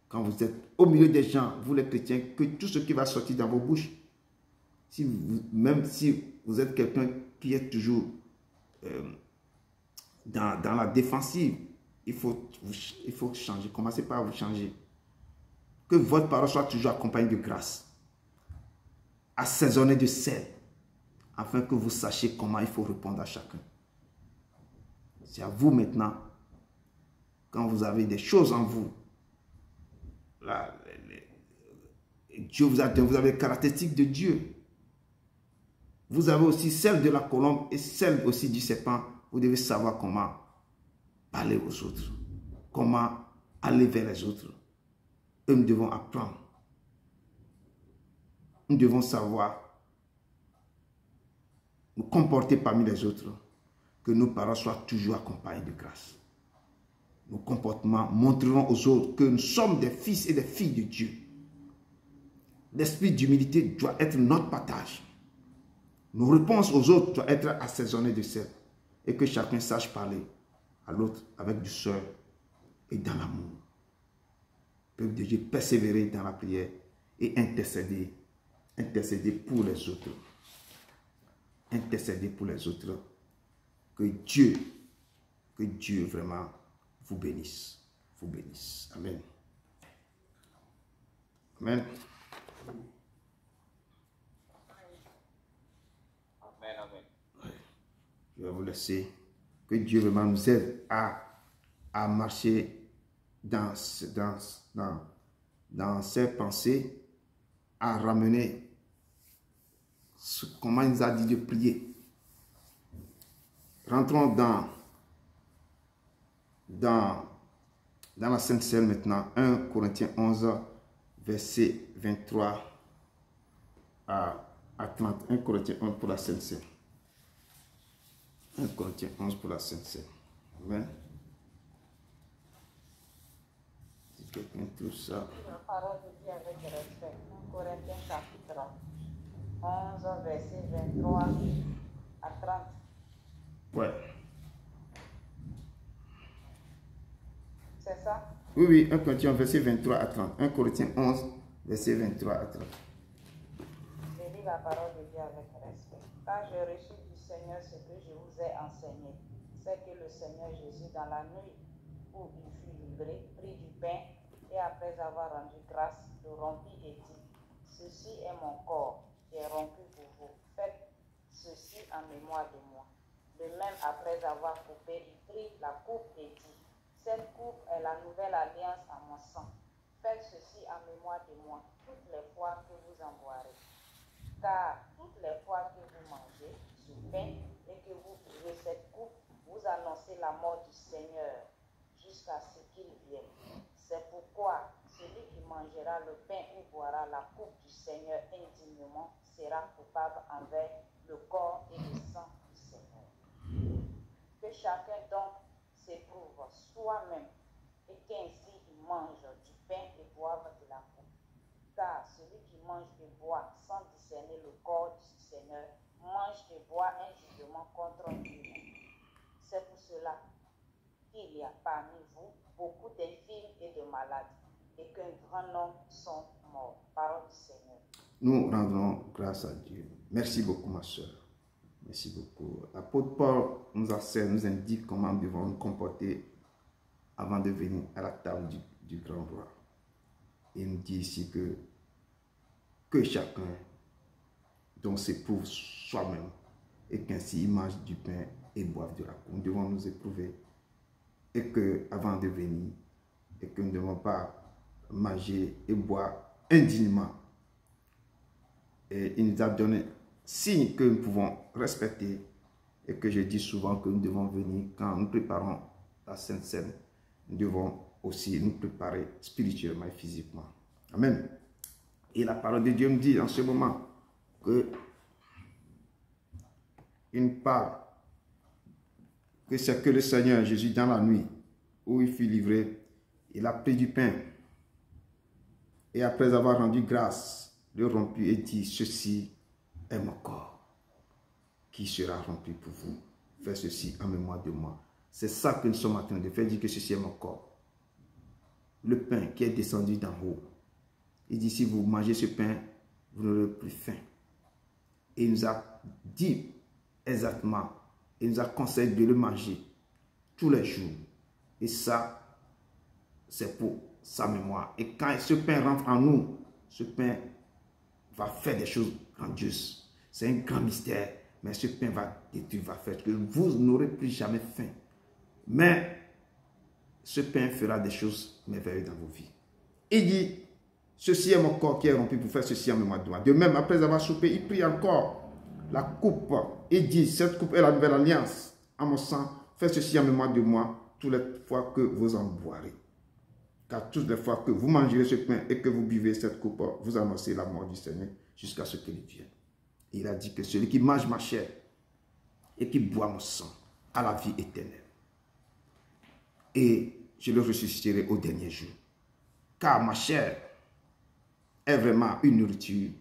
Quand vous êtes au milieu des gens, vous les chrétiens, que tout ce qui va sortir dans vos bouches, même si vous êtes quelqu'un qui est toujours dans la défensive, il faut changer. Commencez par vous changer. Que votre parole soit toujours accompagnée de grâce, assaisonnée de sel, afin que vous sachiez comment il faut répondre à chacun. C'est à vous maintenant, quand vous avez des choses en vous, Dieu vous a donné, vous avez les caractéristiques de Dieu. Vous avez aussi celle de la colombe et celle aussi du serpent. Vous devez savoir comment parler aux autres, comment aller vers les autres. Et nous devons apprendre. Nous devons savoir nous comporter parmi les autres, que nos paroles soient toujours accompagnées de grâce. Nos comportements montreront aux autres que nous sommes des fils et des filles de Dieu. L'esprit d'humilité doit être notre partage. Nos réponses aux autres doivent être assaisonnées de sel et que chacun sache parler à l'autre avec douceur et dans l'amour. Peuple de Dieu, persévérer dans la prière et intercéder pour les autres. Intercéder pour les autres. Que Dieu vraiment vous bénisse. Vous bénisse. Amen. Amen. Amen, amen. Je vais vous laisser. Que Dieu vraiment nous aide à marcher dans ses pensées, à ramener comment il nous a dit de prier. Rentrons dans la Sainte Seine maintenant. 1 Corinthiens 11, verset 23 à 30. 1 Corinthiens 11 pour la Sainte Seine. 1 Corinthiens 11 pour la Sainte Seine. Amen. Si quelqu'un trouve ça. La parole de Dieu avec respect. 1 Corinthiens chapitre 11, verset 23 à 30. Ouais. C'est ça? Oui, 1 Corinthiens verset 23 à 30. 1 Corinthiens 11, verset 23 à 30. Je lis la parole de Dieu avec respect. Car j'ai reçu du Seigneur ce que je vous ai enseigné. C'est que le Seigneur Jésus, dans la nuit où il fut livré, prit du pain et après avoir rendu grâce, le rompit et dit, ceci est mon corps qui est rompu pour vous. Faites ceci en mémoire de moi. De même, après avoir coupé, il prit la coupe et dit, cette coupe est la nouvelle alliance en mon sang. Faites ceci en mémoire de moi toutes les fois que vous en boirez. Car toutes les fois que vous mangez ce pain et que vous buvez cette coupe, vous annoncez la mort du Seigneur jusqu'à ce qu'il vienne. C'est pourquoi celui qui mangera le pain ou boira la coupe du Seigneur indignement sera coupable envers le corps et le sang du Seigneur. Que chacun donc s'éprouve soi-même et qu'ainsi il mange du pain et boive de la coupe. Car celui qui mange et boit sans discerner le corps du Seigneur mange et boit injustement contre lui-même. C'est pour cela qu'il y a parmi vous beaucoup d'infirmes et de malades et qu'un grand nombre sont morts. Parole du Seigneur. Nous rendons grâce à Dieu. Merci beaucoup, ma soeur. Merci beaucoup. L'apôtre Paul nous indique comment nous devons nous comporter avant de venir à la table du grand roi. Il nous dit ici que chacun donc s'éprouve soi-même et qu'ainsi il mange du pain et boive de la coupe. Nous devons nous éprouver et que avant de venir et que nous ne devons pas manger et boire indignement. Et il nous a donné signe que nous pouvons respecter et que je dis souvent que nous devons venir quand nous préparons la Sainte Seine. Nous devons aussi nous préparer spirituellement et physiquement. Amen. Et la parole de Dieu me dit en ce moment que une part que c'est que le Seigneur Jésus dans la nuit où il fut livré, il a pris du pain et après avoir rendu grâce, le rompu et dit, ceci est mon corps qui sera rempli pour vous. Faites ceci en mémoire de moi. C'est ça que nous sommes en train de faire, dire que ceci est mon corps. Le pain qui est descendu d'en haut. Il dit, si vous mangez ce pain, vous n'aurez plus faim. Et il nous a dit exactement, il nous a conseillé de le manger tous les jours. Et ça, c'est pour sa mémoire. Et quand ce pain rentre en nous, ce pain va faire des choses grandioses. C'est un grand mystère, mais ce pain va détruire, va faire que vous n'aurez plus jamais faim. Mais ce pain fera des choses merveilleuses dans vos vies. Il dit, ceci est mon corps qui est rompu pour faire ceci en mémoire de moi. De même, après avoir soupé, il prit encore la coupe et dit, cette coupe est la nouvelle alliance à mon sang. Faites ceci en mémoire de moi toutes les fois que vous en boirez. Car toutes les fois que vous mangerez ce pain et que vous buvez cette coupe, vous annoncez la mort du Seigneur jusqu'à ce qu'il vienne. Il a dit que celui qui mange ma chair et qui boit mon sang a la vie éternelle. Et je le ressusciterai au dernier jour. Car ma chair est vraiment une nourriture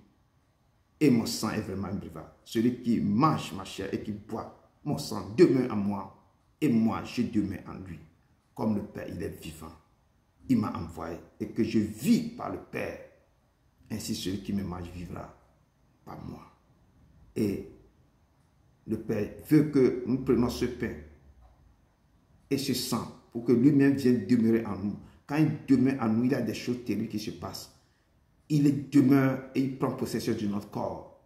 et mon sang est vraiment un breuvage. Celui qui mange ma chair et qui boit mon sang demeure en moi et moi je demeure en lui. Comme le Père, il est vivant. Il m'a envoyé et que je vis par le Père. Ainsi celui qui me mange vivra par moi. Et le Père veut que nous prenions ce pain et ce sang pour que lui-même vienne demeurer en nous. Quand il demeure en nous, il y a des choses terribles qui se passent. Il demeure et il prend possession de notre corps.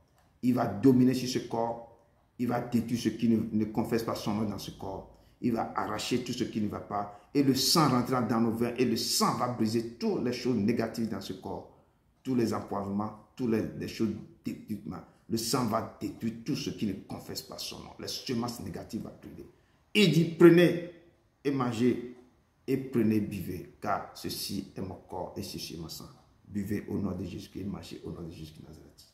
Il va dominer sur ce corps. Il va détruire ce qui ne confesse pas son nom dans ce corps. Il va arracher tout ce qui ne va pas. Et le sang rentrera dans nos veins. Et le sang va briser toutes les choses négatives dans ce corps. Tous les empoisonnements, toutes les choses détruites. Le sang va détruire tout ce qui ne confesse pas son nom. Les semences négatives vont brûler. Il dit, prenez et mangez et prenez, buvez. Car ceci est mon corps et ceci est mon sang. Buvez au nom de Jésus-Christ, mangez au nom de Jésus-Christ Nazareth.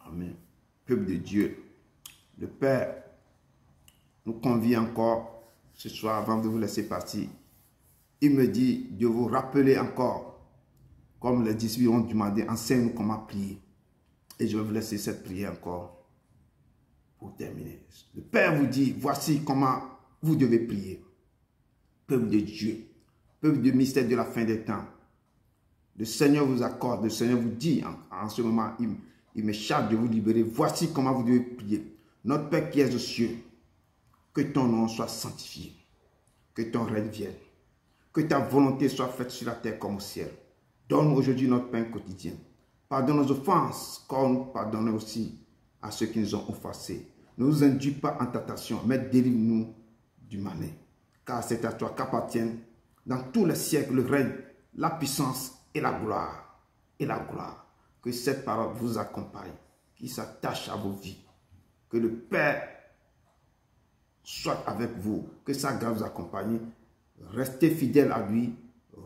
Amen. Peuple de Dieu, le Père nous convie encore ce soir avant de vous laisser partir. Il me dit de vous rappeler encore, comme les disciples ont demandé, enseigne-nous comment prier. Et je vais vous laisser cette prière encore pour terminer. Le Père vous dit, voici comment vous devez prier. Peuple de Dieu, peuple du mystère de la fin des temps. Le Seigneur vous accorde, le Seigneur vous dit en ce moment, il me charge de vous libérer. Voici comment vous devez prier. Notre Père qui es aux cieux, que ton nom soit sanctifié, que ton règne vienne, que ta volonté soit faite sur la terre comme au ciel. Donne aujourd'hui notre pain quotidien. Pardonne nos offenses, comme nous pardonnons aussi à ceux qui nous ont offensés. Ne nous induis pas en tentation, mais délivre-nous du malin. Car c'est à toi qu'appartiennent dans tous les siècles le règne, la puissance et la gloire. Et la gloire. Que cette parole vous accompagne, qui s'attache à vos vies. Que le Père soit avec vous, que sa grâce vous accompagne. Restez fidèles à lui.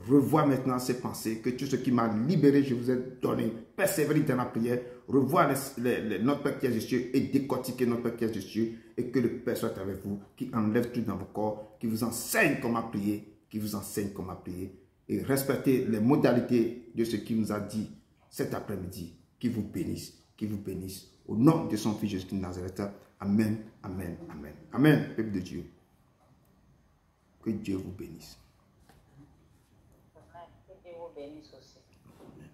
Revois maintenant ses pensées, que tout ce qui m'a libéré, je vous ai donné. Persévérez dans la prière. Revois notre Père qui est aux cieux et décortiquez notre Père qui est aux cieux. Et que le Père soit avec vous, qui enlève tout dans vos corps, qui vous enseigne comment prier, qui vous enseigne comment prier. Et respectez les modalités de ce qu'il nous a dit cet après-midi. Qui vous bénisse, qui vous bénisse. Au nom de son Fils Jésus-Christ de Nazareth. Amen, amen, amen. Amen, peuple de Dieu. Que Dieu vous bénisse. Amen. Que Dieu vous bénisse aussi. Amen.